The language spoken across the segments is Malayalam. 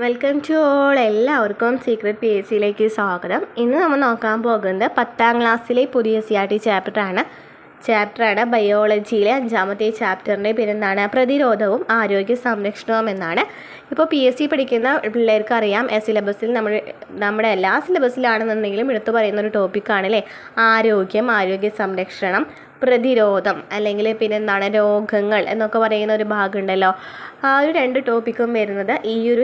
Welcome to all. എല്ലാവർക്കും സീക്രട്ട് പി എസ് സിയിലേക്ക് സ്വാഗതം. ഇന്ന് നമ്മൾ നോക്കാൻ പോകുന്നത് 10ാം ക്ലാസ്സിലെ പുതിയ CRT ചാപ്റ്ററാണ് ബയോളജിയിലെ 5ാമത്തെ ചാപ്റ്ററിൻ്റെ പേരെന്താണ്? പ്രതിരോധവും ആരോഗ്യ സംരക്ഷണവും എന്നാണ്. ഇപ്പോൾ PSC പഠിക്കുന്ന പിള്ളേർക്ക് അറിയാം, സിലബസിൽ നമ്മുടെ എല്ലാ സിലബസിലാണെന്നുണ്ടെങ്കിലും എടുത്തു പറയുന്ന ഒരു ടോപ്പിക്കാണ് അല്ലേ, ആരോഗ്യ സംരക്ഷണം, പ്രതിരോധം, അല്ലെങ്കിൽ പിന്നെന്താണ് രോഗങ്ങൾ എന്നൊക്കെ പറയുന്ന ഒരു ഭാഗമുണ്ടല്ലോ. ആ ഒരു 2 ടോപ്പിക്കും വരുന്നത് ഈ ഒരു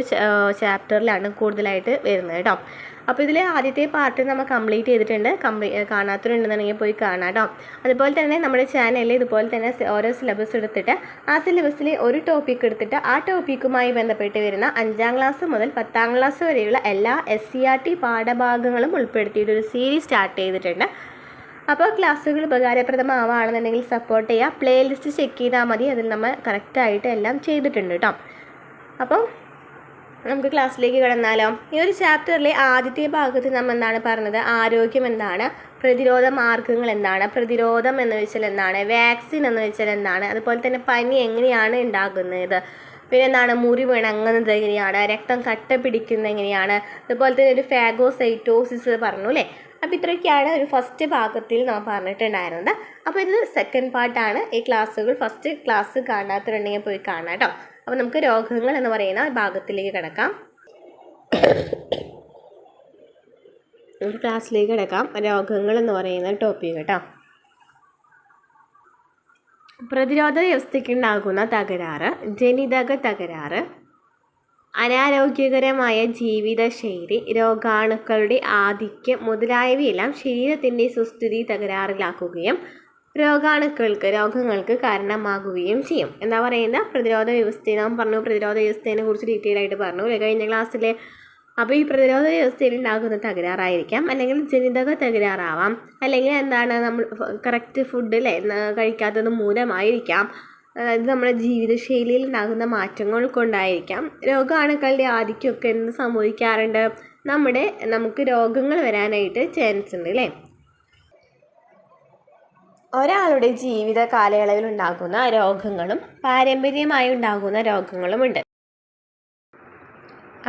ചാപ്റ്ററിലാണ് കൂടുതലായിട്ട് വരുന്നത് കേട്ടോ. അപ്പോൾ ഇതിൽ ആദ്യത്തെ പാർട്ട് നമ്മൾ കംപ്ലീറ്റ് ചെയ്തിട്ടുണ്ട്. കാണാത്തവരുണ്ടെന്നുണ്ടെങ്കിൽ പോയി കാണാം കേട്ടോ. അതുപോലെ തന്നെ നമ്മുടെ ചാനലിൽ ഇതുപോലെ തന്നെ ഓരോ സിലബസ് എടുത്തിട്ട് ആ സിലബസിൽ ഒരു ടോപ്പിക്ക് എടുത്തിട്ട് ആ ടോപ്പിക്കുമായി ബന്ധപ്പെട്ട് വരുന്ന 5ാം ക്ലാസ് മുതൽ 10ാം ക്ലാസ് വരെയുള്ള എല്ലാ SCRT പാഠഭാഗങ്ങളും ഉൾപ്പെടുത്തിയിട്ടൊരു സീരീസ് സ്റ്റാർട്ട് ചെയ്തിട്ടുണ്ട്. അപ്പോൾ ക്ലാസ്സുകൾ ഉപകാരപ്രദമാവുകയാണെന്നുണ്ടെങ്കിൽ സപ്പോർട്ട് ചെയ്യുക. പ്ലേലിസ്റ്റ് ചെക്ക് ചെയ്താൽ മതി, അതിൽ നമ്മൾ കറക്റ്റായിട്ട് എല്ലാം ചെയ്തിട്ടുണ്ട് കേട്ടോ. അപ്പോൾ നമുക്ക് ക്ലാസ്സിലേക്ക് കടന്നാലോ. ഈ ഒരു ചാപ്റ്ററിലെ ആദ്യത്തെ ഭാഗത്ത് നമ്മൾ എന്താണ് പറഞ്ഞത്? ആരോഗ്യം എന്താണ്, പ്രതിരോധ മാർഗങ്ങൾ എന്താണ്, പ്രതിരോധം എന്ന് വെച്ചാൽ എന്താണ്, വാക്സിൻ എന്ന് വെച്ചാൽ എന്താണ്, അതുപോലെ തന്നെ പനി എങ്ങനെയാണ് ഉണ്ടാകുന്നത്, പിന്നെ എന്താണ് മുറിവ് ഇണങ്ങുന്നത് എങ്ങനെയാണ്, രക്തം കട്ട പിടിക്കുന്നത് എങ്ങനെയാണ്, അതുപോലെ തന്നെ ഒരു ഫാഗോസൈറ്റോസിസ് പറഞ്ഞു അല്ലേ. അപ്പോൾ ഇത്രയൊക്കെയാണ് ഒരു ഫസ്റ്റ് ഭാഗത്തിൽ നാം പറഞ്ഞിട്ടുണ്ടായിരുന്നത്. അപ്പോൾ ഇത് സെക്കൻഡ് പാർട്ടാണ്. ഈ ക്ലാസ്സുകൾ ഫസ്റ്റ് ക്ലാസ് കാണാത്തവരുണ്ടെങ്കിൽ പോയി കാണാം കേട്ടോ. അപ്പോൾ നമുക്ക് രോഗങ്ങൾ എന്ന് പറയുന്ന ഭാഗത്തിലേക്ക് കിടക്കാം. ക്ലാസ്സിലേക്ക് കിടക്കാം. രോഗങ്ങൾ എന്ന് പറയുന്ന ടോപ്പിക് കേട്ടോ. പ്രതിരോധ വ്യവസ്ഥയ്ക്കുണ്ടാകുന്ന തകരാറ്, ജനിതക തകരാറ്, അനാരോഗ്യകരമായ ജീവിതശൈലി, രോഗാണുക്കളുടെ ആധിക്യം മുതലായവയെല്ലാം ശരീരത്തിൻ്റെ സുസ്ഥിതി തകരാറിലാക്കുകയും രോഗങ്ങൾക്ക് കാരണമാകുകയും ചെയ്യും. എന്താ പറയുന്നത്? പ്രതിരോധ വ്യവസ്ഥ നാം പറഞ്ഞു. പ്രതിരോധ വ്യവസ്ഥയെ കുറിച്ച് ഡീറ്റെയിൽ ആയിട്ട് പറഞ്ഞു കഴിഞ്ഞ ക്ലാസ്സിൽ. അപ്പോൾ ഈ പ്രതിരോധ വ്യവസ്ഥയിൽ ഉണ്ടാകുന്ന തകരാറായിരിക്കാം, അല്ലെങ്കിൽ ജനിതക തകരാറാവാം, അല്ലെങ്കിൽ എന്താണ് നമ്മൾ കറക്റ്റ് ഫുഡ് അല്ലേ കഴിക്കാത്തത് മൂലമായിരിക്കാം, ഇത് നമ്മുടെ ജീവിതശൈലിയിൽ ഉണ്ടാകുന്ന മാറ്റങ്ങൾ കൊണ്ടായിരിക്കാം. രോഗാണുക്കളുടെ ആധിക്യമൊക്കെ എന്ത് സംഭവിക്കാറുണ്ട്? നമുക്ക് രോഗങ്ങൾ വരാനായിട്ട് ചാൻസ് ഉണ്ട് അല്ലേ. ഒരാളുടെ ജീവിത കാലയളവിൽ ഉണ്ടാകുന്ന രോഗങ്ങളും പാരമ്പര്യമായി ഉണ്ടാകുന്ന രോഗങ്ങളുമുണ്ട്.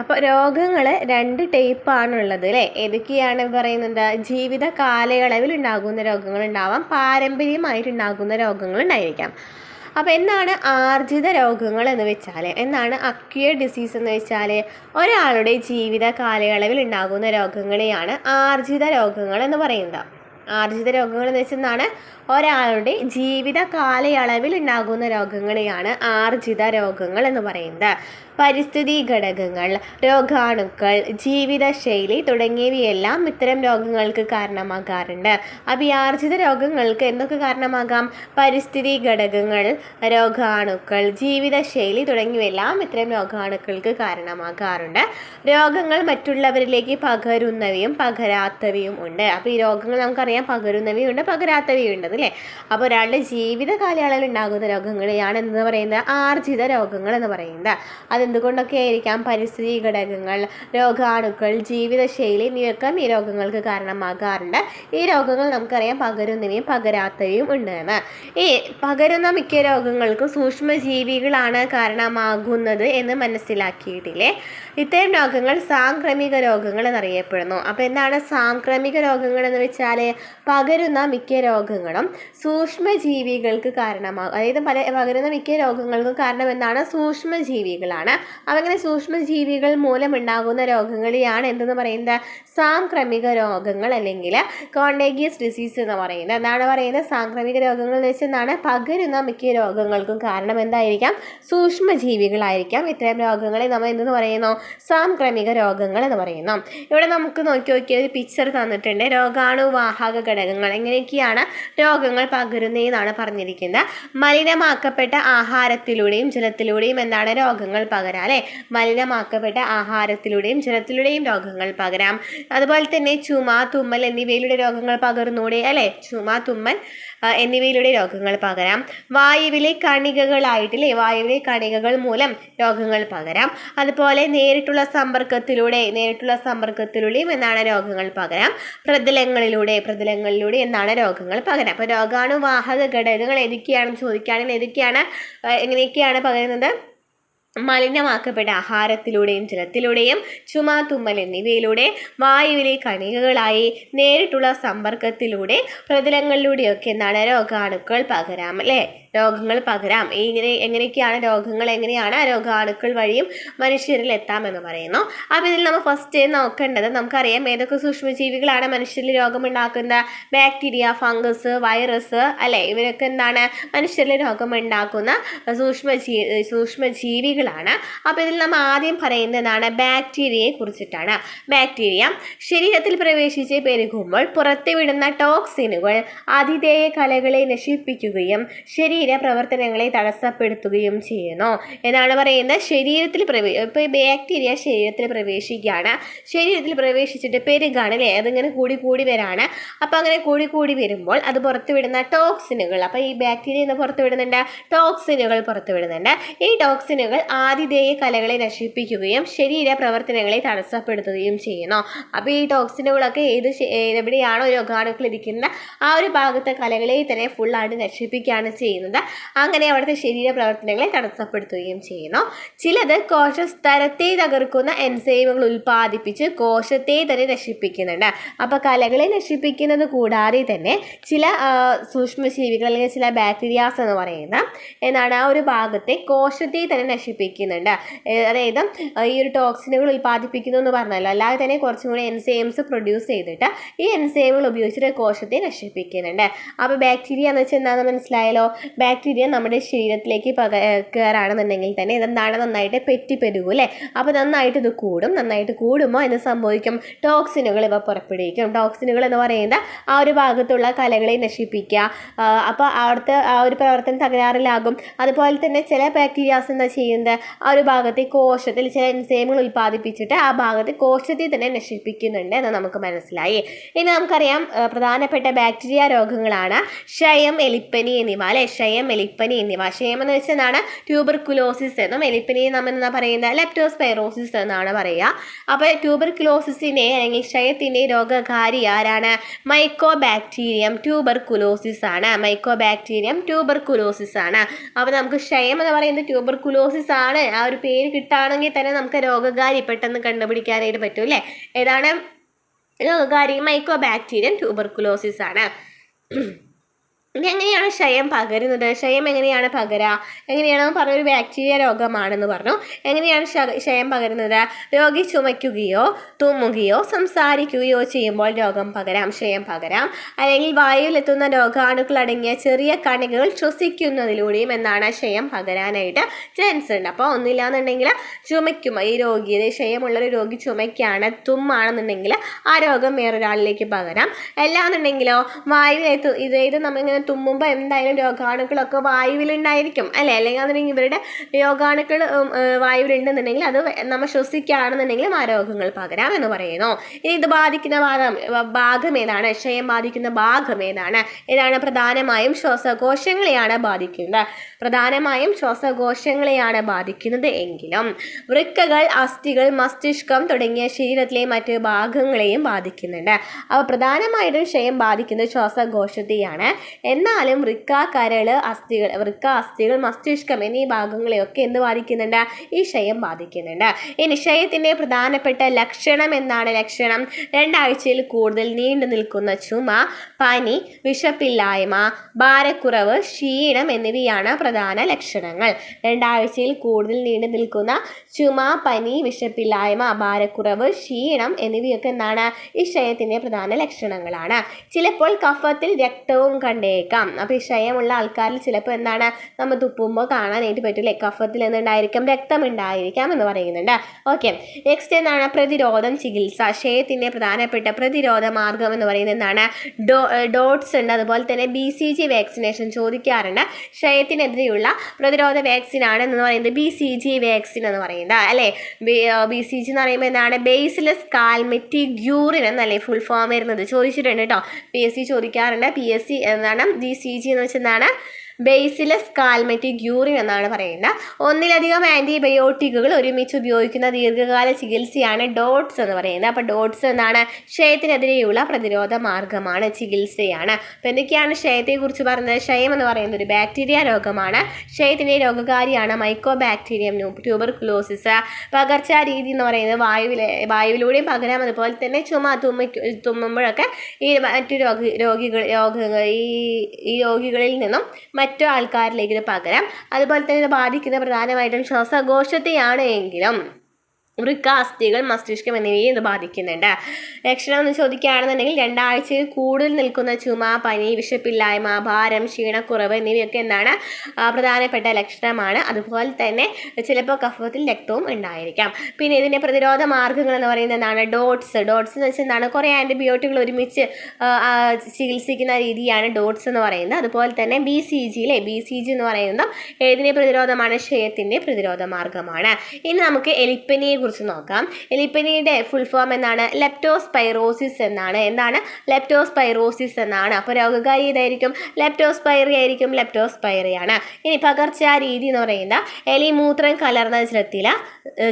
അപ്പോൾ രോഗങ്ങൾ 2 ടൈപ്പാണുള്ളത് അല്ലേ. ഏതൊക്കെയാണ് പറയുന്നത്? ജീവിത കാലയളവിൽ ഉണ്ടാകുന്ന രോഗങ്ങളുണ്ടാവാം, പാരമ്പര്യമായിട്ടുണ്ടാകുന്ന രോഗങ്ങളുണ്ടായിരിക്കാം. അപ്പോൾ എന്താണ് ആർജിത രോഗങ്ങൾ എന്ന് വെച്ചാൽ, എന്താണ് അക്വയർ ഡിസീസ് എന്ന് വെച്ചാൽ, ഒരാളുടെ ജീവിത കാലയളവിൽ ഉണ്ടാകുന്ന രോഗങ്ങളെയാണ് ആർജിത രോഗങ്ങൾ എന്ന് പറയുന്നത്. ആർജിത രോഗങ്ങൾ എന്ന് വെച്ചെന്താണ്? ഒരാളുടെ ജീവിത കാലയളവിൽ ഉണ്ടാകുന്ന രോഗങ്ങളെയാണ് ആർജിത രോഗങ്ങൾ എന്ന് പറയുന്നത്. പരിസ്ഥിതി ഘടകങ്ങൾ, രോഗാണുക്കൾ, ജീവിതശൈലി തുടങ്ങിയവയെല്ലാം ഇത്തരം രോഗങ്ങൾക്ക് കാരണമാകാറുണ്ട്. അപ്പോൾ ഈ ആർജിത രോഗങ്ങൾക്ക് എന്തൊക്കെ കാരണമാകാം? പരിസ്ഥിതി ഘടകങ്ങൾ, രോഗാണുക്കൾ, ജീവിതശൈലി തുടങ്ങിയവയെല്ലാം ഇത്തരം രോഗാണുക്കൾക്ക് കാരണമാകാറുണ്ട്. രോഗങ്ങൾ മറ്റുള്ളവരിലേക്ക് പകരുന്നവയും പകരാത്തവയും ഉണ്ട്. അപ്പോൾ ഈ രോഗങ്ങൾ നമുക്കറിയാം, പകരുന്നവയും ഉണ്ട്, പകരാത്തവയും ഉണ്ട് അല്ലേ. അപ്പോൾ ഒരാളുടെ ജീവിത കാലയളവിൽ ഉണ്ടാകുന്ന രോഗങ്ങളെയാണ് എന്ന് പറയുന്നത് ആർജിത രോഗങ്ങൾ എന്ന് പറയുന്നത്. അതെന്തുകൊണ്ടൊക്കെ ആയിരിക്കാം? പരിസ്ഥിതി ഘടകങ്ങൾ, രോഗാണുക്കൾ, ജീവിതശൈലി എന്നിവയൊക്കെ ഈ രോഗങ്ങൾക്ക് കാരണമാകാറുണ്ട്. ഈ രോഗങ്ങൾ നമുക്കറിയാം പകരുന്നവയും പകരാത്തവയും ഉണ്ടെന്ന്. ഈ പകരുന്ന മിക്ക രോഗങ്ങൾക്കും സൂക്ഷ്മജീവികളാണ് കാരണമാകുന്നത് എന്ന് മനസ്സിലാക്കിയിട്ടില്ലേ. ഇത്തരം രോഗങ്ങൾ സാംക്രമിക രോഗങ്ങൾ എന്നറിയപ്പെടുന്നു. അപ്പോൾ എന്താണ് സാംക്രമിക രോഗങ്ങൾ എന്ന് വെച്ചാൽ? പകരുന്ന മിക്ക രോഗങ്ങളും സൂക്ഷ്മജീവികൾക്ക് കാരണമാകും. അതായത് പകരുന്ന മിക്ക രോഗങ്ങൾക്കും കാരണം എന്താണ്? സൂക്ഷ്മജീവികളാണ്. അങ്ങനെ സൂക്ഷ്മജീവികൾ മൂലമുണ്ടാകുന്ന രോഗങ്ങളെയാണ് എന്തെന്ന് പറയുന്നത്? സാംക്രമിക രോഗങ്ങൾ അല്ലെങ്കിൽ കോണ്ടേഗിയസ് ഡിസീസ് എന്ന് പറയുന്നത്. എന്താണ് പറയുന്നത്? സാംക്രമിക രോഗങ്ങൾ എന്ന് വെച്ചാൽ എന്താണ്? പകരുന്ന മിക്ക രോഗങ്ങൾക്കും കാരണം എന്തായിരിക്കാം? സൂക്ഷ്മജീവികളായിരിക്കാം. ഇത്തരം രോഗങ്ങളെ നമ്മൾ എന്തെന്ന് പറയുന്നു? സാംക്രമിക രോഗങ്ങൾ എന്ന് പറയുന്നു. ഇവിടെ നമുക്ക് നോക്കിയ ഒരു പിക്ചർ തന്നിട്ടുണ്ട്. രോഗാണുവാഹക ഘടകങ്ങൾ എങ്ങനെയൊക്കെയാണ് രോഗങ്ങൾ പകരുന്നതെന്നാണ് പറഞ്ഞിരിക്കുന്നത്. മലിനമാക്കപ്പെട്ട ആഹാരത്തിലൂടെയും ജലത്തിലൂടെയും എന്താണ് രോഗങ്ങൾ പകരാം അല്ലേ. മലിനമാക്കപ്പെട്ട ആഹാരത്തിലൂടെയും ജലത്തിലൂടെയും രോഗങ്ങൾ പകരാം. അതുപോലെ തന്നെ ചുമ, തുമ്മൽ എന്നിവയിലൂടെ രോഗങ്ങൾ പകർന്നൂടെ അല്ലേ. ചുമ, തുമ്മൽ എന്നിവയിലൂടെ രോഗങ്ങൾ പകരാം. വായുവിലെ കണികകളായിട്ടില്ലേ, വായുവിലെ കണികകൾ മൂലം രോഗങ്ങൾ പകരാം. അതുപോലെ നേരിട്ടുള്ള സമ്പർക്കത്തിലൂടെയും എന്താണ് രോഗങ്ങൾ പകരാം. പ്രതലങ്ങളിലൂടെ എന്താണ് രോഗങ്ങൾ പകരാം. അപ്പോൾ രോഗാണുവാഹക ഘടകങ്ങൾ ഏതൊക്കെയാണെന്ന് ചോദിക്കുകയാണെങ്കിൽ എങ്ങനെയൊക്കെയാണ് പകരുന്നത്? മലിനമാക്കപ്പെട്ട ആഹാരത്തിലൂടെയും ജലത്തിലൂടെയും ചുമ, തുമ്മൽ എന്നിവയിലൂടെ വായുവിലെ കണികകളായി നേരിട്ടുള്ള സമ്പർക്കത്തിലൂടെ പ്രതലങ്ങളിലൂടെയൊക്കെ എന്താണ് രോഗാണുക്കൾ പകരാം അല്ലേ? രോഗങ്ങൾ പകരാം. എങ്ങനെയൊക്കെയാണ് രോഗാണുക്കൾ വഴിയും മനുഷ്യരിൽ എത്താമെന്ന് പറയുന്നു. അപ്പോൾ ഇതിൽ നമ്മൾ ഫസ്റ്റ് നോക്കേണ്ടത്, നമുക്കറിയാം ഏതൊക്കെ സൂക്ഷ്മജീവികളാണ് മനുഷ്യരിൽ രോഗമുണ്ടാക്കുന്ന ബാക്ടീരിയ, ഫംഗസ്, വൈറസ് അല്ലേ? ഇവരൊക്കെ എന്താണ് മനുഷ്യരിൽ രോഗമുണ്ടാക്കുന്ന സൂക്ഷ്മജീവികളാണ്. അപ്പോൾ ഇതിൽ നമ്മൾ ആദ്യം പറയുന്നതാണ് ബാക്ടീരിയയെ കുറിച്ചിട്ടാണ്. ബാക്ടീരിയ ശരീരത്തിൽ പ്രവേശിച്ച് പെരുകുമ്പോൾ പുറത്തുവിടുന്ന ടോക്സിനുകൾ ആതിഥേയ കലകളെ നശിപ്പിക്കുകയും പ്രവർത്തനങ്ങളെ തടസ്സപ്പെടുത്തുകയും ചെയ്യുന്നു എന്നാണ് പറയുന്നത്. ഇപ്പോൾ ബാക്ടീരിയ ശരീരത്തിൽ പ്രവേശിക്കുകയാണ്, ശരീരത്തിൽ പ്രവേശിച്ചിട്ട് പെരുകാണ് അല്ലേ? അതിങ്ങനെ കൂടി വരാണ്. അപ്പോൾ അങ്ങനെ കൂടി വരുമ്പോൾ അത് പുറത്തുവിടുന്ന ടോക്സിനുകൾ, അപ്പോൾ ഈ ബാക്ടീരിയ എന്ന് പുറത്തുവിടുന്നുണ്ട്, ടോക്സിനുകൾ പുറത്തുവിടുന്നുണ്ട്. ഈ ടോക്സിനുകൾ ആതിഥേയ കലകളെ നശിപ്പിക്കുകയും പ്രവർത്തനങ്ങളെ തടസ്സപ്പെടുത്തുകയും ചെയ്യുന്നു. അപ്പോൾ ഈ ടോക്സിനുകളൊക്കെ എവിടെയാണോ രോഗാണുക്കൾ ഇരിക്കുന്ന ആ ഒരു ഭാഗത്തെ കലകളെ തന്നെ ഫുള്ളായിട്ട് നശിപ്പിക്കുകയാണ് ചെയ്യുന്നത്. അങ്ങനെ അവിടുത്തെ പ്രവർത്തനങ്ങളെ തടസ്സപ്പെടുത്തുകയും ചെയ്യുന്നു. ചിലത് കോശസ്തരത്തെ തകർക്കുന്ന എൻസൈമുകൾ ഉൽപ്പാദിപ്പിച്ച് കോശത്തെ തന്നെ നശിപ്പിക്കുന്നുണ്ട്. അപ്പോൾ കലകളെ നശിപ്പിക്കുന്നത് കൂടാതെ തന്നെ ചില സൂക്ഷ്മജീവികൾ അല്ലെങ്കിൽ ചില ബാക്ടീരിയാസ് എന്ന് പറയുന്ന എന്നാണ് ആ ഒരു ഭാഗത്തെ കോശത്തെ തന്നെ നശിപ്പിക്കുന്നുണ്ട്. അതായത് ഈ ഒരു ടോക്സിനുകൾ ഉൽപ്പാദിപ്പിക്കുന്നു എന്ന് പറഞ്ഞല്ലോ, അല്ലാതെ തന്നെ കുറച്ചും കൂടി എൻസൈംസ് പ്രൊഡ്യൂസ് ചെയ്തിട്ട് ഈ എൻസൈമുകൾ ഉപയോഗിച്ചിട്ട് കോശത്തെ നശിപ്പിക്കുന്നുണ്ട്. അപ്പോൾ ബാക്ടീരിയ എന്ന് വെച്ചാൽ എന്താണെന്ന് മനസ്സിലായല്ലോ? ബാക്ടീരിയ നമ്മുടെ ശരീരത്തിലേക്ക് കയറാണെന്നുണ്ടെങ്കിൽ തന്നെ ഇതെന്താണ് നന്നായിട്ട് പെരുകും അല്ലേ? അപ്പോൾ നന്നായിട്ട് ഇത് നന്നായിട്ട് കൂടുമ്പോൾ എന്ത് സംഭവിക്കും? ടോക്സിനുകൾ ഇവ പുറപ്പെടുവിക്കും. ടോക്സിനുകൾ എന്ന് പറയുന്നത് ആ ഒരു ഭാഗത്തുള്ള കലകളെ നശിപ്പിക്കുക. അപ്പോൾ അവിടുത്തെ ആ ഒരു പ്രവർത്തനം തകരാറിലാകും. അതുപോലെ തന്നെ ചില ബാക്ടീരിയാസ് എന്താ ചെയ്യുന്നത്? ആ ഒരു ഭാഗത്തെ കോശത്തിൽ ചില എൻസൈമുകൾ ഉൽപ്പാദിപ്പിച്ചിട്ട് ആ ഭാഗത്തെ കോശത്തെ തന്നെ നശിപ്പിക്കുന്നുണ്ട് എന്ന് നമുക്ക് മനസ്സിലായി. ഇനി നമുക്കറിയാം പ്രധാനപ്പെട്ട ബാക്ടീരിയ രോഗങ്ങളാണ് ക്ഷയം, എലിപ്പനി എന്നിവ അല്ലെ? ക്ഷയം, എലിപ്പനി എന്നിവ. ക്ഷയം എന്ന് വെച്ചാൽ എന്താണ്? ട്യൂബർകുലോസിസ് എന്നും എലിപ്പനിയെ നമ്മൾ എന്താ പറയുന്നത്? ലെപ്റ്റോസ്പൈറോസിസ് എന്നാണ് പറയുക. അപ്പോൾ ട്യൂബർകുലോസിസിനെ അല്ലെങ്കിൽ ക്ഷയത്തിൻ്റെ രോഗകാരി ആരാണ്? മൈക്കോബാക്ടീരിയം ട്യൂബർകുലോസിസ് ആണ്. മൈക്കോബാക്ടീരിയം ട്യൂബർകുലോസിസ് ആണ്. അപ്പോൾ നമുക്ക് ക്ഷയം എന്ന് പറയുന്നത് ട്യൂബർകുലോസിസ് ആണ് ആ ഒരു പേര് കിട്ടുകയാണെങ്കിൽ തന്നെ നമുക്ക് രോഗകാരി പെട്ടെന്ന് കണ്ടുപിടിക്കാനായിട്ട് പറ്റും അല്ലേ? ഏതാണ് രോഗകാരി? മൈക്കോബാക്ടീരിയം ട്യൂബർകുലോസിസ് ആണ്. ഇനി എങ്ങനെയാണ് ക്ഷയം പകരുന്നത്? ക്ഷയം എങ്ങനെയാണ് എങ്ങനെയാണെന്ന് പറഞ്ഞ ഒരു ബാക്ടീരിയ രോഗമാണെന്ന് പറഞ്ഞു. എങ്ങനെയാണ് ക്ഷയം പകരുന്നത്? രോഗി ചുമയ്ക്കുകയോ തുമ്മുകയോ സംസാരിക്കുകയോ ചെയ്യുമ്പോൾ ക്ഷയം പകരാം. അല്ലെങ്കിൽ വായുവിലെത്തുന്ന രോഗാണുക്കൾ അടങ്ങിയ ചെറിയ കണികകൾ ശ്വസിക്കുന്നതിലൂടെയും എന്താണ് ക്ഷയം പകരാനായിട്ട് ചാൻസ് ഉണ്ട്. അപ്പോൾ ഒന്നില്ലാന്നുണ്ടെങ്കിൽ ചുമയ്ക്കും ഈ രോഗി, ക്ഷയമുള്ളൊരു രോഗി ചുമയ്ക്കാണ്, തുമ്മാണെന്നുണ്ടെങ്കിൽ ആ രോഗം വേറൊരാളിലേക്ക് പകരാം. അല്ലാന്നുണ്ടെങ്കിലോ ഇത് നമ്മളിങ്ങനെ തുമ്മുമ്പോൾ എന്തായാലും രോഗാണുക്കളൊക്കെ വായുവിലുണ്ടായിരിക്കും അല്ലേ? അല്ലെങ്കിൽ ഇവരുടെ രോഗാണുക്കൾ വായുവിലുണ്ടെന്നുണ്ടെങ്കിൽ അത് നമ്മൾ ശ്വസിക്കുകയാണെന്നുണ്ടെങ്കിലും ആ രോഗങ്ങൾ പകരാം എന്ന് പറയുന്നു. ഇനി ഇത് ബാധിക്കുന്ന ഭാഗം ഏതാണ്? ക്ഷയം ബാധിക്കുന്ന ഭാഗം ഏതാണ്? പ്രധാനമായും ശ്വാസകോശങ്ങളെയാണ് ബാധിക്കുന്നത് എങ്കിലും വൃക്കകൾ, അസ്ഥികൾ, മസ്തിഷ്കം തുടങ്ങിയ ശരീരത്തിലെ മറ്റ് ഭാഗങ്ങളെയും ബാധിക്കുന്നുണ്ട്. അപ്പോൾ പ്രധാനമായിട്ടും ക്ഷയം ബാധിക്കുന്നത് ശ്വാസകോശത്തെയാണ്. എന്നാലും വൃക്ക, കരള്, അസ്ഥികൾ, മസ്തിഷ്കം എന്നീ ഭാഗങ്ങളെയൊക്കെ എന്ത് ബാധിക്കുന്നുണ്ട്? ഈ ക്ഷയം ബാധിക്കുന്നുണ്ട്. ഇനി ക്ഷയത്തിൻ്റെ പ്രധാനപ്പെട്ട ലക്ഷണം എന്താണ്? 2 ആഴ്ചയിൽ കൂടുതൽ നീണ്ടു നിൽക്കുന്ന ചുമ, പനി, വിശപ്പില്ലായ്മ, ഭാരക്കുറവ്, ക്ഷീണം എന്നിവയാണ് പ്രധാന ലക്ഷണങ്ങൾ. 2 ആഴ്ചയിൽ കൂടുതൽ നീണ്ടു നിൽക്കുന്ന ചുമ, പനി, വിശപ്പില്ലായ്മ, ഭാരക്കുറവ്, ക്ഷീണം എന്നിവയൊക്കെ എന്താണ്? ഈ ക്ഷയത്തിൻ്റെ പ്രധാന ലക്ഷണങ്ങളാണ്. ചിലപ്പോൾ കഫത്തിൽ രക്തവും കണ്ടേക്കാം. അപ്പോൾ ഈ ക്ഷയമുള്ള ആൾക്കാരിൽ ചിലപ്പോൾ എന്താണ്? നമ്മൾ തുപ്പുമ്പോൾ കാണാനായിട്ട് പറ്റില്ലേ? കഫത്തിൽ എന്തുണ്ടായിരിക്കും? രക്തമുണ്ടായിരിക്കാം എന്ന് പറയുന്നുണ്ട്. ഓക്കെ, നെക്സ്റ്റ് എന്താണ്? പ്രതിരോധം, ചികിത്സ. ക്ഷയത്തിൻ്റെ പ്രധാനപ്പെട്ട പ്രതിരോധ മാർഗം എന്ന് പറയുന്നത് എന്താണ്? ഡോട്ട്സ് ഉണ്ട്. അതുപോലെ തന്നെ BCG വാക്സിനേഷൻ ചോദിക്കാറുണ്ട്. ക്ഷയത്തിനെതിരെയുള്ള പ്രതിരോധ വാക്സിൻ ആണ് എന്ന് പറയുന്നത് BCG വാക്സിൻ എന്ന് പറയുന്നത് അല്ലേ? BCG എന്ന് പറയുമ്പോൾ എന്താണ്? ബേസിലസ് കാൽമെറ്റിഗ്യൂറിൻ എന്നല്ലേ ഫുൾ ഫോം വരുന്നത്? ചോദിച്ചിട്ടുണ്ട് കേട്ടോ, PSC ചോദിക്കാറുണ്ട്. PSC എന്താണ് BCG എന്ന് വെച്ചാൽ എന്താണ്? ബേസിലസ് കാൽമെറ്റിക് യൂറിൻ എന്നാണ് പറയുന്നത്. ഒന്നിലധികം ആൻറ്റിബയോട്ടിക്കുകൾ ഒരുമിച്ച് ഉപയോഗിക്കുന്ന ദീർഘകാല ചികിത്സയാണ് ഡോട്ട്സ് എന്ന് പറയുന്നത്. അപ്പോൾ ഡോട്ട്സ് എന്താണ്? ക്ഷയത്തിനെതിരെയുള്ള പ്രതിരോധ മാർഗമാണ്, ചികിത്സയാണ്. അപ്പോൾ എന്തൊക്കെയാണ് ക്ഷയത്തെക്കുറിച്ച് പറഞ്ഞത്? ക്ഷയം എന്ന് പറയുന്നത് ഒരു ബാക്ടീരിയ രോഗമാണ്. ക്ഷയത്തിൻ്റെ രോഗകാരിയാണ് മൈക്കോബാക്ടീരിയം ട്യൂബർകുലോസിസ്. പകർച്ചാരീതി എന്ന് പറയുന്നത് വായുവിലൂടെയും പകരാം. അതുപോലെ തന്നെ തുമ്മുമ്പോഴൊക്കെ ഈ മറ്റു രോഗികളിൽ നിന്നും മറ്റു ആൾക്കാരിലേക്ക് ഇത് പകരാം. അതുപോലെ തന്നെ ഇത് ബാധിക്കുന്ന പ്രധാനമായിട്ടും ശ്വാസകോശത്തെയാണ് എങ്കിലും വൃക്കാസ്ഥികൾ, മസ്തിഷ്കം എന്നിവയെ ഇത് ബാധിക്കുന്നുണ്ട്. ലക്ഷണം എന്ന് ചോദിക്കുകയാണെന്നുണ്ടെങ്കിൽ 2 ആഴ്ചയിൽ കൂടുതൽ നിൽക്കുന്ന ചുമ, പനി, വിശപ്പില്ലായ്മ, ഭാരം, ക്ഷീണക്കുറവ് എന്നിവയൊക്കെ എന്താണ്? പ്രധാനപ്പെട്ട ലക്ഷണമാണ്. അതുപോലെ തന്നെ ചിലപ്പോൾ കഫത്തിൽ രക്തവും ഉണ്ടായിരിക്കാം. പിന്നെ ഇതിൻ്റെ പ്രതിരോധ മാർഗ്ഗങ്ങൾ എന്ന് പറയുന്നത് എന്താണ്? ഡോട്ട്സ് എന്ന് വെച്ചാൽ എന്താണ്? കുറേ ആൻറ്റിബയോട്ടിക്കുകൾ ഒരുമിച്ച് ചികിത്സിക്കുന്ന രീതിയാണ് ഡോട്ട്സ് എന്ന് പറയുന്നത്. അതുപോലെ തന്നെ BCG എന്ന് പറയുന്നത് ഏതിൻ്റെ പ്രതിരോധമാണ്? ക്ഷയത്തിൻ്റെ പ്രതിരോധ മാർഗ്ഗമാണ്. ഇനി നമുക്ക് എലിപ്പനിയെ കുറിച്ച് നോക്കാം. എലിപ്പനിയുടെ ഫുൾ ഫോം എന്താണ്? ലെപ്റ്റോസ്പൈറോസിസ് എന്നാണ്. ലെപ്റ്റോസ്പൈറോസിസ് എന്നാണ്. അപ്പോൾ രോഗകാരി ഏതായിരിക്കും? ലെപ്റ്റോസ്പൈറിയാണ്. ഇനി പകർച്ചാരീതി എന്ന് പറയുന്ന എലിമൂത്രം കലർന്ന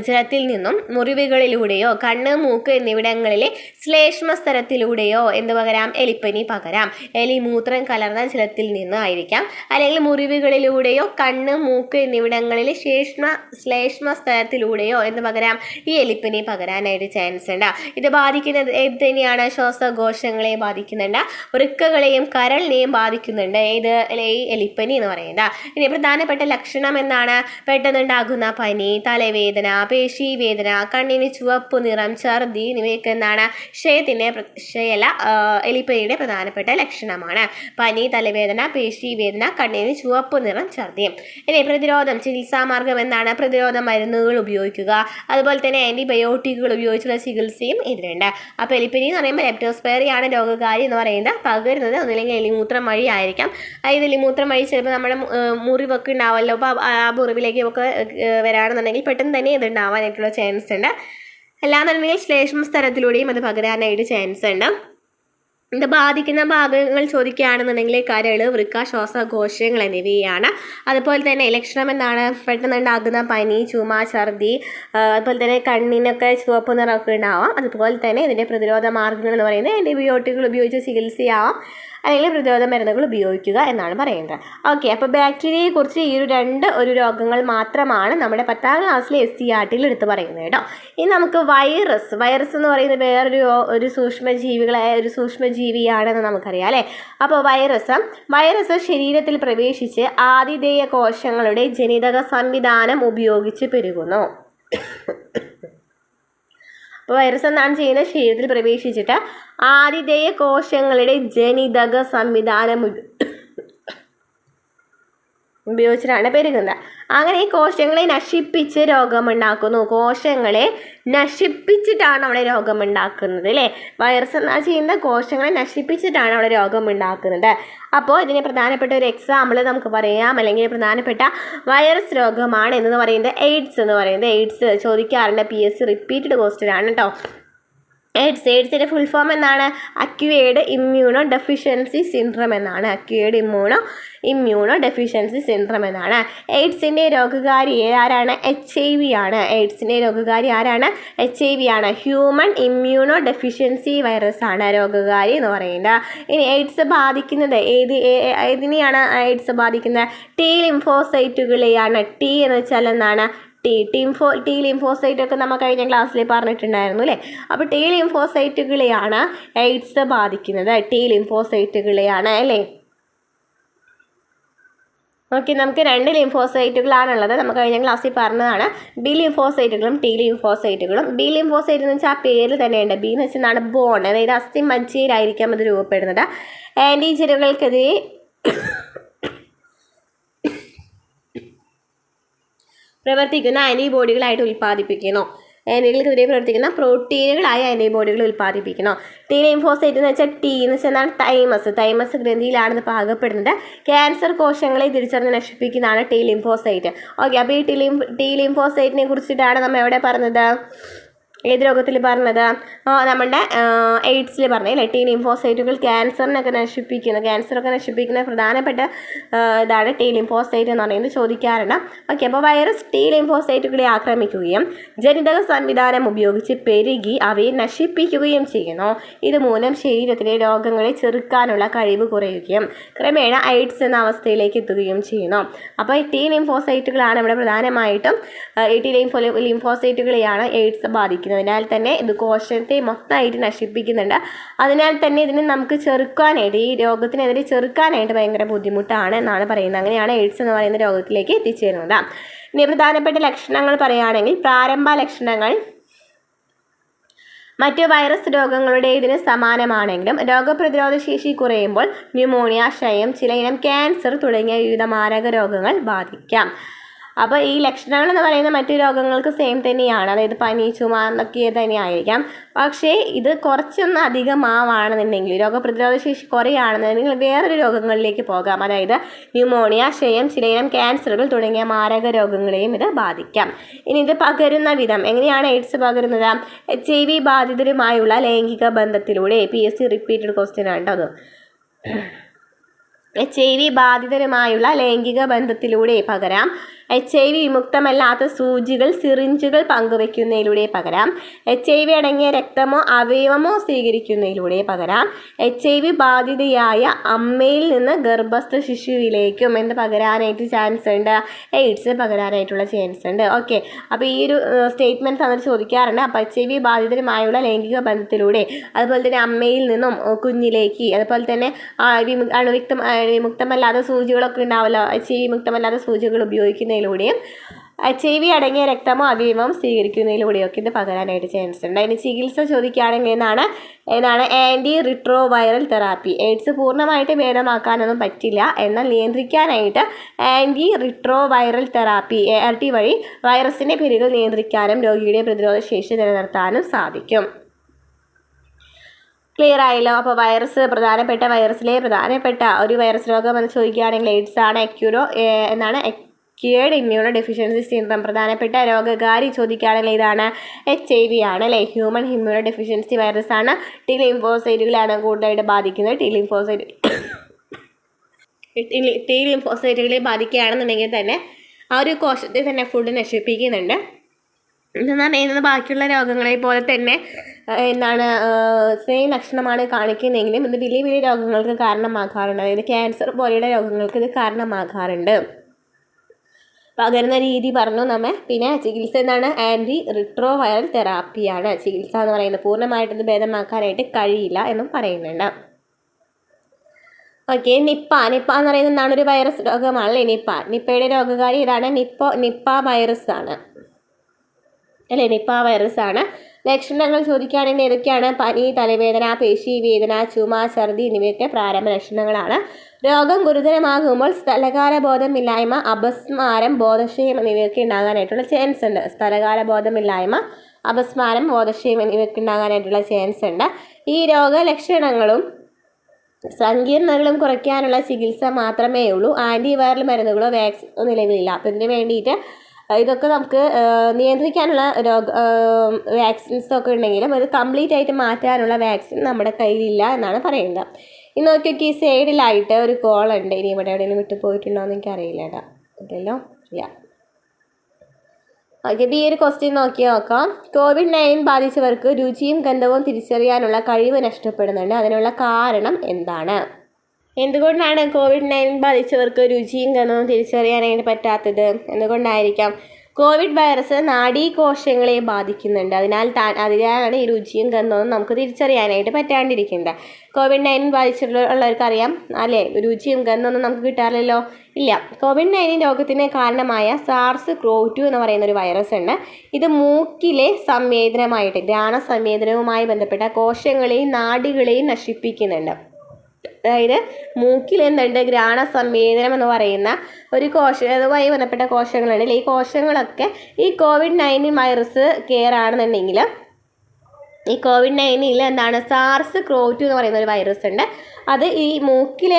ജലത്തിൽ നിന്നും മുറിവുകളിലൂടെയോ കണ്ണ്, മൂക്ക് എന്നിവിടങ്ങളിലെ ശ്ലേഷ്മസ്തരത്തിലൂടെയോ എന്ത് പകരാം? എലിപ്പനി പകരാം. എലിമൂത്രം കലർന്ന ജലത്തിൽ നിന്ന് ആയിരിക്കാം, അല്ലെങ്കിൽ മുറിവുകളിലൂടെയോ കണ്ണ്, മൂക്ക് എന്നിവിടങ്ങളിലെ ശ്ലേഷ്മസ്തരത്തിലൂടെയോ എന്ത് പകരാം? ഈ എലിപ്പനി പകരാനായിട്ട് ചാൻസ് ഉണ്ട്. ഇത് ബാധിക്കുന്നത് ഏത് തന്നെയാണ്? ശ്വാസകോശങ്ങളെ ബാധിക്കുന്നുണ്ട്, വൃക്കകളെയും കരളിനെയും ബാധിക്കുന്നുണ്ട്. ഈ എലിപ്പനി എന്ന് പറയുന്നത്. ഇനി പ്രധാനപ്പെട്ട ലക്ഷണം എന്താണ്? പെട്ടെന്നുണ്ടാകുന്ന പനി, തലവേദന, പേശീവേദന, കണ്ണിന് ചുവപ്പ് നിറം, ഛർദി എന്നിവയൊക്കെ എന്താണ്? എലിപ്പനിയുടെ പ്രധാനപ്പെട്ട ലക്ഷണമാണ്. പനി, തലവേദന, പേശീവേദന, കണ്ണിന് ചുവപ്പ് നിറം, ഛർദിയും. ഇനി പ്രതിരോധം, ചികിത്സാ മാർഗം എന്താണ്? പ്രതിരോധ മരുന്നുകൾ ഉപയോഗിക്കുക, അതുപോലെ തന്നെ ആൻറ്റിബയോട്ടിക്കുകൾ ഉപയോഗിച്ചുള്ള ചികിത്സയും ഇതിലുണ്ട്. അപ്പോൾ എലിപ്പനി എന്ന് പറയുമ്പോൾ ലെപ്റ്റോസ്പൈറിയാണ് രോഗകാരി എന്ന് പറയുന്നത്. പകരുന്നത് ഒന്നില്ലെങ്കിൽ എലിമൂത്രം വഴി ആയിരിക്കാം. അതായത് എലിമൂത്രം വഴി ചിലപ്പോൾ നമ്മുടെ മുറിവൊക്കെ ഉണ്ടാവുമല്ലോ, അപ്പോൾ ആ മുറിവിലേക്കൊക്കെ വരാണെന്നുണ്ടെങ്കിൽ പെട്ടെന്ന് തന്നെ ഇത് ഉണ്ടാവാനായിട്ടുള്ള ചാൻസ് ഉണ്ട്. അല്ലാന്നുണ്ടെങ്കിൽ ശ്ലേഷ്മസ്തരത്തിലൂടെയും അത് പകരാനായിട്ട് ചാൻസ് ഉണ്ട്. ഇത് ബാധിക്കുന്ന ഭാഗങ്ങൾ ചോദിക്കുകയാണെന്നുണ്ടെങ്കിൽ കരൾ, വൃക്ക, ശ്വാസകോശങ്ങൾ എന്നിവയാണ്. അതുപോലെ തന്നെ ലക്ഷണം എന്താണ്? പെട്ടെന്നുണ്ടാകുന്ന പനി, ചുമ, ഛർദി, അതുപോലെ തന്നെ കണ്ണിനൊക്കെ ചുവപ്പ് നിറമൊക്കെ ഉണ്ടാവാം. അതുപോലെ തന്നെ ഇതിൻ്റെ പ്രതിരോധ മാർഗ്ഗങ്ങൾ എന്ന് പറയുന്നത് ആൻറ്റിബയോട്ടിക്കുകൾ ഉപയോഗിച്ച് ചികിത്സയാവാം, അല്ലെങ്കിൽ പ്രതിരോധ മരുന്നുകൾ ഉപയോഗിക്കുക എന്നാണ് പറയുന്നത്. ഓക്കെ, അപ്പോൾ ബാക്ടീരിയയെക്കുറിച്ച് ഈ ഒരു രോഗങ്ങൾ മാത്രമാണ് നമ്മുടെ 10ാം ക്ലാസ്സിലെ SCERT എടുത്ത് പറയുന്നത് കേട്ടോ. ഇനി നമുക്ക് വൈറസ് എന്ന് പറയുന്നത് വേറൊരു സൂക്ഷ്മജീവിയാണെന്ന് നമുക്കറിയാം അല്ലേ. അപ്പോൾ വൈറസ് ശരീരത്തിൽ പ്രവേശിച്ച് ആതിഥേയ കോശങ്ങളുടെ ജനിതക സംവിധാനം ഉപയോഗിച്ച് പെരുകുന്നു. അപ്പോൾ വൈറസ് എന്താണ് ചെയ്യുന്നത്? ശരീരത്തിൽ പ്രവേശിച്ചിട്ട് ആതിഥേയ കോശങ്ങളുടെ ജനിതക സംവിധാനം ഉപയോഗിച്ചിട്ടാണ് പെരുകുന്നത്. അങ്ങനെ ഈ കോശങ്ങളെ നശിപ്പിച്ച് രോഗമുണ്ടാക്കുന്നു. കോശങ്ങളെ നശിപ്പിച്ചിട്ടാണ് അവിടെ രോഗമുണ്ടാക്കുന്നത് അല്ലേ. വൈറസ് എന്നാ ചെയ്യുന്നത്? കോശങ്ങളെ നശിപ്പിച്ചിട്ടാണ് അവിടെ രോഗമുണ്ടാക്കുന്നത്. അപ്പോൾ ഇതിന് പ്രധാനപ്പെട്ട ഒരു എക്സാമ്പിൾ നമുക്ക് പറയാം, അല്ലെങ്കിൽ പ്രധാനപ്പെട്ട വൈറസ് രോഗമാണ് എന്ന് പറയുന്നത് എയ്ഡ്സ് എന്ന് പറയുന്നത്. എയ്ഡ്സ് ചോദിക്കാറുണ്ട്, PSC റിപ്പീറ്റഡ് ക്വസ്റ്റ്യൻ ആണ് കേട്ടോ. എയ്ഡ്സിൻ്റെ ഫുൾ ഫോം എന്താണ്? അക്വയർഡ് ഇമ്മ്യൂണോ ഡെഫിഷ്യൻസി സിൻഡ്രം എന്നാണ്. അക്വയർഡ് ഇമ്മ്യൂണോ ഡെഫിഷ്യൻസി സിൻഡ്രം എന്നാണ്. എയ്ഡ്സിൻ്റെ രോഗകാരി ആരാണ്? HIV ആണ്. എയ്ഡ്സിൻ്റെ രോഗകാരി ആരാണ്? HIV ആണ്. ഹ്യൂമൻ ഇമ്മ്യൂണോ ഡെഫിഷ്യൻസി വൈറസ് ആണ് രോഗകാരി എന്ന് പറയുന്നത്. ഇനി എയ്ഡ്സ് ബാധിക്കുന്നത് ഏതിനെയാണ്? എയ്ഡ്സ് ബാധിക്കുന്നത് T ലിംഫോസൈറ്റുകളെയാണ്. T എന്ന് വെച്ചാൽ എന്താണ്? T ലിംഫോസൈറ്റ് ഒക്കെ നമ്മൾ കഴിഞ്ഞ ക്ലാസ്സിൽ പറഞ്ഞിട്ടുണ്ടായിരുന്നു അല്ലേ. അപ്പോൾ T ലിംഫോസൈറ്റുകളെയാണ് എയ്ഡ്സ് ബാധിക്കുന്നത്. T ലിംഫോസൈറ്റുകളെയാണ് അല്ലേ. ഓക്കെ, നമുക്ക് 2 ലിംഫോസൈറ്റുകളാണുള്ളത്. നമുക്ക് കഴിഞ്ഞ ക്ലാസ്സിൽ പറഞ്ഞതാണ്. B ലിംഫോസൈറ്റുകളും T ലിംഫോസൈറ്റുകളും. B ലിംഫോസൈറ്റ് എന്ന് വെച്ചാൽ ആ പേര് തന്നെയുണ്ട്. B എന്ന് വെച്ചാൽ എന്താണ്? ബോൺ, അതായത് അസ്ഥി മജ്ജയിലായിരിക്കാം അത് രൂപപ്പെടുന്നത്. ആൻറ്റിജനുകൾക്കെതിരെ പ്രവർത്തിക്കുന്ന ആൻറ്റിബോഡികളായിട്ട് ഉൽപ്പാദിപ്പിക്കുന്നു. ആൻറ്റികൾക്കെതിരെ പ്രവർത്തിക്കുന്ന പ്രോട്ടീനുകളായ ആൻറ്റിബോഡികൾ ഉൽപ്പാദിപ്പിക്കുന്നു. T ലിംഫോസൈറ്റ് എന്ന് വെച്ചാൽ T എന്ന് വെച്ചാൽ എന്താണ്? തൈമസ് ഗ്രന്ഥിയിലാണ് ഇത് പാകപ്പെടുന്നത്. ക്യാൻസർ കോശങ്ങളെ തിരിച്ചറിഞ്ഞ് നശിപ്പിക്കുന്നതാണ് T ലിംഫോസൈറ്റ്. ഓക്കെ, അപ്പോൾ ഈ T ലിംഫോസൈറ്റിനെ കുറിച്ചിട്ടാണ് നമ്മൾ എവിടെ പറഞ്ഞത്? ഏത് രോഗത്തിൽ പറഞ്ഞത്? നമ്മുടെ എയ്ഡ്സിൽ പറഞ്ഞല്ലേ, ടി ലിംഫോസൈറ്റുകൾ ക്യാൻസറൊക്കെ നശിപ്പിക്കുന്ന പ്രധാനപ്പെട്ട ഇതാണ് ടി ലിംഫോസൈറ്റ് എന്ന് പറയുന്നത് ചോദിക്കാറുണ്ട്. ഓക്കെ, അപ്പോൾ വൈറസ് ടി ലിംഫോസൈറ്റുകളെ ആക്രമിക്കുകയും ജനിതക സംവിധാനം ഉപയോഗിച്ച് പെരുകി അവയെ നശിപ്പിക്കുകയും ചെയ്യുന്നു. ഇതുമൂലം ശരീരത്തിലെ രോഗങ്ങളെ ചെറുക്കാനുള്ള കഴിവ് കുറയുകയും ക്രമേണ എയ്ഡ്സ് എന്ന അവസ്ഥയിലേക്ക് എത്തുകയും ചെയ്യുന്നു. അപ്പോൾ ഈ ടി ലിംഫോസൈറ്റുകളാണ് ഇവിടെ പ്രധാനമായിട്ടും ടി ലിംഫോസൈറ്റുകളെയാണ് എയ്ഡ്സ് ബാധിക്കുന്നത്. അതിനാൽ തന്നെ ഇത് കോശത്തെ മൊത്തമായിട്ട് നശിപ്പിക്കുന്നുണ്ട്. അതിനാൽ തന്നെ ഇതിനെ നമുക്ക് ചെറുക്കാനായിട്ട്, ഈ രോഗത്തിനെതിരെ ചെറുക്കാനായിട്ട് ഭയങ്കര ബുദ്ധിമുട്ടാണ് എന്നാണ് പറയുന്നത്. അങ്ങനെയാണ് എയ്ഡ്സ് എന്ന് പറയുന്ന രോഗത്തിലേക്ക് എത്തിച്ചേരുന്നത്. ഇനി പ്രധാനപ്പെട്ട ലക്ഷണങ്ങൾ പറയുകയാണെങ്കിൽ, പ്രാരംഭ ലക്ഷണങ്ങൾ മറ്റു വൈറസ് രോഗങ്ങളുടെ ഇതിന് സമാനമാണെങ്കിലും രോഗപ്രതിരോധ ശേഷി കുറയുമ്പോൾ ന്യൂമോണിയ, ക്ഷയം, ചിലയിനം ക്യാൻസർ തുടങ്ങിയ വിവിധ മാരക രോഗങ്ങൾ ബാധിക്കാം. അപ്പോൾ ഈ ലക്ഷണങ്ങൾ എന്ന് പറയുന്ന മറ്റു രോഗങ്ങൾക്ക് സെയിം തന്നെയാണ്, അതായത് പനി, ചുമ എന്നൊക്കെ തന്നെയായിരിക്കാം. പക്ഷേ ഇത് കുറച്ചൊന്ന് അധികമാവാണെന്നുണ്ടെങ്കിൽ, രോഗപ്രതിരോധ ശേഷി കുറയുകയാണെന്നുണ്ടെങ്കിൽ വേറൊരു രോഗങ്ങളിലേക്ക് പോകാം. അതായത് ന്യൂമോണിയ, ക്ഷയം, ചിലയിനം ക്യാൻസറുകൾ തുടങ്ങിയ മാരക രോഗങ്ങളെയും ഇത് ബാധിക്കാം. ഇനി ഇത് പകരുന്ന വിധം എങ്ങനെയാണ് എയ്ഡ്സ് പകരുന്നത്? HIV ബാധിതരുമായുള്ള ലൈംഗിക ബന്ധത്തിലൂടെ. PSC റിപ്പീറ്റഡ് ക്വസ്റ്റ്യൻ ആണ് കേട്ടോ അത്. HIV ബാധിതരുമായുള്ള ലൈംഗിക ബന്ധത്തിലൂടെ പകരാം. HIV വിമുക്തമല്ലാത്ത സൂചികൾ, സിറിഞ്ചുകൾ പങ്കുവയ്ക്കുന്നതിലൂടെ പകരാം. HIV അടങ്ങിയ രക്തമോ അവയവമോ സ്വീകരിക്കുന്നതിലൂടെ പകരാം. HIV ബാധിതയായ അമ്മയിൽ നിന്ന് ഗർഭസ്ഥ ശിശുവിലേക്കും എന്ത് പകരാനായിട്ട് ചാൻസ് ഉണ്ട്? എയ്ഡ്സ് പകരാനായിട്ടുള്ള ചാൻസ് ഉണ്ട്. ഓക്കെ, അപ്പോൾ ഈ ഒരു സ്റ്റേറ്റ്മെൻറ്റ്സ് അങ്ങനെ ചോദിക്കാറുണ്ട്. അപ്പോൾ HIV ബാധിതരുമായുള്ള ലൈംഗിക ബന്ധത്തിലൂടെ, അതുപോലെ തന്നെ അമ്മയിൽ നിന്നും കുഞ്ഞിലേക്ക്, അതുപോലെ തന്നെ വിമുക്തമല്ലാത്ത സൂചികളൊക്കെ ഉണ്ടാവല്ലോ, HIV വിമുക്തമല്ലാത്ത സൂചികൾ ഉപയോഗിക്കുന്നതിലൂടെയും HIV അടങ്ങിയ രക്തമോ അവയവമോ സ്വീകരിക്കുന്നതിലൂടെയൊക്കെ ഇത് പകരാനായിട്ട് ചാൻസ് ഉണ്ട്. അതിന് ചികിത്സ ചോദിക്കുകയാണെങ്കിൽ ഏതാണ് ആൻറ്റി റിട്രോവൈറൽ തെറാപ്പി. എയ്ഡ്സ് പൂർണ്ണമായിട്ട് ഭേദമാക്കാനൊന്നും പറ്റില്ല, എന്നാൽ നിയന്ത്രിക്കാനായിട്ട് ആൻറ്റി റിട്രോവൈറൽ തെറാപ്പി ART വഴി വൈറസിൻ്റെ പെരുകൾ നിയന്ത്രിക്കാനും രോഗിയുടെ പ്രതിരോധ ശേഷി നിലനിർത്താനും സാധിക്കും. ക്ലിയർ ആയല്ലോ? അപ്പോൾ വൈറസിലെ പ്രധാനപ്പെട്ട ഒരു വൈറസ് രോഗം എന്ന് ചോദിക്കുകയാണെങ്കിൽ എയ്ഡ്സ് ആണ്. Acquired immuno deficiency syndrome. പ്രധാനപ്പെട്ട രോഗകാരി ചോദിക്കുകയാണെങ്കിൽ ഇതാണ് HIV ആണ് അല്ലേ, ഹ്യൂമൻ ഇമ്മ്യൂണോ ഡെഫിഷ്യൻസി വൈറസ് ആണ്. ടി ലിംഫോസൈറ്റുകളാണ് കൂടുതലായിട്ട് ബാധിക്കുന്നത്. ടി ലിംഫോസൈറ്റുകളെ ബാധിക്കുകയാണെന്നുണ്ടെങ്കിൽ തന്നെ ആ ഒരു കോശത്തെ തന്നെ ഫുഡ് നശിപ്പിക്കുന്നുണ്ട്. ഇതെന്ന് പറയുന്നത് ബാക്കിയുള്ള രോഗങ്ങളെ പോലെ തന്നെ സെയിം ലക്ഷണമാണ് കാണിക്കുന്നതെങ്കിലും ഇത് വലിയ വലിയ രോഗങ്ങൾക്ക് കാരണമാകാറുണ്ട്. അതായത് ക്യാൻസർ പോലെയുള്ള രോഗങ്ങൾക്ക് ഇത് കാരണമാകാറുണ്ട്. പകരുന്ന രീതി പറഞ്ഞു നമ്മെ. പിന്നെ ചികിത്സ എന്താണ്? ആൻറ്റി റിട്രോവൈറൽ തെറാപ്പിയാണ് ചികിത്സ എന്ന് പറയുന്നത്. പൂർണ്ണമായിട്ടത് ഭേദമാക്കാനായിട്ട് കഴിയില്ല എന്നും പറയുന്നുണ്ട്. ഓക്കെ, നിപ്പ എന്ന് പറയുന്നത് എന്താണ്? ഒരു വൈറസ് രോഗമാണല്ലേ നിപ്പയുടെ രോഗകാരി ഇതാണ്. നിപ്പ വൈറസ് ആണ് അല്ലേ, നിപ്പ വൈറസ് ആണ്. ലക്ഷണങ്ങൾ ചോദിക്കുകയാണെങ്കിൽ ഏതൊക്കെയാണ്? പനി, തലവേദന, പേശീവേദന, ചുമ, ഛർദി എന്നിവയൊക്കെ പ്രാരംഭ ലക്ഷണങ്ങളാണ്. രോഗം ഗുരുതരമാകുമ്പോൾ സ്ഥലകാലബോധമില്ലായ്മ, അപസ്മാരം, ബോധക്ഷയം എന്നിവയൊക്കെ ഉണ്ടാകാനായിട്ടുള്ള ചാൻസ് ഉണ്ട്. സ്ഥലകാലബോധമില്ലായ്മ, അപസ്മാരം, ബോധക്ഷയം എന്നിവയൊക്കെ ഉണ്ടാകാനായിട്ടുള്ള ചാൻസ് ഉണ്ട്. ഈ രോഗലക്ഷണങ്ങളും സങ്കീർണതകളും കുറയ്ക്കാനുള്ള ചികിത്സ മാത്രമേ ഉള്ളൂ. ആൻറ്റിവൈറൽ മരുന്നുകളോ വാക്സിനോ നിലവിലില്ല. അപ്പോൾ ഇതിന് വേണ്ടിയിട്ട് ഇതൊക്കെ നമുക്ക് നിയന്ത്രിക്കാനുള്ള വാക്സിൻസൊക്കെ ഉണ്ടെങ്കിലും അത് കംപ്ലീറ്റ് ആയിട്ട് മാറ്റാനുള്ള വാക്സിൻ നമ്മുടെ കയ്യിലില്ല എന്നാണ് പറയുന്നത്. ഇനി നോക്കിയൊക്കെ ഈ സൈഡിലായിട്ട് ഒരു കോളുണ്ട്. ഇനി ഇവിടെ എവിടെയെങ്കിലും വിട്ടു പോയിട്ടുണ്ടോ എന്ന് എനിക്കറിയില്ല കേട്ടോ. ഇല്ലല്ലോ, ഇല്ല. ഓക്കെ, ഈ ഒരു ക്വസ്റ്റ്യൻ നോക്കാം. COVID-19 ബാധിച്ചവർക്ക് രുചിയും ഗന്ധവും തിരിച്ചറിയാനുള്ള കഴിവ് നഷ്ടപ്പെടുന്നുണ്ട്. അതിനുള്ള കാരണം എന്താണ്? എന്തുകൊണ്ടാണ് COVID-19 ബാധിച്ചവർക്ക് രുചിയും ഗന്ധവും തിരിച്ചറിയാനായിട്ട് പറ്റാത്തത്? എന്തുകൊണ്ടായിരിക്കാം? കോവിഡ് വൈറസ് നാഡീകോശങ്ങളെ ബാധിക്കുന്നുണ്ട്. അതിനാലാണ് ഈ രുചിയും ഗന്ധവും നമുക്ക് തിരിച്ചറിയാനായിട്ട് പറ്റാണ്ടിരിക്കുന്നത്. COVID-19 ബാധിച്ചിട്ടുള്ളവർക്ക് അറിയാം അല്ലേ, രുചിയും ഗന്ധമൊന്നും നമുക്ക് കിട്ടാറില്ലല്ലോ. ഇല്ല. COVID-19 രോഗത്തിന് കാരണമായ SARS-CoV-2 എന്ന് പറയുന്ന ഒരു വൈറസ് ഉണ്ട്. ഇത് മൂക്കിലെ സംവേദനമായിട്ട് ഘ്രാണ സംവേദനവുമായി ബന്ധപ്പെട്ട കോശങ്ങളെയും നാഡികളെയും നശിപ്പിക്കുന്നുണ്ട്. അതായത് മൂക്കിൽ എന്തുണ്ട്? ഘ്രാണ സംവേദനം എന്ന് പറയുന്ന ഒരു അതുമായി ബന്ധപ്പെട്ട കോശങ്ങളുണ്ട്. ഈ കോശങ്ങളൊക്കെ ഈ COVID-19 വൈറസ് കെയർ ആണെന്നുണ്ടെങ്കിൽ ഈ COVID-19 എന്താണ് SARS-CoV-2 എന്ന് പറയുന്ന ഒരു വൈറസ് ഉണ്ട്. അത് ഈ മൂക്കിലെ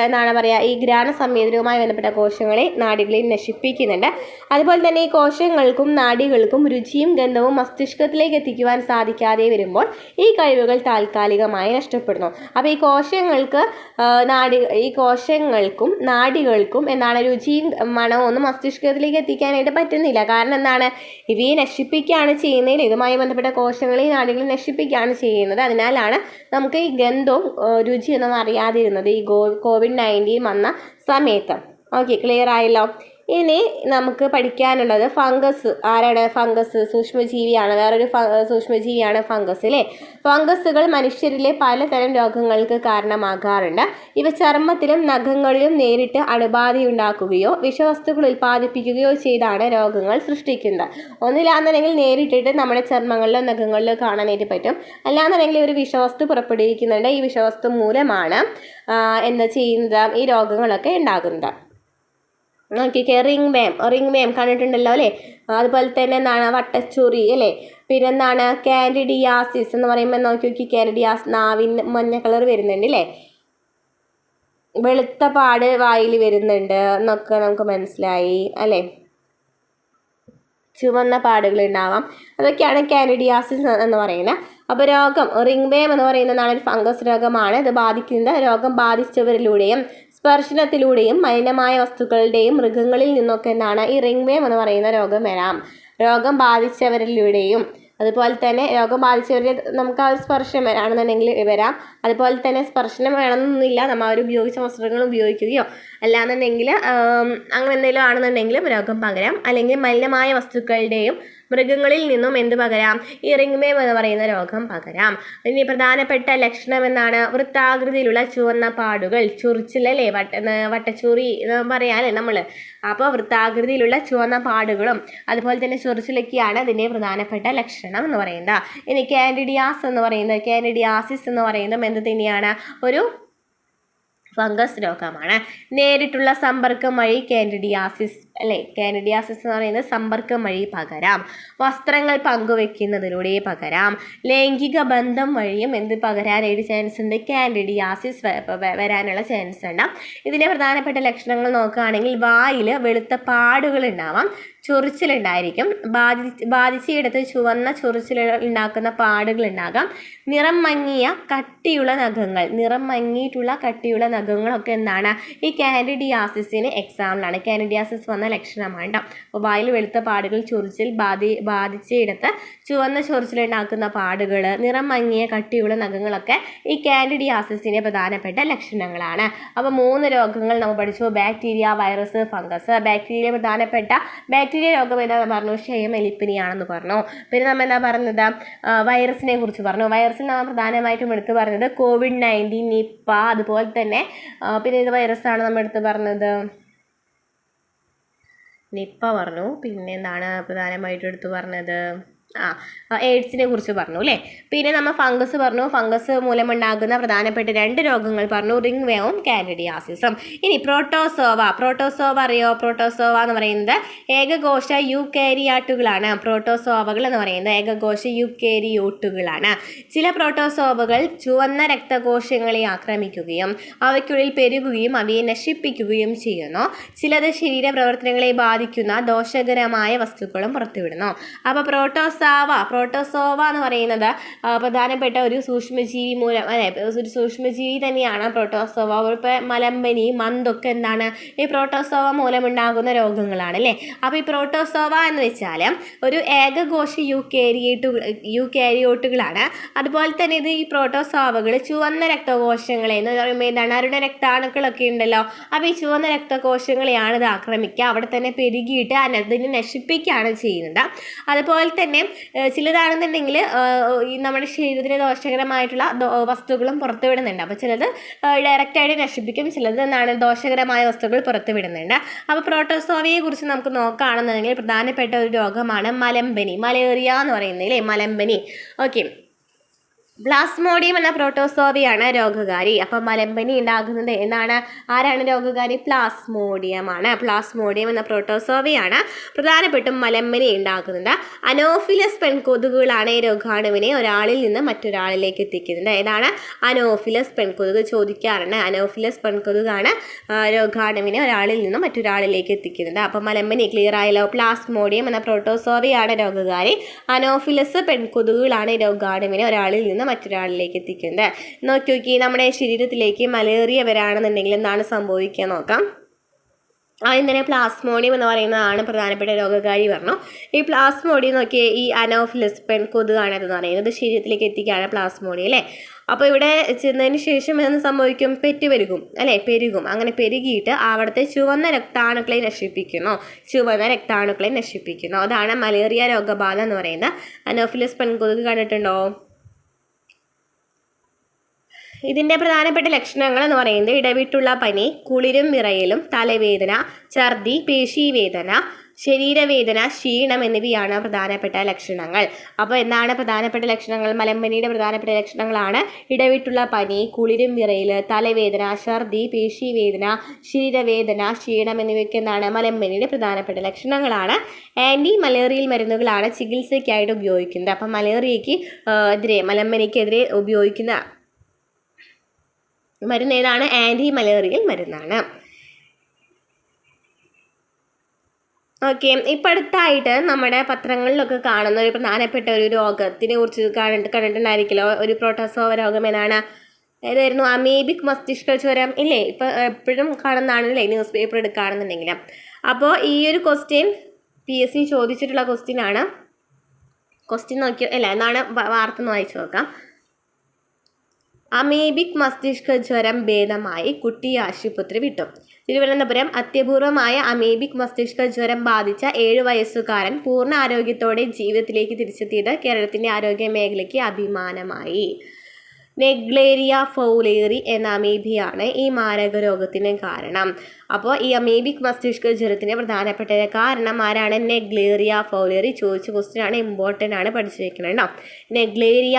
എന്താണ് പറയുക ഈ ഘ്രാണ സംവേദനവുമായി ബന്ധപ്പെട്ട കോശങ്ങളെ നാഡികളെയും നശിപ്പിക്കുന്നുണ്ട്. അതുപോലെ തന്നെ ഈ കോശങ്ങൾക്കും നാഡികൾക്കും രുചിയും ഗന്ധവും മസ്തിഷ്കത്തിലേക്ക് എത്തിക്കുവാൻ സാധിക്കാതെ വരുമ്പോൾ ഈ കഴിവുകൾ താൽക്കാലികമായി നഷ്ടപ്പെടുന്നു. അപ്പോൾ ഈ കോശങ്ങൾക്കും നാഡികൾക്കും എന്താണ് രുചിയും മണവും ഒന്നും മസ്തിഷ്കത്തിലേക്ക് എത്തിക്കാനായിട്ട് പറ്റുന്നില്ല. കാരണം എന്താണ്, ഇവയെ നശിപ്പിക്കുകയാണ് ചെയ്യുന്നതിൽ ഇതുമായി ബന്ധപ്പെട്ട കോശങ്ങളെയും നാഡികളെയും നശിപ്പിക്കുകയാണ് ചെയ്യുന്നത്. അതിനാലാണ് നമുക്ക് ഈ ഗന്ധവും രുചിയൊന്നും അറിയാതിരുന്നത് ഈ COVID-19 വന്ന സമയത്ത്. ഓക്കെ, ക്ലിയർ ആയല്ലോ. ഇനി നമുക്ക് പഠിക്കാനുള്ളത് ഫംഗസ്. ആരാണ് ഫംഗസ്? സൂക്ഷ്മജീവിയാണ്. വേറൊരു സൂക്ഷ്മജീവിയാണ് ഫംഗസ് അല്ലേ. ഫംഗസുകൾ മനുഷ്യരിലെ പലതരം രോഗങ്ങൾക്ക് കാരണമാകാറുണ്ട്. ഇവ ചർമ്മത്തിലും നഖങ്ങളിലും നേരിട്ട് അണുബാധയുണ്ടാക്കുകയോ വിഷവസ്തുക്കൾ ഉൽപ്പാദിപ്പിക്കുകയോ ചെയ്താണ് രോഗങ്ങൾ സൃഷ്ടിക്കുന്നത്. ഒന്നിലാണെന്നുണ്ടെങ്കിൽ നേരിട്ടിട്ട് നമ്മുടെ ചർമ്മങ്ങളിലോ നഖങ്ങളിലോ കാണാനായിട്ട് പറ്റും. അല്ലാന്നുണ്ടെങ്കിൽ ഒരു വിഷവസ്തു പുറപ്പെടുവിക്കുന്നുണ്ട്. ഈ വിഷവസ്തു മൂലമാണ് എന്താ ചെയ്യുന്നത്, ഈ രോഗങ്ങളൊക്കെ ഉണ്ടാകുന്നത്. നോക്കിക്കേ, റിംഗ് വേം കണ്ടിട്ടുണ്ടല്ലോ അല്ലേ. അതുപോലെ തന്നെ എന്താണ് വട്ടച്ചൊറി അല്ലേ. പിന്നെ എന്താണ് കാൻഡിഡിയാസിസ് എന്ന് പറയുമ്പോൾ നോക്കി നാവിന് മഞ്ഞ കളർ വരുന്നുണ്ട് അല്ലേ. വെളുത്ത പാട് വായിൽ വരുന്നുണ്ട് എന്നൊക്കെ നമുക്ക് മനസ്സിലായി അല്ലേ. ചുവന്ന പാടുകൾ ഉണ്ടാവാം. അതൊക്കെയാണ് കാൻഡിഡിയാസിസ് എന്ന് പറയുന്നത്. അപ്പോൾ രോഗം റിംഗ് വേം എന്ന് പറയുന്നതാണ് ഒരു ഫംഗസ് രോഗമാണ്. ഇത് ബാധിക്കുന്നത് രോഗം ബാധിച്ചവരിലൂടെയും സ്പർശനത്തിലൂടെയും മലിനമായ വസ്തുക്കളുടെയും മൃഗങ്ങളിൽ നിന്നൊക്കെ എന്താണ് ഈ റിംഗ് വേം എന്ന് പറയുന്ന രോഗം വരാം. രോഗം ബാധിച്ചവരിലൂടെയും അതുപോലെ തന്നെ രോഗം ബാധിച്ചവരിൽ നമുക്ക് ആ ഒരു സ്പർശം വരാണെന്നുണ്ടെങ്കിൽ വരാം. അതുപോലെ തന്നെ സ്പർശനം വേണമെന്നൊന്നുമില്ല, നമ്മൾ അവർ ഉപയോഗിച്ച വസ്ത്രങ്ങൾ ഉപയോഗിക്കുകയോ അല്ലാന്നുണ്ടെങ്കിൽ അങ്ങനെ എന്തെങ്കിലും ആണെന്നുണ്ടെങ്കിലും രോഗം പകരാം. അല്ലെങ്കിൽ മലിനമായ വസ്തുക്കളുടെയും മൃഗങ്ങളിൽ നിന്നും എന്ത് പകരാം, ഈ റിംഗ് വേം എന്ന് പറയുന്ന രോഗം പകരാം. ഇനി പ്രധാനപ്പെട്ട ലക്ഷണം എന്താണ്, വൃത്താകൃതിയിലുള്ള ചുവന്ന പാടുകൾ, ചൊറിച്ചിലല്ലേ, വട്ടച്ചൊറി പറയാല്ലേ നമ്മൾ. അപ്പോൾ വൃത്താകൃതിയിലുള്ള ചുവന്ന പാടുകളും അതുപോലെ തന്നെ ചൊറിച്ചിലൊക്കെയാണ് ഇതിൻ്റെ പ്രധാനപ്പെട്ട ലക്ഷണം എന്ന് പറയുന്നത്. ഇനി കാൻഡിഡിയാസിസ് എന്ന് പറയുന്നത് എന്ത് തന്നെയാണ്, ഒരു ഫംഗസ് രോഗമാണ്. നേരിട്ടുള്ള സമ്പർക്കം വഴി കാൻഡിഡിയാസിസ് എന്ന് പറയുന്നത് സമ്പർക്കം വഴി പകരാം. വസ്ത്രങ്ങൾ പങ്കുവെക്കുന്നതിലൂടെ പകരാം. ലൈംഗിക ബന്ധം വഴിയും എന്ത് പകരാനായിട്ട് ചാൻസ് ഉണ്ട്, കാൻഡിഡിയാസിസ് വരാനുള്ള ചാൻസ് ഉണ്ട്. ഇതിൻ്റെ പ്രധാനപ്പെട്ട ലക്ഷണങ്ങൾ നോക്കുകയാണെങ്കിൽ വായിൽ വെളുത്ത പാടുകൾ ഉണ്ടാവാം, ചൊറിച്ചിലുണ്ടായിരിക്കും, ബാധിച്ചയിടത്ത് ചുവന്ന ചൊറിച്ചിൽ ഉണ്ടാക്കുന്ന പാടുകൾ ഉണ്ടാകാം. നിറം മങ്ങിയിട്ടുള്ള കട്ടിയുള്ള നഖങ്ങളൊക്കെ എന്താണ് ഈ കാൻഡിഡിയാസിസിന് എക്സാമ്പിളാണ്. കാൻഡിഡിയാസിസ് വന്ന ലക്ഷണമാണ്. അപ്പോൾ വായിൽ വെളുത്ത പാടുകൾ, ചൊറിച്ചിൽ, ബാധിച്ചയിടത്ത് ചുവന്ന ചൊറിച്ചിലുണ്ടാക്കുന്ന പാടുകൾ, നിറം മങ്ങിയ കട്ടിയുള്ള നഖങ്ങളൊക്കെ ഈ കാൻഡിഡിയാസിസിൻ്റെ പ്രധാനപ്പെട്ട ലക്ഷണങ്ങളാണ്. അപ്പോൾ 3 രോഗങ്ങൾ നമ്മൾ പഠിച്ചു, ബാക്ടീരിയ, വൈറസ്, ഫംഗസ്. ബാക്ടീരിയ രോഗം എന്താണെന്ന് പറഞ്ഞു, ക്ഷയം, എലിപ്പനിയാണെന്ന് പറഞ്ഞു. പിന്നെ നമ്മൾ എന്താ പറഞ്ഞത്, വൈറസിനെ കുറിച്ച് പറഞ്ഞു. വൈറസിൽ നമ്മൾ പ്രധാനമായിട്ടും എടുത്ത് പറഞ്ഞത് COVID-19, നിപ്പ, അതുപോലെ തന്നെ പിന്നെ ഏത് വൈറസാണ് നമ്മൾ എടുത്ത് പറഞ്ഞത്, നിപ്പ പറഞ്ഞു. പിന്നെ എന്താണ് പ്രധാനമായിട്ടും എടുത്ത് പറഞ്ഞത്, എയ്ഡ്സിനെ കുറിച്ച് പറഞ്ഞു അല്ലേ. പിന്നെ നമ്മൾ ഫംഗസ് പറഞ്ഞു. ഫംഗസ് മൂലമുണ്ടാകുന്ന പ്രധാനപ്പെട്ട 2 രോഗങ്ങൾ പറഞ്ഞു, റിംഗ് വേവും കാൻഡിഡിയാസിസും. ഇനി പ്രോട്ടോസോവ അറിയോ? പ്രോട്ടോസോവ എന്ന് പറയുന്നത് ഏകകോശ യൂക്കാരിയോട്ടുകളാണ്. പ്രോട്ടോസോവകൾ എന്ന് പറയുന്നത് ഏകകോശ യൂക്കാരിയോട്ടുകളാണ്. ചില പ്രോട്ടോസോവകൾ ചുവന്ന രക്തകോശങ്ങളെ ആക്രമിക്കുകയും അവയ്ക്കുള്ളിൽ പെരുകുകയും അവയെ നശിപ്പിക്കുകയും ചെയ്യുന്നു. ചിലത് ശരീരപ്രവർത്തനങ്ങളെ ബാധിക്കുന്ന ദോഷകരമായ വസ്തുക്കളും പുറത്തുവിടുന്നു. അപ്പോൾ പ്രോട്ടോസോവ എന്ന് പറയുന്നത് പ്രധാനപ്പെട്ട ഒരു സൂക്ഷ്മജീവി മൂലം ഒരു സൂക്ഷ്മജീവി തന്നെയാണ് പ്രോട്ടോസോവ. ഇപ്പോൾ മലമ്പനി, മന്തൊക്കെ എന്താണ് ഈ പ്രോട്ടോസോവ മൂലമുണ്ടാകുന്ന രോഗങ്ങളാണ് അല്ലേ. അപ്പോൾ ഈ പ്രോട്ടോസോവ എന്ന് വെച്ചാൽ ഒരു ഏകകോശ യൂക്കാരിയോട്ടുകളാണ്. അതുപോലെ തന്നെ ഈ പ്രോട്ടോസോവകൾ ചുവന്ന രക്തകോശങ്ങളെ എന്ന് പറയുമ്പോൾ എന്താണ്, അരുണ രക്താണുക്കളൊക്കെ ഉണ്ടല്ലോ. അപ്പോൾ ഈ ചുവന്ന രക്തകോശങ്ങളെയാണ് ഇത് ആക്രമിക്കുക, അവിടെ തന്നെ പെരുകിയിട്ട് അതിനെ നശിപ്പിക്കുകയാണ് ചെയ്യുന്നത്. അതുപോലെ തന്നെ ചിലതാണെന്നുണ്ടെങ്കിൽ ഈ നമ്മുടെ ശരീരത്തിന് ദോഷകരമായിട്ടുള്ള വസ്തുക്കളും പുറത്തുവിടുന്നുണ്ട്. അപ്പോൾ ചിലത് ഡയറക്റ്റായിട്ട് നശിപ്പിക്കും, ചിലത് എന്താണ് ദോഷകരമായ വസ്തുക്കൾ പുറത്തുവിടുന്നുണ്ട്. അപ്പോൾ പ്രോട്ടോസോവയെ കുറിച്ച് നമുക്ക് നോക്കുകയാണെന്നുണ്ടെങ്കിൽ പ്രധാനപ്പെട്ട ഒരു രോഗമാണ് മലമ്പനി, മലേറിയ എന്ന് പറയുന്നത് അല്ലേ, മലമ്പനി. ഓക്കെ, പ്ലാസ്മോഡിയം എന്ന പ്രോട്ടോസോവയാണ് രോഗകാരി. അപ്പം മലമ്പനി ഉണ്ടാകുന്നത് എന്നാണ്, ആരാണ് രോഗകാരി? പ്ലാസ്മോഡിയം ആണ്. പ്ലാസ്മോഡിയം എന്ന പ്രോട്ടോസോവയാണ് പ്രധാനപ്പെട്ടും മലമ്പനി ഉണ്ടാക്കുന്നത്. അനോഫിലസ് പെൺകൊതുകുകളാണ് ഈ രോഗാണുവിനെ ഒരാളിൽ നിന്ന് മറ്റൊരാളിലേക്ക് എത്തിക്കുന്നത്. ഏതാണ്? അനോഫിലസ് പെൺകൊതുക് ചോദിക്കാറുണ്ട്. അനോഫിലസ് പെൺകൊതുകാണ് രോഗാണുവിനെ ഒരാളിൽ നിന്ന് മറ്റൊരാളിലേക്ക് എത്തിക്കുന്നത്. അപ്പം മലമ്പനി ക്ലിയർ ആയല്ലോ. പ്ലാസ്മോഡിയം എന്ന പ്രോട്ടോസോവയാണ് രോഗകാരി. അനോഫിലസ് പെൺകൊതുകുകളാണ് ഈ രോഗാണുവിനെ ഒരാളിൽ നിന്ന് മറ്റൊരാളിലേക്ക് എത്തിക്കുന്നത്. നോക്കി നമ്മുടെ ശരീരത്തിലേക്ക് മലേറിയ വരാണെന്നുണ്ടെങ്കിൽ എന്താണ് സംഭവിക്കുക നോക്കാം. ആദ്യം തന്നെ പ്ലാസ്മോഡിയം എന്ന് പറയുന്നതാണ് പ്രധാനപ്പെട്ട രോഗകാരി പറഞ്ഞു. ഈ പ്ലാസ്മോഡിയം നോക്കിയേ, ഈ അനോഫിലസ് പെൺകൊതുകാണ് എന്ന് പറയുന്നത് ശരീരത്തിലേക്ക് എത്തിക്കുകയാണ് പ്ലാസ്മോഡിയം അല്ലേ. അപ്പോൾ ഇവിടെ ചെന്നതിന് ശേഷം എന്ന് സംഭവിക്കും? പെരുകും അല്ലേ, പെരുകും. അങ്ങനെ പെരുകിയിട്ട് അവിടുത്തെ ചുവന്ന രക്താണുക്കളെ നശിപ്പിക്കുന്നു. അതാണ് മലേറിയ രോഗബാധ എന്ന് പറയുന്നത്. അനോഫിലസ് പെൺകൊതുക് കണ്ടിട്ടുണ്ടോ? ഇതിൻ്റെ പ്രധാനപ്പെട്ട ലക്ഷണങ്ങൾ എന്ന് പറയുന്നത് ഇടവിട്ടുള്ള പനി, കുളിരും വിറയലും, തലവേദന, ഛർദി, പേശീവേദന, ശരീരവേദന, ക്ഷീണം എന്നിവയാണ് പ്രധാനപ്പെട്ട ലക്ഷണങ്ങൾ. അപ്പോൾ എന്താണ് പ്രധാനപ്പെട്ട ലക്ഷണങ്ങൾ? മലമ്പനിയുടെ പ്രധാനപ്പെട്ട ലക്ഷണങ്ങളാണ് ഇടവിട്ടുള്ള പനി, കുളിരും വിറയൽ, തലവേദന, ഛർദി, പേശീവേദന, ശരീരവേദന, ക്ഷീണം എന്നിവയൊക്കെ എന്താണ് മലമ്പനിയുടെ പ്രധാനപ്പെട്ട ലക്ഷണങ്ങളാണ്. ആൻറ്റി മലേറിയൽ മരുന്നുകളാണ് ചികിത്സയ്ക്കായിട്ട് ഉപയോഗിക്കുന്നത്. അപ്പം മലമ്പനിക്കെതിരെ ഉപയോഗിക്കുന്ന മരുന്ന് ഏതാണ്? ആൻറ്റി മലേറിയൽ മരുന്നാണ്. ഓക്കെ, ഇപ്പം അടുത്തായിട്ട് നമ്മുടെ പത്രങ്ങളിലൊക്കെ കാണുന്ന ഒരു പ്രധാനപ്പെട്ട ഒരു രോഗത്തിനെ കുറിച്ച് കണ്ടിട്ടുണ്ടായിരിക്കുമല്ലോ. ഒരു പ്രോട്ടോസോവ രോഗം ഏതാണ്? ഏതായിരുന്നു? അമീബിക് മസ്തിഷ്ക ജ്വരം ഇല്ലേ? ഇപ്പം എപ്പോഴും കാണുന്നതാണല്ലേ ന്യൂസ് പേപ്പർ എടുക്കുകയാണെന്നുണ്ടെങ്കിൽ. അപ്പോൾ ഈ ഒരു ക്വസ്റ്റ്യൻ PSC ചോദിച്ചിട്ടുള്ള ക്വസ്റ്റ്യൻ നോക്കി എന്നാണ് വാർത്ത ഒന്ന് വായിച്ചു നോക്കാം. അമീബിക് മസ്തിഷ്ക ജ്വരം ഭേദമായി, കുട്ടിയെ ആശുപത്രി വിട്ടു. തിരുവനന്തപുരം അത്യപൂർവമായ അമീബിക് മസ്തിഷ്ക ജ്വരം ബാധിച്ച 7 വയസ്സുകാരൻ പൂർണ്ണ ആരോഗ്യത്തോടെ ജീവിതത്തിലേക്ക് തിരിച്ചെത്തിയത് കേരളത്തിൻ്റെ ആരോഗ്യ മേഖലയ്ക്ക് അഭിമാനമായി. നെഗ്ലേരിയ ഫൗലേറി എന്ന അമീബിയാണ് ഈ മാരക രോഗത്തിന് കാരണം. അപ്പോൾ ഈ അമീബിക് മസ്തിഷ്ക ജ്വരത്തിന് പ്രധാനപ്പെട്ട കാരണം ആരാണ്? Naegleria fowleri. ചോദിച്ച ക്വസ്റ്റ്യനാണ്, ഇമ്പോർട്ടൻ്റ് ആണ്, പഠിച്ചു വെക്കണം കേട്ടോ. നെഗ്ലേറിയ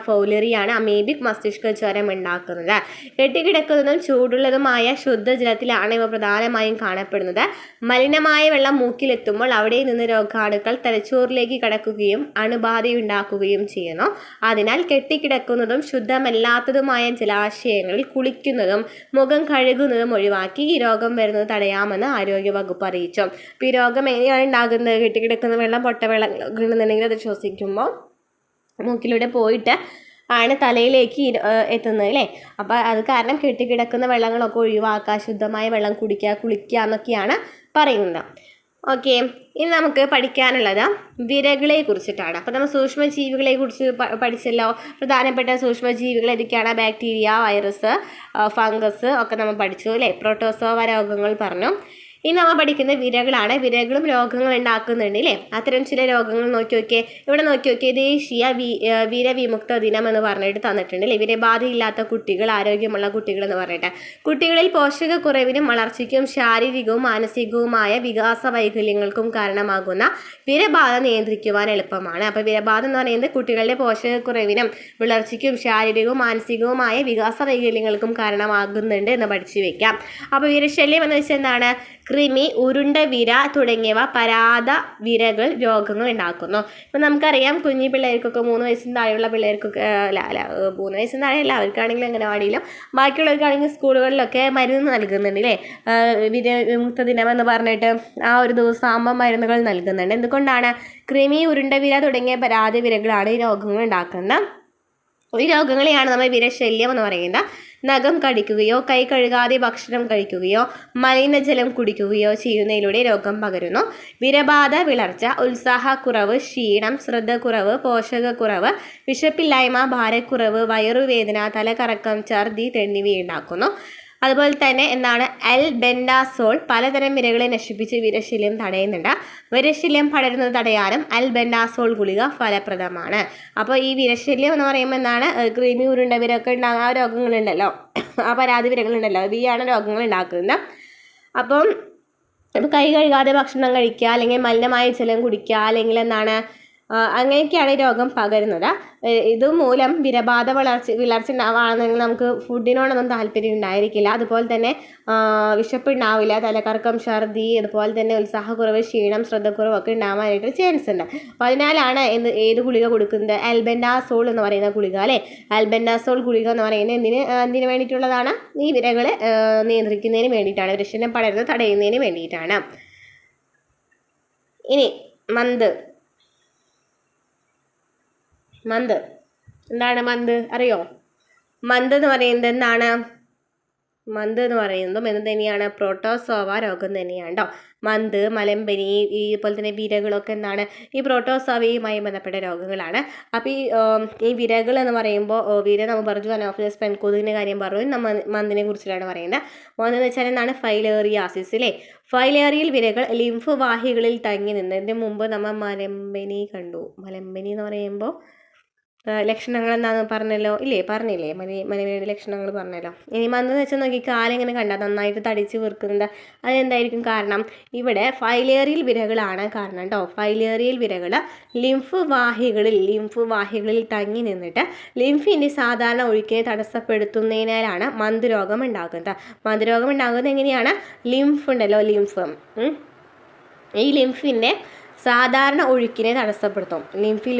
ഫൗലേറിയാണ് അമീബിക് മസ്തിഷ്ക ജ്വരം ഉണ്ടാക്കുന്നത്. കെട്ടിക്കിടക്കുന്നതും ചൂടുള്ളതുമായ ശുദ്ധജലത്തിലാണ് ഇവ പ്രധാനമായും കാണപ്പെടുന്നത്. മലിനമായ വെള്ളം മൂക്കിലെത്തുമ്പോൾ അവിടെ നിന്ന് രോഗാണുക്കൾ തലച്ചോറിലേക്ക് കടക്കുകയും അണുബാധയുണ്ടാക്കുകയും ചെയ്യുന്നു. അതിനാൽ കെട്ടിക്കിടക്കുന്നതും ശുദ്ധമല്ലാത്തതുമായ ജലാശയങ്ങളിൽ കുളിക്കുന്നതും മുഖം കഴുകുന്നതും ഒഴിവാക്കി ഈ രോഗം വരുന്നത് തടയാമെന്ന് ആരോഗ്യവകുപ്പ് അറിയിച്ചു. അപ്പോൾ ഈ രോഗം എങ്ങനെയാണ് ഉണ്ടാകുന്നത്? കെട്ടിക്കിടക്കുന്ന വെള്ളം, പൊട്ടവെള്ളം ഉണ്ടെന്നുണ്ടെങ്കിൽ അത് ശ്വസിക്കുമ്പോൾ മൂക്കിലൂടെ പോയിട്ട് ആണ് തലയിലേക്ക് എത്തുന്നത് അല്ലേ. അപ്പോൾ അത് കാരണം കെട്ടിക്കിടക്കുന്ന വെള്ളങ്ങളൊക്കെ ഒഴിവാക്കുക, ശുദ്ധമായ വെള്ളം കുളിക്കുക എന്നൊക്കെയാണ് പറയുന്നത്. ഓക്കെ, ഇനി നമുക്ക് പഠിക്കാനുള്ളത് വിരകളെ കുറിച്ചിട്ടാണ്. അപ്പോൾ നമ്മൾ സൂക്ഷ്മജീവികളെ കുറിച്ച് പഠിച്ചല്ലോ. പ്രധാനപ്പെട്ട സൂക്ഷ്മജീവികൾ ഏതൊക്കെയാണ്? ബാക്ടീരിയ, വൈറസ്, ഫംഗസ് ഒക്കെ നമ്മൾ പഠിച്ചു അല്ലേ. പ്രോട്ടോസോവ രോഗങ്ങൾ പറഞ്ഞു. ഇനി നമ്മൾ പഠിക്കുന്ന വിരകളാണ്. വിരകളും രോഗങ്ങൾ ഉണ്ടാക്കുന്നുണ്ട് അല്ലേ. അത്തരം ചില രോഗങ്ങൾ ഇവിടെ നോക്കിയോക്കെ ദേശീയ വിരവിമുക്ത ദിനം എന്ന് പറഞ്ഞിട്ട് തന്നിട്ടുണ്ട് അല്ലേ. വിരബാധയില്ലാത്ത കുട്ടികൾ, ആരോഗ്യമുള്ള കുട്ടികൾ എന്ന് പറഞ്ഞിട്ട്. കുട്ടികളിൽ പോഷകക്കുറവിനും വളർച്ചയ്ക്കും ശാരീരികവും മാനസികവുമായ വികാസ വൈകല്യങ്ങൾക്കും കാരണമാകുന്ന വിരബാധ നിയന്ത്രിക്കുവാൻ എളുപ്പമാണ്. അപ്പോൾ വിരബാധ എന്ന് പറയുന്നത് കുട്ടികളുടെ പോഷകക്കുറവിനും വളർച്ചയ്ക്കും ശാരീരികവും മാനസികവുമായ വികാസ വൈകല്യങ്ങൾക്കും കാരണമാകുന്നുണ്ട് എന്ന് പഠിച്ചു വെക്കാം. അപ്പോൾ വിരശല്യം എന്ന് വെച്ചാൽ എന്താണ്? കൃമി, ഉരുണ്ട വിര തുടങ്ങിയവ പരാത വിരകൾ രോഗങ്ങൾ ഉണ്ടാക്കുന്നു. ഇപ്പം നമുക്കറിയാം, കുഞ്ഞു പിള്ളേർക്കൊക്കെ 3 വയസ്സിന് താഴെയുള്ള പിള്ളേർക്കൊക്കെ 3 വയസ്സിന് താഴെ എല്ലാവർക്കാണെങ്കിലും അംഗനവാടിയിലും ബാക്കിയുള്ളവർക്കാണെങ്കിൽ സ്കൂളുകളിലൊക്കെ മരുന്ന് നൽകുന്നുണ്ട് അല്ലേ. വിരവിമുക്ത ദിനം എന്ന് പറഞ്ഞിട്ട് ആ ഒരു ദിവസം ആകുമ്പോൾ മരുന്നുകൾ നൽകുന്നുണ്ട്. എന്തുകൊണ്ടാണ്? കൃമി, ഉരുണ്ട വിര തുടങ്ങിയ പരാത വിരകളാണ് ഈ രോഗങ്ങൾ ഉണ്ടാക്കുന്നത്. ഈ രോഗങ്ങളെയാണ് നമ്മൾ വിരശല്യം എന്ന് പറയുന്നത്. നഖം കടിക്കുകയോ കൈ കഴുകാതെ ഭക്ഷണം കഴിക്കുകയോ മലിനജലം കുടിക്കുകയോ ചെയ്യുന്നതിലൂടെ രോഗം പകരുന്നു. വിരബാധ വിളർച്ച, ഉത്സാഹക്കുറവ്, ക്ഷീണം, ശ്രദ്ധക്കുറവ്, പോഷകക്കുറവ്, വിശപ്പില്ലായ്മ, ഭാരക്കുറവ്, വയറുവേദന, തലകറക്കം, ഛർദി എന്നിവയുണ്ടാക്കുന്നു. അതുപോലെ തന്നെ അൽബെൻഡാസോൾ പലതരം വിരകളെ നശിപ്പിച്ച് വിരശല്യം തടയുന്നുണ്ട്. വിരശല്യം പടരുന്നത് തടയാനും അൽബെൻഡാസോൾ ഗുളിക ഫലപ്രദമാണ്. അപ്പോൾ ഈ വിരശല്യം എന്ന് പറയുമ്പോൾ കൃമി, ഉരുണ്ട വിരൊക്കെ ഉണ്ടാകുന്ന ആ രോഗങ്ങളുണ്ടല്ലോ, ആ പരാതി വിരകളുണ്ടല്ലോ, ഇവയാണ് രോഗങ്ങൾ ഉണ്ടാക്കുന്നത്. അപ്പം കൈ കഴുകാതെ ഭക്ഷണം കഴിക്കുക, അല്ലെങ്കിൽ മലിനമായ ജലം കുടിക്കുക, അല്ലെങ്കിൽ അങ്ങനെയൊക്കെയാണ് ഈ രോഗം പകരുന്നത്. ഇതുമൂലം വിരബാധ വിളർച്ച ഉണ്ടാവുകയാണെന്നുണ്ടെങ്കിൽ നമുക്ക് ഫുഡിനോടൊന്നും താല്പര്യം ഉണ്ടായിരിക്കില്ല. അതുപോലെ തന്നെ വിശപ്പ് ഉണ്ടാവില്ല, തലകറക്കം, ഛർദി, അതുപോലെ തന്നെ ഉത്സാഹക്കുറവ്, ക്ഷീണം, ശ്രദ്ധക്കുറവ് ഒക്കെ ഉണ്ടാവാനായിട്ട് ചാൻസ് ഉണ്ട്. അപ്പോൾ അതിനാലാണ് ഏത് ഗുളിക കൊടുക്കുന്നത്? ആൽബൻഡാസോൾ എന്ന് പറയുന്ന ഗുളിക അല്ലേ. ആൽബൻഡാസോൾ ഗുളിക എന്ന് പറയുന്നത് എന്തിനു വേണ്ടിയിട്ടുള്ളതാണ്? ഈ വിരകളെ നിയന്ത്രിക്കുന്നതിന് വേണ്ടിയിട്ടാണ്, വിരശല്യം പടരുന്നത് തടയുന്നതിന് വേണ്ടിയിട്ടാണ്. ഇനി മന്ത് എന്താണ് മന്ത് അറിയോ? മന്ത് എന്ന് പറയുന്നത് എന്താണ്? മന്ത് എന്ന് പറയുന്നതും എന്ത് തന്നെയാണ്? പ്രോട്ടോസോവ രോഗം തന്നെയാണ് കേട്ടോ. മന്ത്, മലമ്പനി, ഇതുപോലെ തന്നെ വിരകളൊക്കെ എന്താണ്? ഈ പ്രോട്ടോസോവയുമായി ബന്ധപ്പെട്ട രോഗങ്ങളാണ്. അപ്പോൾ ഈ വിരകൾ എന്ന് പറയുമ്പോൾ വിര നമ്മൾ പറഞ്ഞു, അനോഫിലസ് പെൻകൊതുകിൻ്റെ കാര്യം പറഞ്ഞു, മന്തിനെ കുറിച്ചിട്ടാണ് പറയുന്നത്. മന്ത് എന്ന് വെച്ചാൽ എന്താണ്? ഫൈലേറിയാസിസ് അല്ലേ. ഫൈലേറിയൽ വിരകൾ ലിംഫ് വാഹികളിൽ തങ്ങി നിന്ന്, ഇതിന് മുമ്പ് നമ്മൾ മലമ്പനി കണ്ടു. മലമ്പനി എന്ന് പറയുമ്പോൾ ലക്ഷണങ്ങൾ എന്താണെന്ന് പറഞ്ഞില്ലേ? മലമ്പനിയുടെ ലക്ഷണങ്ങൾ പറഞ്ഞല്ലോ. ഇനി മന്തെന്ന് വെച്ചാൽ നോക്കി, കാലിങ്ങനെ കണ്ടാൽ നന്നായിട്ട് തടിച്ച് വീർക്കുന്നുണ്ട്. അതെന്തായിരിക്കും കാരണം? ഇവിടെ ഫൈലേറിയൽ വിരകളാണ് കാരണം കേട്ടോ. ഫൈലേറിയൽ വിരകൾ ലിംഫ് വാഹികളിൽ തങ്ങി നിന്നിട്ട് ലിംഫിൻ്റെ സാധാരണ ഒഴുക്കിനെ തടസ്സപ്പെടുത്തുന്നതിനാലാണ് മന്ത് രോഗം ഉണ്ടാകുന്നത്. മന്ത് രോഗം ഉണ്ടാകുന്നത് എങ്ങനെയാണ്? ലിംഫ് ഉണ്ടല്ലോ, ഈ ലിംഫിൻ്റെ സാധാരണ ഒഴുക്കിനെ തടസ്സപ്പെടുത്തും. ലിംഫ്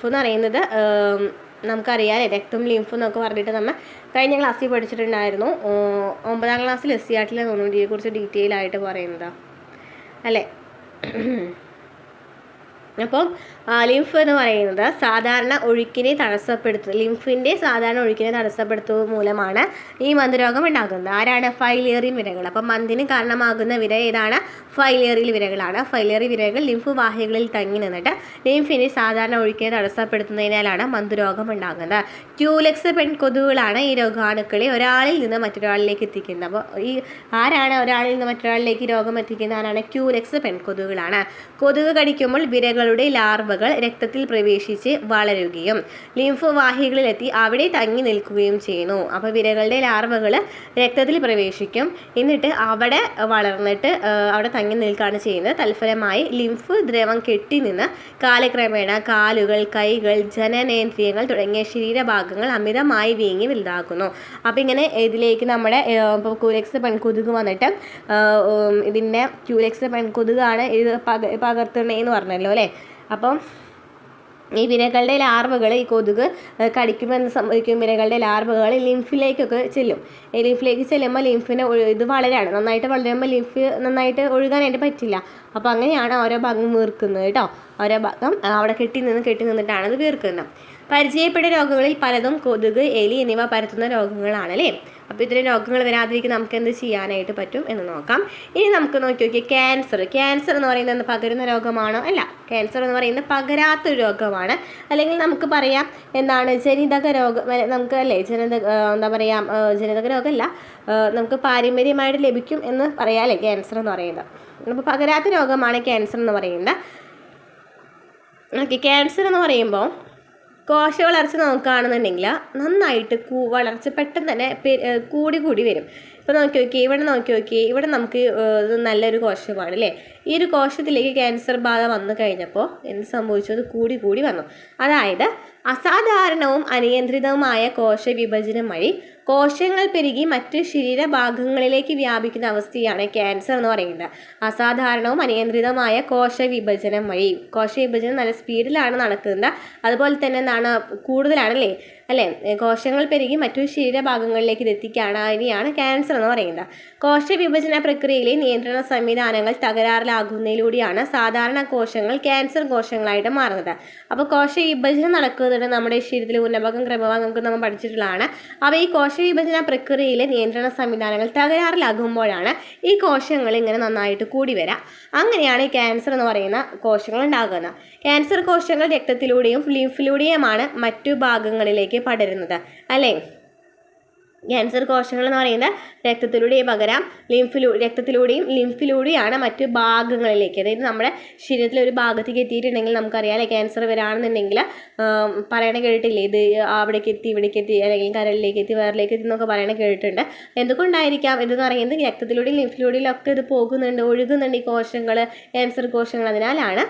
എന്ന് പറയുന്നത് നമുക്കറിയാം, രക്തം ലിംഫ് എന്നൊക്കെ പറഞ്ഞിട്ട് നമ്മൾ കഴിഞ്ഞ ക്ലാസ്സിൽ പഠിച്ചിട്ടുണ്ടായിരുന്നു. 9ാം ക്ലാസ്സിൽ SCERT തോന്നുന്നു ഇതിനെക്കുറിച്ച് ഡീറ്റെയിൽ ആയിട്ട് പറയുന്നത് അല്ലേ. അപ്പം ലിംഫ് എന്ന് പറയുന്നത് സാധാരണ ഒഴുക്കിനെ ലിംഫിൻ്റെ സാധാരണ ഒഴുക്കിനെ തടസ്സപ്പെടുത്തുക മൂലമാണ് ഈ മന്ത് രോഗം ഉണ്ടാകുന്നത്. ആരാണ്? ഫൈലേറിയൽ വിരകൾ. അപ്പം മന്തിന് കാരണമാകുന്ന വിര ഏതാണ്? ഫൈലേറിയൽ വിരകളാണ്. ഫൈലേറിയൽ വിരകൾ ലിംഫ് വാഹികളിൽ തങ്ങി നിന്നിട്ട് ലിംഫിൻ്റെ സാധാരണ ഒഴുക്കിനെ തടസ്സപ്പെടുത്തുന്നതിനാലാണ് മന്ത് രോഗം ഉണ്ടാകുന്നത്. ക്യൂലെക്സ് പെൺകൊതുകുകളാണ് ഈ രോഗാണുക്കളെ ഒരാളിൽ നിന്ന് മറ്റൊരാളിലേക്ക് എത്തിക്കുന്നത്. അപ്പോൾ ആരാണ് ഒരാളിൽ നിന്ന് മറ്റൊരാളിലേക്ക് രോഗം എത്തിക്കുന്നത്? ആരാണ്? ക്യൂലെക്സ് പെൺകൊതുകുകളാണ്. കൊതുക് കടിക്കുമ്പോൾ വിരകളുടെ ലാർവകൾ രക്തത്തിൽ പ്രവേശിച്ച് വളരുകയും ലിംഫ് വാഹികളിലെത്തി അവിടെ തങ്ങി നിൽക്കുകയും ചെയ്യുന്നു. അപ്പോൾ വിരകളുടെ ലാർവകൾ രക്തത്തിൽ പ്രവേശിക്കും, എന്നിട്ട് അവിടെ വളർന്നിട്ട് അവിടെ തങ്ങി നിൽക്കുകയാണ് ചെയ്യുന്നത്. തൽഫലമായി ലിംഫ് ദ്രവം കെട്ടി നിന്ന് കാലക്രമേണ കാലുകൾ, കൈകൾ, ജനനേന്ദ്രിയങ്ങൾ തുടങ്ങിയ ശരീരഭാഗങ്ങൾ അമിതമായി വീങ്ങി വലുതാക്കുന്നു. അപ്പോൾ ഇങ്ങനെ ഇതിലേക്ക് നമ്മുടെ ഇപ്പോൾ ക്യൂലെക്സ് പെൺകൊതുക് വന്നിട്ട് ഇതിൻ്റെ ക്യൂലെക്സ് പെൺകൊതുകാണ് ഇത് പകർത്തുന്നതെന്ന് പറഞ്ഞല്ലോ അല്ലേ. അപ്പം ഈ വിരകളുടെ ലാർവകൾ ഈ കൊതുക് കടിക്കുമ്പോൾ എന്ത് സംഭവിക്കും? വിരകളുടെ ലാർവകൾ ലിംഫിലേക്കൊക്കെ ചെല്ലും. ലിംഫിലേക്ക് ചെല്ലുമ്പോൾ ലിംഫിനെ ഇത് നന്നായിട്ട് വളരുമ്പോൾ ലിംഫ് നന്നായിട്ട് ഒഴുകാനായിട്ട് പറ്റില്ല. അപ്പോൾ അങ്ങനെയാണ് ഓരോ ഭാഗം വീർക്കുന്നത് കേട്ടോ. ഓരോ ഭാഗം അവിടെ കെട്ടി നിന്നിട്ടാണ് അത് വീർക്കുന്നത്. പരിചയപ്പെട്ട രോഗങ്ങളിൽ പലതും കൊതുക്, എലി എന്നിവ പരത്തുന്ന രോഗങ്ങളാണ് അല്ലേ. അപ്പോൾ ഇത്തരം രോഗങ്ങൾ വരാതിരിക്കും നമുക്ക് എന്ത് ചെയ്യാനായിട്ട് പറ്റും എന്ന് നോക്കാം. ഇനി നമുക്ക് നോക്കിയാൽ ക്യാൻസർ എന്ന് പറയുന്നത് പകരുന്ന രോഗമാണോ? അല്ല. ക്യാൻസർ എന്ന് പറയുന്നത് പകരാത്തൊരു രോഗമാണ്. അല്ലെങ്കിൽ നമുക്ക് പറയാം എന്താണ്? ജനിതക രോഗം. നമുക്ക് അല്ലേ ജനിതക രോഗമല്ല, നമുക്ക് പാരമ്പര്യമായിട്ട് ലഭിക്കും എന്ന് പറയാം അല്ലേ ക്യാൻസർ എന്ന് പറയുന്നത്. അപ്പോൾ പകരാത്ത രോഗമാണ് ക്യാൻസർ എന്ന് പറയുന്നത്. ഓക്കെ, ക്യാൻസർ എന്ന് പറയുമ്പോൾ കോശ വളർച്ച നോക്കുകയാണെന്നുണ്ടെങ്കിൽ നന്നായിട്ട് വളർച്ച പെട്ടെന്ന് തന്നെ കൂടി വരും. ഇപ്പോൾ നോക്കി നോക്കിയേ ഇവിടെ നമുക്ക് നല്ലൊരു കോശമാണ് അല്ലേ. ഈ ഒരു കോശത്തിലേക്ക് ക്യാൻസർ ബാധ വന്നു കഴിഞ്ഞപ്പോൾ എന്ത് സംഭവിച്ചു? അത് കൂടി വന്നു. അതായത് അസാധാരണവും അനിയന്ത്രിതവുമായ കോശ വിഭജനം വഴി കോശങ്ങൾ പെരുകി മറ്റ് ശരീരഭാഗങ്ങളിലേക്ക് വ്യാപിക്കുന്ന അവസ്ഥയാണ് ക്യാൻസർ എന്ന് പറയുന്നത്. അസാധാരണവും അനിയന്ത്രിതമായ കോശ വിഭജനം വഴി. കോശ വിഭജനം നല്ല സ്പീഡിലാണ് നടക്കുന്നത്, അതുപോലെ തന്നെ എന്താണ് കൂടുതലാണല്ലേ അല്ലേ. കോശങ്ങൾ പെരുകി മറ്റു ശരീരഭാഗങ്ങളിലേക്ക് എത്തിക്കുകയാണ്. അതിനെയാണ് ക്യാൻസർ എന്ന് പറയുന്നത്. കോശ വിഭജന പ്രക്രിയയിലെ നിയന്ത്രണ സംവിധാനങ്ങൾ തകരാറിലാകുന്നതിലൂടെയാണ് സാധാരണ കോശങ്ങൾ ക്യാൻസർ കോശങ്ങളായിട്ട് മാറുന്നത്. അപ്പോൾ കോശ വിഭജനം നടക്കുന്നത് നമ്മുടെ ശരീരത്തിലെ ഉന്നഭാഗം, ക്രമഭാഗം നമുക്ക് നമ്മൾ പഠിച്ചിട്ടുള്ളതാണ്. അപ്പോൾ ഈ കോശ വിഭജന പ്രക്രിയയിലെ നിയന്ത്രണ സംവിധാനങ്ങൾ തകരാറിലാകുമ്പോഴാണ് ഈ കോശങ്ങൾ ഇങ്ങനെ നന്നായിട്ട് കൂടി വരാം. അങ്ങനെയാണ് ഈ ക്യാൻസർ എന്ന് പറയുന്ന കോശങ്ങൾ ഉണ്ടാകുന്നത്. ക്യാൻസർ കോശങ്ങൾ രക്തത്തിലൂടെയും ലിംഫിലൂടെയുമാണ് മറ്റു ഭാഗങ്ങളിലേക്ക് പടരുന്നത് അല്ലേ. ക്യാൻസർ കോശങ്ങൾ എന്ന് പറയുന്നത് രക്തത്തിലൂടെയും പകരാം, ലിംഫിലൂടെയാണ് മറ്റു ഭാഗങ്ങളിലേക്ക്, അതായത് നമ്മുടെ ശരീരത്തിലെ ഒരു ഭാഗത്തേക്ക് എത്തിയിട്ടുണ്ടെങ്കിൽ നമുക്കറിയാം ക്യാൻസർ വരാണെന്നുണ്ടെങ്കിൽ പറയണ കേട്ടില്ലേ, ഇത് അവിടേക്ക് എത്തി ഇവിടേക്ക് എത്തി അല്ലെങ്കിൽ കരളിലേക്ക് എത്തി വേറിലേക്ക് എത്തി എന്നൊക്കെ പറയണ കേട്ടിട്ടുണ്ട്. എന്തുകൊണ്ടായിരിക്കാം ഇതെന്ന് പറയുന്നത് രക്തത്തിലൂടെയും ലിംഫിലൂടെയും ഒക്കെ ഇത് ഒഴുകുന്നുണ്ട് ഈ കോശങ്ങൾ, ക്യാൻസർ കോശങ്ങൾ. അതിനാലാണ്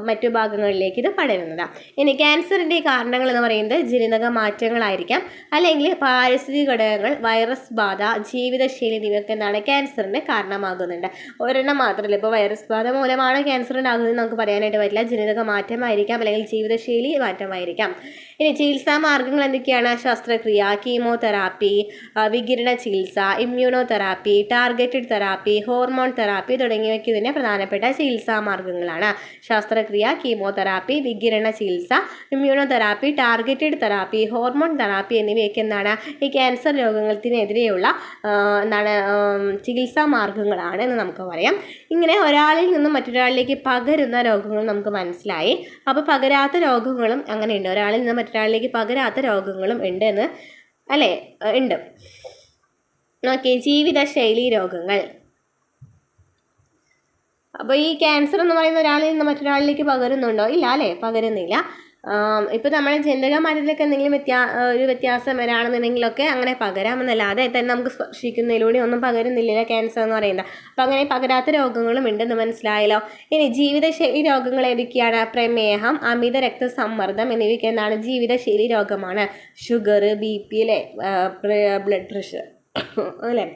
മറ്റു ഭാഗങ്ങളിലേക്ക് ഇത് പടരുന്നത്. ഇനി ക്യാൻസറിൻ്റെ കാരണങ്ങൾ എന്ന് പറയുന്നത് ജനിതക മാറ്റങ്ങളായിരിക്കാം, അല്ലെങ്കിൽ പാരിസ്ഥിതിക ഘടകങ്ങൾ, വൈറസ് ബാധ, ജീവിതശൈലി എന്നിവയൊക്കെ എന്താണ് ക്യാൻസറിന് കാരണമാകുന്നുണ്ട്. ഒരെണ്ണം മാത്രമല്ല, ഇപ്പോൾ വൈറസ് ബാധ മൂലമാണ് ക്യാൻസർ ഉണ്ടാകുന്നത് നമുക്ക് പറയാനായിട്ട് പറ്റില്ല. ജനിതക മാറ്റമായിരിക്കാം, അല്ലെങ്കിൽ ജീവിതശൈലി മാറ്റമായിരിക്കാം. ഇനി ചികിത്സാ മാർഗങ്ങൾ എന്തൊക്കെയാണ്? ശസ്ത്രക്രിയ, കീമോതെറാപ്പി, വികിരണ ചികിത്സ, immunotherapy, targeted therapy, hormone therapy തുടങ്ങിയവയ്ക്ക് ഇതിൻ്റെ പ്രധാനപ്പെട്ട ചികിത്സാ മാർഗങ്ങളാണ്. ശസ്ത്രക്രിയ, കീമോതെറാപ്പി, വികിരണ ചികിത്സ, immunotherapy, targeted therapy, hormone therapy എന്നിവയൊക്കെ എന്താണ് ഈ ക്യാൻസർ രോഗങ്ങൾക്കെതിരെയുള്ള ചികിത്സാ മാർഗങ്ങളാണ് എന്ന് നമുക്ക് പറയാം. ഇങ്ങനെ ഒരാളിൽ നിന്നും മറ്റൊരാളിലേക്ക് പകരുന്ന രോഗങ്ങൾ നമുക്ക് മനസ്സിലായി. അപ്പോൾ പകരാത്ത രോഗങ്ങളും അങ്ങനെയുണ്ട്, ഒരാളിൽ നിന്ന് മറ്റൊരാളിലേക്ക് പകരാത്ത രോഗങ്ങളും ഉണ്ട് എന്ന് അല്ലേ? ഉണ്ട്. ഓക്കെ, ജീവിതശൈലി രോഗങ്ങൾ. അപ്പോൾ ഈ ക്യാൻസർ എന്ന് പറയുന്ന ഒരാളിൽ നിന്ന് മറ്റൊരാളിലേക്ക് പകരുന്നുണ്ടോ? ഇല്ല അല്ലേ, പകരുന്നില്ല. ഇപ്പോൾ നമ്മുടെ ജനിതക മാറ്റത്തിലൊക്കെ എന്തെങ്കിലും ഒരു വ്യത്യാസം വരാണെന്നുണ്ടെങ്കിലൊക്കെ അങ്ങനെ പകരാമെന്നല്ലാതെ തന്നെ നമുക്ക് സ്പർശിക്കുന്നതിലൂടെ ഒന്നും പകരുന്നില്ല ക്യാൻസർ എന്ന് പറയുന്നത്. അപ്പോൾ അങ്ങനെ പകരാത്ത രോഗങ്ങളും ഉണ്ടെന്ന് മനസ്സിലായല്ലോ. ഇനി ജീവിതശൈലി രോഗങ്ങൾ ഏതൊക്കെയാണ്? പ്രമേഹം, അമിത രക്തസമ്മർദ്ദം എന്നിവയ്ക്ക് എന്താണ് ജീവിതശൈലി രോഗമാണ്. ഷുഗർ, BP അല്ലേ, ബ്ലഡ് പ്രഷർ അല്ലേ.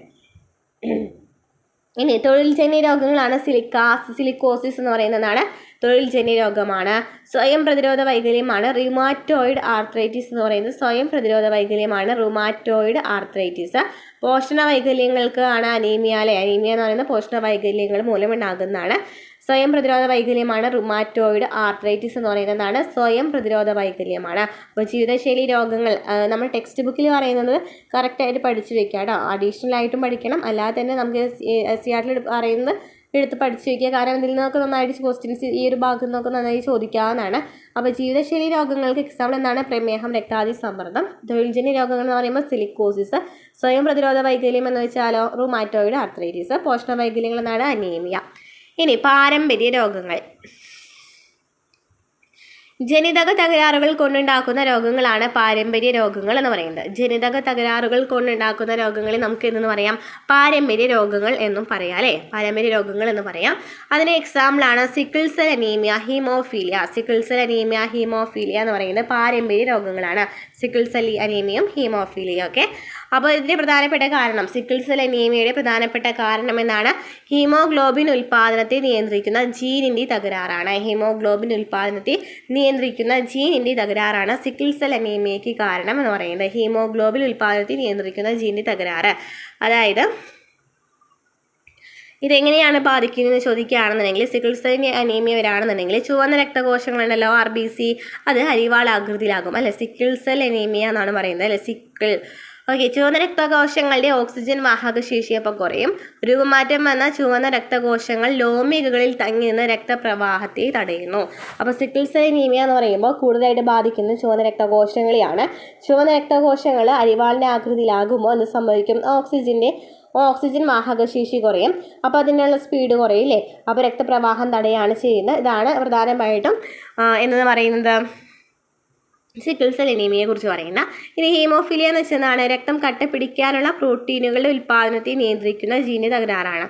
ഇനി തൊഴിൽജന്യ രോഗങ്ങളാണ്. സിലിക്കോസിസ് എന്ന് പറയുന്നതാണ് തൊഴിൽജന്യ രോഗമാണ്. സ്വയം പ്രതിരോധ വൈകല്യമാണ് റൂമാറ്റോയിഡ് ആർത്രൈറ്റിസ് എന്ന് പറയുന്നത്. സ്വയം പ്രതിരോധ വൈകല്യമാണ് റൂമാറ്റോയിഡ് ആർത്രൈറ്റിസ്. പോഷണ വൈകല്യങ്ങൾക്ക് ആണ് അനീമിയ അല്ലേ. അനീമിയ എന്ന് പറയുന്നത് പോഷണ വൈകല്യങ്ങൾ മൂലമുണ്ടാകുന്നതാണ്. സ്വയം പ്രതിരോധ വൈകല്യമാണ് റുമാറ്റോയിഡ് ആർത്രൈറ്റിസ് എന്ന് പറയുന്നതാണ് സ്വയം പ്രതിരോധ വൈകല്യമാണ്. അപ്പോൾ ജീവിതശൈലി രോഗങ്ങൾ നമ്മൾ ടെക്സ്റ്റ് ബുക്കിൽ പറയുന്നത് കറക്റ്റായിട്ട് പഠിച്ചു വെക്കുക കേട്ടോ. അഡീഷണൽ ആയിട്ടും പഠിക്കണം, അല്ലാതെ തന്നെ നമുക്ക് CRT പറയുന്നത് എടുത്ത് പഠിച്ചു വയ്ക്കുക. കാരണം ഇതിൽ നിന്നൊക്കെ നന്നായിട്ട് ക്വസ്റ്റ്യൻസ് ഈ ഒരു ഭാഗത്തു നിന്നൊക്കെ നന്നായി ചോദിക്കാവുന്നതാണ്. അപ്പോൾ ജീവിതശൈലി രോഗങ്ങൾക്ക് എക്സാമ്പിൾ എന്താണ്? പ്രമേഹം, രക്താതി സമ്മർദ്ദം. തൊഴിൽജന്യ രോഗങ്ങൾ എന്ന് പറയുമ്പോൾ സിലിക്കോസിസ്. സ്വയം പ്രതിരോധ വൈകല്യം എന്ന് വെച്ചാലോ റൂമാറ്റോയിഡ് ആർത്രൈറ്റിസ്. പോഷണ വൈകല്യങ്ങൾ എന്നാണ് അനീമിയ. ഇനി പാരമ്പര്യ രോഗങ്ങൾ. ജനിതക തകരാറുകൾ കൊണ്ടുണ്ടാക്കുന്ന രോഗങ്ങളാണ് പാരമ്പര്യ രോഗങ്ങൾ എന്ന് പറയുന്നത്. ജനിതക തകരാറുകൾ കൊണ്ടുണ്ടാക്കുന്ന റോഗങ്ങളെ നമുക്ക് എന്തെന്ന് പറയാം? പാരമ്പര്യ രോഗങ്ങൾ എന്നും പറയാം അല്ലേ. പാരമ്പര്യ രോഗങ്ങൾ എന്ന് പറയാം. അതിന് എക്സാമ്പിളാണ് sickle cell anaemia, haemophilia. Sickle cell anaemia, haemophilia എന്ന് പറയുന്നത് പാരമ്പര്യ രോഗങ്ങളാണ്. സിക്കിൾ സെൽ അനീമിയയും ഹീമോഫീലിയ ഒക്കെ. അപ്പോൾ ഇതിൻ്റെ പ്രധാനപ്പെട്ട കാരണം, സിക്കിൾ സെൽ അനീമിയയുടെ പ്രധാനപ്പെട്ട കാരണം എന്താണ്? ഹീമോഗ്ലോബിൻ ഉൽപ്പാദനത്തെ നിയന്ത്രിക്കുന്ന ജീനിൻ്റെ തകരാറാണ്. ഹീമോഗ്ലോബിൻ ഉൽപ്പാദനത്തെ നിയന്ത്രിക്കുന്ന ജീനിൻ്റെ തകരാറാണ് സിക്കിൾ സെൽ അനീമിയയ്ക്ക് കാരണം എന്ന് പറയുന്നത്. ഹീമോഗ്ലോബിൻ ഉൽപ്പാദനത്തെ നിയന്ത്രിക്കുന്ന ജീനിൻ്റെ തകരാറ്. അതായത് ഇതെങ്ങനെയാണ് ബാധിക്കുന്നതെന്ന് ചോദിക്കുകയാണെന്നുണ്ടെങ്കിൽ, സിക്കിൾ സെൽ അനീമിയ വരാണെന്നുണ്ടെങ്കിൽ ചുവന്ന രക്തകോശങ്ങളുണ്ടല്ലോ, RBC, അത് അരിവാൾ ആകൃതിയിലാകും അല്ലെ. സിക്കിൾ സെൽ അനീമിയ എന്നാണ് പറയുന്നത് അല്ലെ. സിക്കിൾ ചുവന്ന രക്തകോശങ്ങളുടെ ഓക്സിജൻ വാഹകശേഷി അപ്പോൾ കുറയും. രൂപമാറ്റം വന്ന ചുവന്ന രക്തകോശങ്ങൾ ലോമികകളിൽ തങ്ങി നിന്ന് രക്തപ്രവാഹത്തെ തടയുന്നു. അപ്പോൾ സിക്കിൾ സെൽ അനീമിയ എന്ന് പറയുമ്പോൾ കൂടുതലായിട്ട് ബാധിക്കുന്നത് ചുവന്ന രക്തകോശങ്ങളെയാണ്. ചുവന്ന രക്തകോശങ്ങൾ അരിവാളിൻ്റെ ആകൃതിയിലാകുമ്പോൾ എന്ത് സംഭവിക്കും? ഓക്സിജൻ വാഹകശേഷി കുറയും. അപ്പോൾ അതിനുള്ള സ്പീഡ് കുറയില്ലേ. അപ്പോൾ രക്തപ്രവാഹം തടയാണ് ചെയ്യുന്നത്. ഇതാണ് പ്രധാനമായിട്ടും എന്ന് പറയുന്നത് സിക്കിൾ സെൽ അനീമിയയെ കുറിച്ച് പറയുന്ന. ഇനി ഹീമോഫീലിയ എന്ന് വെച്ചതാണ് രക്തം കട്ട പിടിക്കാനുള്ള പ്രോട്ടീനുകളുടെ ഉൽപ്പാദനത്തെ നിയന്ത്രിക്കുന്ന ജീനിന്റെ തകരാറാണ്.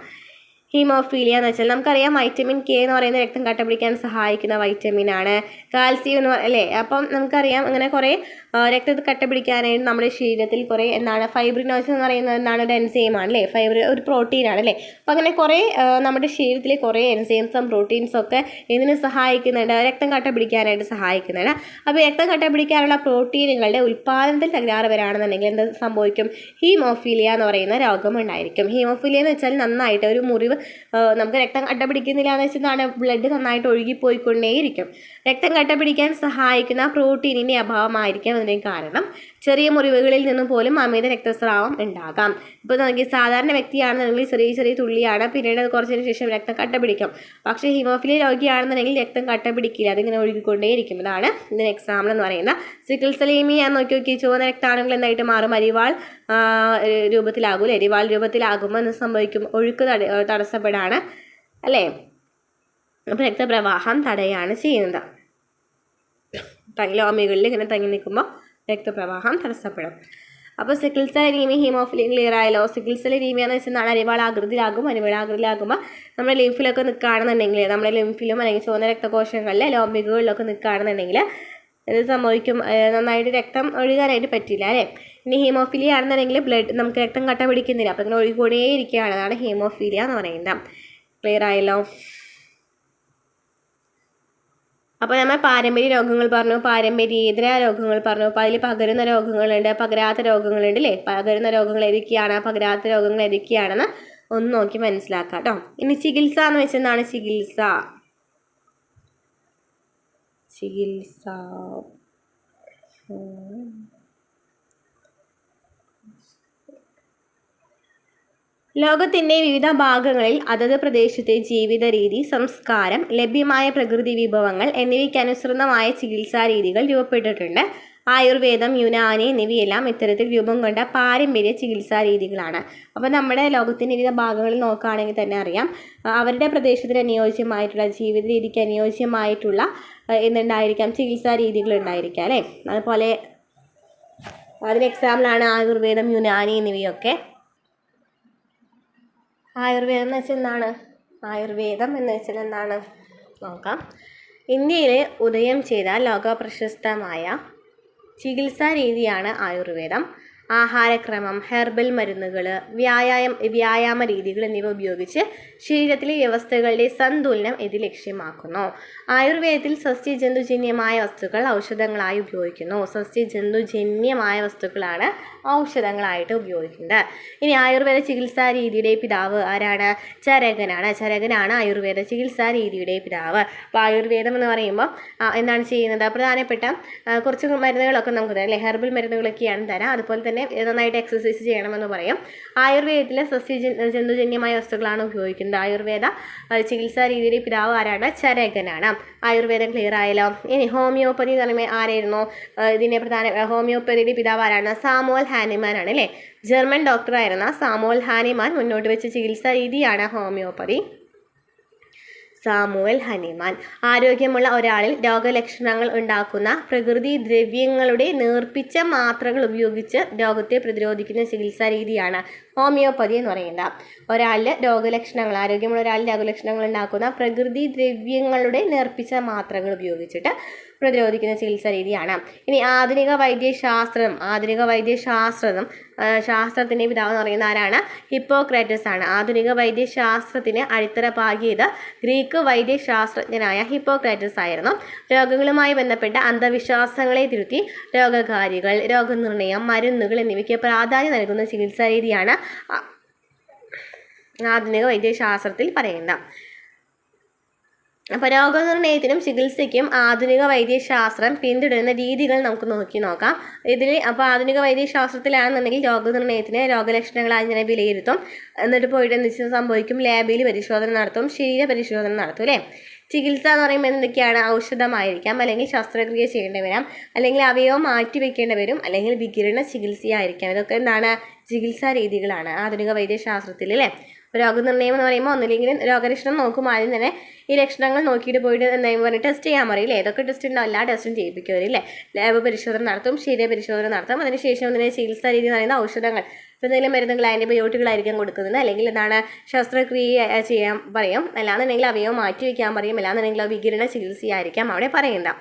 ഹീമോഫീലിയ എന്ന് വെച്ചാൽ നമുക്കറിയാം വൈറ്റമിൻ K എന്ന് പറയുന്ന രക്തം കട്ട പിടിക്കാൻ സഹായിക്കുന്ന വൈറ്റമിനാണ്. കാൽസ്യം എന്ന് അല്ലേ. അപ്പം നമുക്കറിയാം അങ്ങനെ കുറേ രക്തം കട്ട പിടിക്കാനായിട്ട് നമ്മുടെ ശരീരത്തിൽ കുറേ ഫൈബ്രിനോജൻ എന്ന് പറയുന്നത് എന്താണ്? ഒരു എൻസൈമാണ് അല്ലേ. ഫൈബ്ര ഒരു പ്രോട്ടീനാണ് അല്ലേ. അപ്പം അങ്ങനെ കുറേ നമ്മുടെ ശരീരത്തിൽ കുറേ എൻസൈംസും പ്രോട്ടീൻസും ഒക്കെ ഇതിന് സഹായിക്കുന്നുണ്ട്, രക്തം കട്ട പിടിക്കാനായിട്ട് സഹായിക്കുന്നുണ്ട്. അപ്പോൾ രക്തം കട്ട പിടിക്കാനുള്ള പ്രോട്ടീനുകളുടെ ഉൽപ്പാദനത്തിൽ തകരാറ് വരാണെന്നുണ്ടെങ്കിൽ എന്ത് സംഭവിക്കും? ഹീമോഫീലിയ എന്ന് പറയുന്ന രോഗം ഉണ്ടായിരിക്കും. ഹീമോഫീലിയ എന്ന് വെച്ചാൽ നന്നായിട്ട് ഒരു മുറിവ് നമുക്ക് രക്തം കട്ട പിടിക്കുന്നില്ല എന്ന് വെച്ചാൽ ബ്ലഡ് നന്നായിട്ട് ഒഴുകിപ്പോയിക്കൊണ്ടേയിരിക്കും. രക്തം കട്ട പിടിക്കാൻ സഹായിക്കുന്ന പ്രോട്ടീനിൻ്റെ അഭാവമായിരിക്കാം അതിൻ്റെ കാരണം. ചെറിയ മുറിവുകളിൽ നിന്ന് പോലും അമിത രക്തസ്രാവം ഉണ്ടാകാം. ഇപ്പോൾ നമുക്ക് സാധാരണ വ്യക്തിയാണെന്നുണ്ടെങ്കിൽ ചെറിയ ചെറിയ തുള്ളിയാണ്, പിന്നീട് കുറച്ചതിന് ശേഷം രക്തം കട്ട പിടിക്കും. പക്ഷേ ഹീമോഫിലിയ രോഗിയാണെന്നുണ്ടെങ്കിൽ രക്തം കട്ട പിടിക്കില്ല, അതിങ്ങനെ ഒഴുകിക്കൊണ്ടേയിരിക്കും. ഇതാണ് ഇതിന് എക്സാമ്പിൾ എന്ന് പറയുന്നത്. സിക്കിൾ സെൽ അനീമിയ നോക്കി ചുവന്ന രക്താണുക്കൾ എന്തായിട്ട് മാറും? അരിവാൾ രൂപത്തിലാകും. അരിവാൾ രൂപത്തിലാകുമ്പോൾ എന്ത് സംഭവിക്കും? ഒഴുക്ക് തടസ്സപ്പെടാണ് അല്ലേ? അപ്പോൾ രക്തപ്രവാഹം തടയാണ് ചെയ്യുന്നത്. ലോമികളിൽ ഇങ്ങനെ തങ്ങി നിൽക്കുമ്പോൾ രക്തപ്രവാഹം തടസ്സപ്പെടും. അപ്പോൾ sickle cell anaemia haemophilia clear ആയല്ലോ. സിക്കിൾ സെൽ അനീമിയ എന്ന് വെച്ചാൽ അരിവാളാകൃതിയിലാകുമ്പോൾ നമ്മുടെ ലിംഫിലൊക്കെ നിൽക്കുകയാണെന്നുണ്ടെങ്കിൽ, നമ്മുടെ ലിംഫിലും അല്ലെങ്കിൽ ചുവന്ന രക്തകോശങ്ങളിലെ ലോമികളിലൊക്കെ നിൽക്കുകയാണെന്നുണ്ടെങ്കിൽ ഇത് സംഭവിക്കും, നന്നായിട്ട് രക്തം ഒഴുകാനായിട്ട് പറ്റില്ല അല്ലേ? ഇനി ഹീമോഫിലിയ ആണെന്നുണ്ടെങ്കിൽ നമുക്ക് രക്തം കട്ട പിടിക്കുന്നില്ല, അപ്പോൾ ഇങ്ങനെ ഒഴുകിക്കൊണ്ടേ ഇരിക്കുകയാണ്. അതാണ് ഹീമോഫീലിയ എന്ന് പറയുന്നത്. ക്ലിയർ ആയല്ലോ. അപ്പോൾ നമ്മൾ പാരമ്പര്യ രോഗങ്ങൾ പറഞ്ഞു, പാരമ്പര്യേതര രോഗങ്ങൾ പറഞ്ഞു. അപ്പോൾ അതിൽ പകരുന്ന രോഗങ്ങളുണ്ട്, പകരാത്ത രോഗങ്ങളുണ്ട് അല്ലേ? പകരുന്ന രോഗങ്ങൾ ഏതൊക്കെയാണ്, പകരാത്ത രോഗങ്ങൾ ഏതൊക്കെയാണെന്ന് ഒന്ന് നോക്കി മനസ്സിലാക്കാം കേട്ടോ. ഇനി ചികിത്സ എന്ന് വെച്ചാൽ എന്താണ്? ചികിത്സ ലോകത്തിൻ്റെ വിവിധ ഭാഗങ്ങളിൽ അതത് പ്രദേശത്തെ ജീവിത രീതി, സംസ്കാരം, ലഭ്യമായ പ്രകൃതി വിഭവങ്ങൾ എന്നിവയ്ക്കനുസൃതമായ ചികിത്സാ രീതികൾ രൂപപ്പെട്ടിട്ടുണ്ട്. ആയുർവേദം, യുനാനി എന്നിവയെല്ലാം ഇത്തരത്തിൽ രൂപം കൊണ്ട പാരമ്പര്യ ചികിത്സാ രീതികളാണ്. അപ്പോൾ നമ്മുടെ ലോകത്തിൻ്റെ വിവിധ ഭാഗങ്ങളിൽ നോക്കുകയാണെങ്കിൽ തന്നെ അറിയാം, അവരുടെ പ്രദേശത്തിന് അനുയോജ്യമായിട്ടുള്ള, ജീവിത രീതിക്ക് അനുയോജ്യമായിട്ടുള്ള എന്തുണ്ടായിരിക്കാം? ചികിത്സാ രീതികൾ ഉണ്ടായിരിക്കാം അല്ലേ? അതുപോലെ അതിന് എക്സാമ്പിളാണ് ആയുർവേദം, യുനാനി എന്നിവയൊക്കെ. ആയുർവേദം എന്ന് വെച്ചാൽ എന്താണ് നോക്കാം. ഇന്ത്യയിൽ ഉദയം ചെയ്ത ലോകപ്രശസ്തമായ ചികിത്സാ രീതിയാണ് ആയുർവേദം. ആഹാരക്രമം, ഹെർബൽ മരുന്നുകൾ, വ്യായാമ രീതികൾ എന്നിവ ഉപയോഗിച്ച് ശരീരത്തിലെ വ്യവസ്ഥകളുടെ സന്തുലനം ഇത് ലക്ഷ്യമാക്കുന്നു. ആയുർവേദത്തിൽ സസ്യജന്തുജന്യമായ വസ്തുക്കൾ ഔഷധങ്ങളായി ഉപയോഗിക്കുന്നു. സസ്യജന്തുജന്യമായ വസ്തുക്കളാണ് ഔഷധങ്ങളായിട്ട് ഉപയോഗിക്കുന്നത്. ഇനി ആയുർവേദ ചികിത്സാ രീതിയുടെ പിതാവ് ആരാണ്? ചരകനാണ് ആയുർവേദ ചികിത്സാ രീതിയുടെ പിതാവ്. അപ്പോൾ ആയുർവേദം എന്ന് പറയുമ്പോൾ എന്താണ് ചെയ്യുന്നത്? പ്രധാനപ്പെട്ട കുറച്ച് മരുന്നുകളൊക്കെ നമുക്ക് തരാം അല്ലേ? ഹെർബൽ മരുന്നുകളൊക്കെയാണ് തരാം. അതുപോലെ തന്നെ നന്നായിട്ട് എക്സസൈസ് ചെയ്യണമെന്ന് പറയും. ആയുർവേദത്തിലെ ജന്തുജന്യമായ വസ്തുക്കളാണ് ഉപയോഗിക്കുന്നത്. ആയുർവേദ ചികിത്സാ രീതിയുടെ പിതാവ് ആരാണ്? ചരകനാണ്. ആയുർവേദം ക്ലിയർ ആയല്ലോ. ഇനി ഹോമിയോപ്പതി എന്ന് പറയുമ്പോൾ ആരായിരുന്നു ഇതിൻ്റെ ഹോമിയോപ്പതിയുടെ പിതാവ് ആരാണ്? സാമുവൽ ഹാനിമാൻ ആണ് അല്ലേ? ജർമ്മൻ ഡോക്ടറായിരുന്ന സാമുവൽ ഹാനിമാൻ മുന്നോട്ട് വെച്ച ചികിത്സാ രീതിയാണ് ഹോമിയോപ്പതി. Samuel Hahnemann. ആരോഗ്യമുള്ള ഒരാളിൽ രോഗലക്ഷണങ്ങൾ ഉണ്ടാക്കുന്ന പ്രകൃതി ദ്രവ്യങ്ങളുടെ നേർപ്പിച്ച മാത്രകൾ ഉപയോഗിച്ച് രോഗത്തെ പ്രതിരോധിക്കുന്ന ചികിത്സാ രീതിയാണ് ഹോമിയോപ്പതി എന്ന് പറയുന്നത്. ആരോഗ്യമുള്ള ഒരാളിൽ രോഗലക്ഷണങ്ങൾ ഉണ്ടാക്കുന്ന പ്രകൃതി ദ്രവ്യങ്ങളുടെ നേർപ്പിച്ച മാത്രകൾ ഉപയോഗിച്ചിട്ട് പ്രതിരോധിക്കുന്ന ചികിത്സാ രീതിയാണ്. ഇനി ആധുനിക ശാസ്ത്രത്തിൻ്റെ പിതാവ് എന്ന് പറയുന്ന ആരാണ്? ഹിപ്പോക്രാറ്റസ് ആണ്. ആധുനിക വൈദ്യശാസ്ത്രത്തിന് അടിത്തറ പാകിയത് ഗ്രീക്ക് വൈദ്യശാസ്ത്രജ്ഞനായ ഹിപ്പോക്രാറ്റസ് ആയിരുന്നു. രോഗങ്ങളുമായി ബന്ധപ്പെട്ട അന്ധവിശ്വാസങ്ങളെ തിരുത്തി രോഗകാരികൾ, രോഗനിർണയം, മരുന്നുകൾ എന്നിവയ്ക്ക് പ്രാധാന്യം നൽകുന്ന ചികിത്സാ രീതിയാണ് ആധുനിക വൈദ്യശാസ്ത്രത്തിൽ പറയുന്നത്. അപ്പോൾ രോഗനിർണയത്തിനും ചികിത്സയ്ക്കും ആധുനിക വൈദ്യശാസ്ത്രം പിന്തുടരുന്ന രീതികൾ നമുക്ക് നോക്കാം. അപ്പോൾ ആധുനിക വൈദ്യശാസ്ത്രത്തിലാണെന്നുണ്ടെങ്കിൽ രോഗനിർണയത്തിന് രോഗലക്ഷണങ്ങൾ അതിനെ വിലയിരുത്തും. എന്നിട്ട് പോയിട്ട് എന്ത് സംഭവിക്കും? ലാബിൽ പരിശോധന നടത്തും, ശരീര പരിശോധന നടത്തും അല്ലേ? ചികിത്സ എന്ന് പറയുമ്പോൾ എന്തൊക്കെയാണ്? ഔഷധമായിരിക്കാം, അല്ലെങ്കിൽ ശസ്ത്രക്രിയ ചെയ്യേണ്ടി വരാം, അല്ലെങ്കിൽ അവയവം മാറ്റി വെക്കേണ്ടി വരും, അല്ലെങ്കിൽ വികിരണ ചികിത്സയായിരിക്കാം. ഇതൊക്കെ എന്താണ്? ചികിത്സാ രീതികളാണ് ആധുനിക വൈദ്യശാസ്ത്രത്തിൽ അല്ലേ? രോഗനിർണയം എന്ന് പറയുമ്പോൾ ഒന്നില്ലെങ്കിൽ രോഗലക്ഷണം നോക്കും, ആദ്യം തന്നെ ഈ ലക്ഷണങ്ങൾ നോക്കിയിട്ട് പോയിട്ട് എന്തായാലും പറഞ്ഞ് ടെസ്റ്റ് ചെയ്യാൻ പറയില്ലേ? ഏതൊക്കെ ടെസ്റ്റ് ഉണ്ടോ എല്ലാ ടെസ്റ്റും ചെയ്യിപ്പിക്കുമല്ലേ? ലാബ് പരിശോധന നടത്തും, ശരീര പരിശോധന നടത്തും. അതിനുശേഷം ഇതിനെ ചികിത്സാ രീതി എന്ന് പറയുന്ന ഔഷധങ്ങൾ, എന്തെങ്കിലും മരുന്നുകൾ, ആൻറ്റിബയോട്ടിക്കുകളായിരിക്കും കൊടുക്കുന്നത്, അല്ലെങ്കിൽ എന്താണ് ശസ്ത്രക്രിയ ചെയ്യാൻ പറയും, അല്ലാന്നുണ്ടെങ്കിൽ അവയവം മാറ്റി വയ്ക്കാൻ പറയും, അല്ലാന്നുണ്ടെങ്കിൽ വികിരണ ചികിത്സയായിരിക്കാം അവിടെ പറയുന്നത്.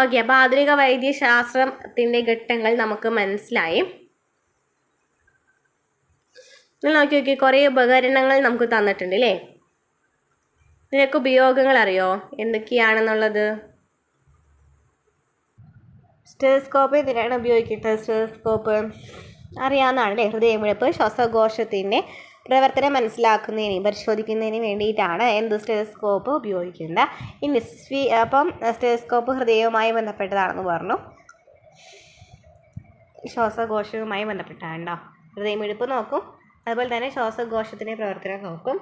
ഓക്കെ, അപ്പോൾ ആധുനിക വൈദ്യശാസ്ത്രത്തിൻ്റെ ഘട്ടങ്ങൾ നമുക്ക് മനസ്സിലായി. നോക്കി കുറേ ഉപകരണങ്ങൾ നമുക്ക് തന്നിട്ടുണ്ട് അല്ലേ? ഇതിനൊക്കെ ഉപയോഗങ്ങൾ അറിയോ എന്തൊക്കെയാണെന്നുള്ളത്? സ്റ്റെതസ്കോപ്പ് എന്തിനാണ് ഉപയോഗിക്കുന്നത്? സ്റ്റെതസ്കോപ്പ് അറിയാവുന്നതാണ് അല്ലേ? ഹൃദയമിടിപ്പ്, ശ്വാസകോശത്തിൻ്റെ പ്രവർത്തനം മനസ്സിലാക്കുന്നതിനും പരിശോധിക്കുന്നതിനും വേണ്ടിയിട്ടാണ് എന്ത് സ്റ്റെതസ്കോപ്പ് ഉപയോഗിക്കുന്നത്. ഇനി അപ്പം സ്റ്റെതസ്കോപ്പ് ഹൃദയവുമായി ബന്ധപ്പെട്ടതാണെന്ന് പറഞ്ഞു, ശ്വാസകോശവുമായി ബന്ധപ്പെട്ടാണോ. ഹൃദയമിടിപ്പ് നോക്കും, അതുപോലെ തന്നെ ശ്വാസകോശത്തിൻ്റെ പ്രവർത്തനം നോക്കും.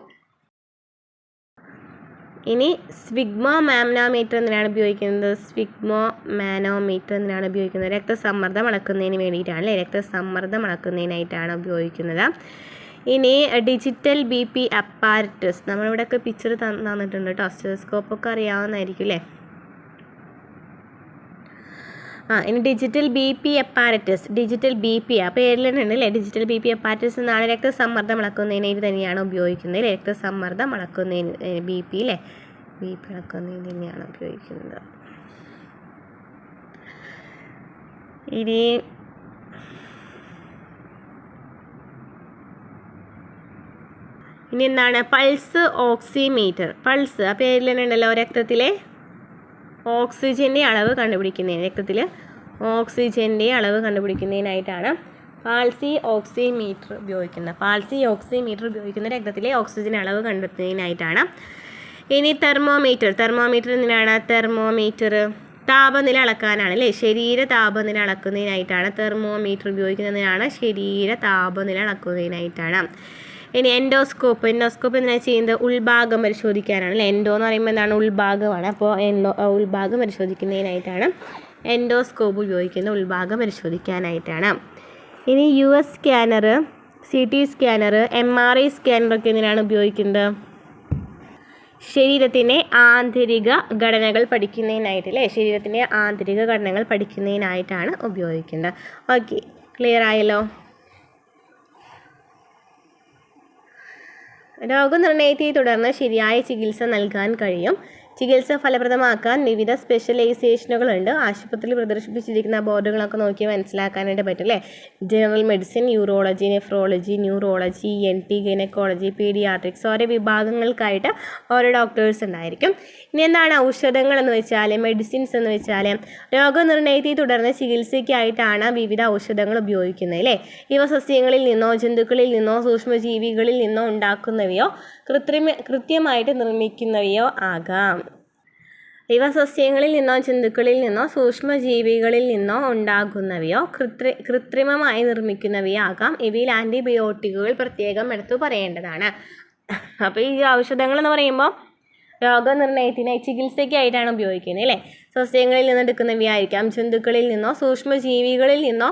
ഇനി സ്വിഗ്മോ മാനോമീറ്റർ എന്തിനാണ് ഉപയോഗിക്കുന്നത്? സ്വിഗ്മോ മാനോമീറ്റർ എന്തിനാണ് ഉപയോഗിക്കുന്നത്? രക്തസമ്മർദ്ദം അളക്കുന്നതിന് വേണ്ടിയിട്ടാണ് അല്ലേ, രക്തസമ്മർദ്ദം അളക്കുന്നതിനായിട്ടാണ് ഉപയോഗിക്കുന്നത്. ഇനി ഡിജിറ്റൽ BP അപ്പാരറ്റസ്, നമ്മളിവിടെയൊക്കെ പിക്ചർ തന്നിട്ടുണ്ട് കേട്ടോ, സ്റ്റെതസ്കോപ്പൊക്കെ അറിയാവുന്നതായിരിക്കും അല്ലേ. ഇനി digital BP apparatus, digital BP ആ പേരിൽ തന്നെ ഉണ്ട് അല്ലേ. ഡിജിറ്റൽ BP അപ്പാരറ്റസ് എന്നാണ് രക്തസമ്മർദ്ദം അളക്കുന്നതിനായിട്ട് തന്നെയാണ് ഉപയോഗിക്കുന്നത് അല്ലേ. രക്തസമ്മർദ്ദം അളക്കുന്നതിന് BP അല്ലേ, BP അളക്കുന്നതിന് തന്നെയാണ് ഉപയോഗിക്കുന്നത്. ഇനി എന്താണ് പൾസ് ഓക്സിമീറ്റർ. പൾസ് ആ പേരിൽ തന്നെ ഉണ്ടല്ലോ, രക്തത്തിലെ ഓക്സിജൻ്റെ അളവ് കണ്ടുപിടിക്കുന്നതിന്, രക്തത്തിൽ ഓക്സിജൻ്റെ അളവ് കണ്ടുപിടിക്കുന്നതിനായിട്ടാണ് പാൾസി ഓക്സിമീറ്റർ ഉപയോഗിക്കുന്നത്. പാൾസി ഓക്സിമീറ്റർ ഉപയോഗിക്കുന്നത് രക്തത്തിലെ ഓക്സിജൻ അളവ് കണ്ടെത്തുന്നതിനായിട്ടാണ്. ഇനി തെർമോമീറ്റർ. തെർമോമീറ്റർ എന്തിനാണ്? തെർമോമീറ്റർ താപനില അളക്കാനാണ് അല്ലേ, ശരീര താപനില അളക്കുന്നതിനായിട്ടാണ് തെർമോമീറ്റർ ഉപയോഗിക്കുന്നതിനാണ്, ശരീര താപനില അളക്കുന്നതിനായിട്ടാണ്. ഇനി എൻഡോസ്കോപ്പ്. എൻഡോസ്കോപ്പ് എന്തിനാണ് ചെയ്യുന്നത്? ഉൾഭാഗം പരിശോധിക്കാനാണ് അല്ലേ. എൻഡോ എന്ന് പറയുമ്പോൾ എന്താണ്? ഉൾഭാഗമാണ്. അപ്പോൾ ഉൾഭാഗം പരിശോധിക്കുന്നതിനായിട്ടാണ് എൻഡോസ്കോപ്പ് ഉപയോഗിക്കുന്നത്, ഉൾഭാഗം പരിശോധിക്കാനായിട്ടാണ്. ഇനി US scanner, CT scanner, MRI സ്കാനറൊക്കെ എന്തിനാണ് ഉപയോഗിക്കുന്നത്? ശരീരത്തിൻ്റെ ആന്തരിക ഘടനകൾ പഠിക്കുന്നതിനായിട്ട് അല്ലേ, ശരീരത്തിൻ്റെ ആന്തരിക ഘടനകൾ പഠിക്കുന്നതിനായിട്ടാണ് ഉപയോഗിക്കുന്നത്. ഓക്കെ, ക്ലിയർ ആയല്ലോ. രോഗനിർണയത്തെ തുടർന്ന് ശരിയായ ചികിത്സ നൽകാൻ കഴിയും. ചികിത്സ ഫലപ്രദമാക്കാൻ വിവിധ സ്പെഷ്യലൈസേഷനുകളുണ്ട്. ആശുപത്രിയിൽ പ്രദർശിപ്പിച്ചിരിക്കുന്ന ബോർഡുകളൊക്കെ നോക്കി മനസ്സിലാക്കാനായിട്ട് പറ്റും അല്ലേ. General medicine, urology, nephrology, neurology, ENT, gynaecology, paediatrics, ഓരോ വിഭാഗങ്ങൾക്കായിട്ട് ഓരോ ഡോക്ടേഴ്സ് ഉണ്ടായിരിക്കും. ഇനി എന്താണ് ഔഷധങ്ങൾ എന്ന് വെച്ചാൽ, മെഡിസിൻസ് എന്ന് വെച്ചാൽ രോഗനിർണയത്തെ തുടർന്ന് ചികിത്സയ്ക്കായിട്ടാണ് വിവിധ ഔഷധങ്ങൾ ഉപയോഗിക്കുന്നത് അല്ലേ. ഇവ സസ്യങ്ങളിൽ നിന്നോ ജന്തുക്കളിൽ നിന്നോ സൂക്ഷ്മജീവികളിൽ നിന്നോ ഉണ്ടാക്കുന്നവയോ കൃത്യമായിട്ട് നിർമ്മിക്കുന്നവയോ ആകാം. ഇവ സസ്യങ്ങളിൽ നിന്നോ ജന്തുക്കളിൽ നിന്നോ സൂക്ഷ്മജീവികളിൽ നിന്നോ ഉണ്ടാകുന്നവയോ കൃത്രിമമായി നിർമ്മിക്കുന്നവയോ ആകാം. ഇവയിൽ ആൻറ്റിബയോട്ടിക്കുകൾ പ്രത്യേകം എടുത്തു പറയേണ്ടതാണ്. അപ്പോൾ ഈ ഔഷധങ്ങൾ എന്ന് പറയുമ്പോൾ രോഗനിർണയത്തിന് ചികിത്സയ്ക്കായിട്ടാണ് ഉപയോഗിക്കുന്നത് അല്ലേ. സസ്യങ്ങളിൽ നിന്ന് എടുക്കുന്നവയായിരിക്കാം, ജന്തുക്കളിൽ നിന്നോ സൂക്ഷ്മജീവികളിൽ നിന്നോ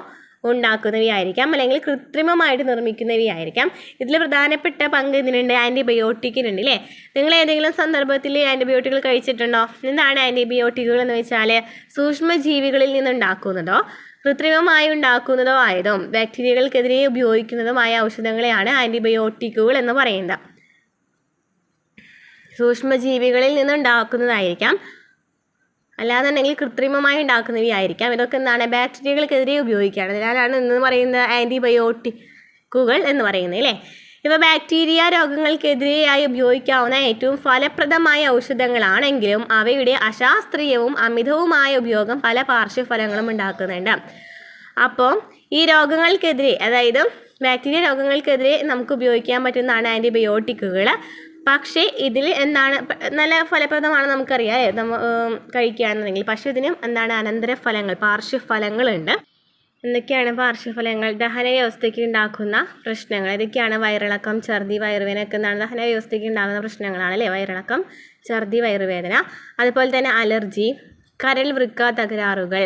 ഉണ്ടാക്കുന്നവയായിരിക്കാം, അല്ലെങ്കിൽ കൃത്രിമമായിട്ട് നിർമ്മിക്കുന്നവയായിരിക്കാം. ഇതിൽ പ്രധാനപ്പെട്ട പങ്ക് ഇതിനുണ്ട്, ആൻറ്റിബയോട്ടിക്കിനുണ്ട് അല്ലേ. നിങ്ങൾ ഏതെങ്കിലും സന്ദർഭത്തിൽ ആൻറ്റിബയോട്ടിക്കുകൾ കഴിച്ചിട്ടുണ്ടോ? എന്താണ് ആൻറ്റിബയോട്ടിക്കുകൾ എന്ന് വെച്ചാൽ സൂക്ഷ്മജീവികളിൽ നിന്നുണ്ടാക്കുന്നതോ കൃത്രിമമായി ഉണ്ടാക്കുന്നതോ ആയതും ബാക്ടീരിയകൾക്കെതിരെ ഉപയോഗിക്കുന്നതുമായ ഔഷധങ്ങളെയാണ് ആൻറ്റിബയോട്ടിക്കുകൾ എന്ന് പറയുന്നത്. സൂക്ഷ്മജീവികളിൽ നിന്നുണ്ടാക്കുന്നതായിരിക്കാം, അല്ലാന്നുണ്ടെങ്കിൽ കൃത്രിമമായി ഉണ്ടാക്കുന്നവയായിരിക്കാം. ഇതൊക്കെ എന്താണ്? ബാക്ടീരിയകൾക്കെതിരെ ഉപയോഗിക്കുകയാണ്. അതിനാലാണ് എന്ന് പറയുന്നത് ആൻറ്റിബയോട്ടിക്കുകൾ എന്ന് പറയുന്നത് അല്ലേ. ഇവ ബാക്ടീരിയ രോഗങ്ങൾക്കെതിരെയായി ഉപയോഗിക്കാവുന്ന ഏറ്റവും ഫലപ്രദമായ ഔഷധങ്ങളാണെങ്കിലും അവയുടെ അശാസ്ത്രീയവും അമിതവുമായ ഉപയോഗം പല പാർശ്വഫലങ്ങളും ഉണ്ടാക്കുന്നുണ്ട്. അപ്പോൾ ഈ രോഗങ്ങൾക്കെതിരെ, അതായത് ബാക്ടീരിയ രോഗങ്ങൾക്കെതിരെ നമുക്ക് ഉപയോഗിക്കാൻ പറ്റുന്നതാണ് ആൻറ്റിബയോട്ടിക്കുകൾ. പക്ഷേ ഇതിൽ എന്താണ് നല്ല ഫലപ്രദമാണ് നമുക്കറിയാം കഴിക്കുകയാണെന്നുണ്ടെങ്കിൽ. പക്ഷേ ഇതിനും എന്താണ് അനന്തരഫലങ്ങൾ, പാർശ്വഫലങ്ങളുണ്ട്. എന്തൊക്കെയാണ് പാർശ്വഫലങ്ങൾ? ദഹന വ്യവസ്ഥയ്ക്ക് ഉണ്ടാക്കുന്ന പ്രശ്നങ്ങൾ. ഇതൊക്കെയാണ് വയറിളക്കം, ഛർദി, വയറുവേദന ഒക്കെ എന്താണ് ദഹന വ്യവസ്ഥയ്ക്ക് ഉണ്ടാകുന്ന പ്രശ്നങ്ങളാണ് അല്ലേ. വയറിളക്കം, ഛർദി, വയറുവേദന. അതുപോലെ തന്നെ അലർജി, കരൾ വൃക്ക തകരാറുകൾ,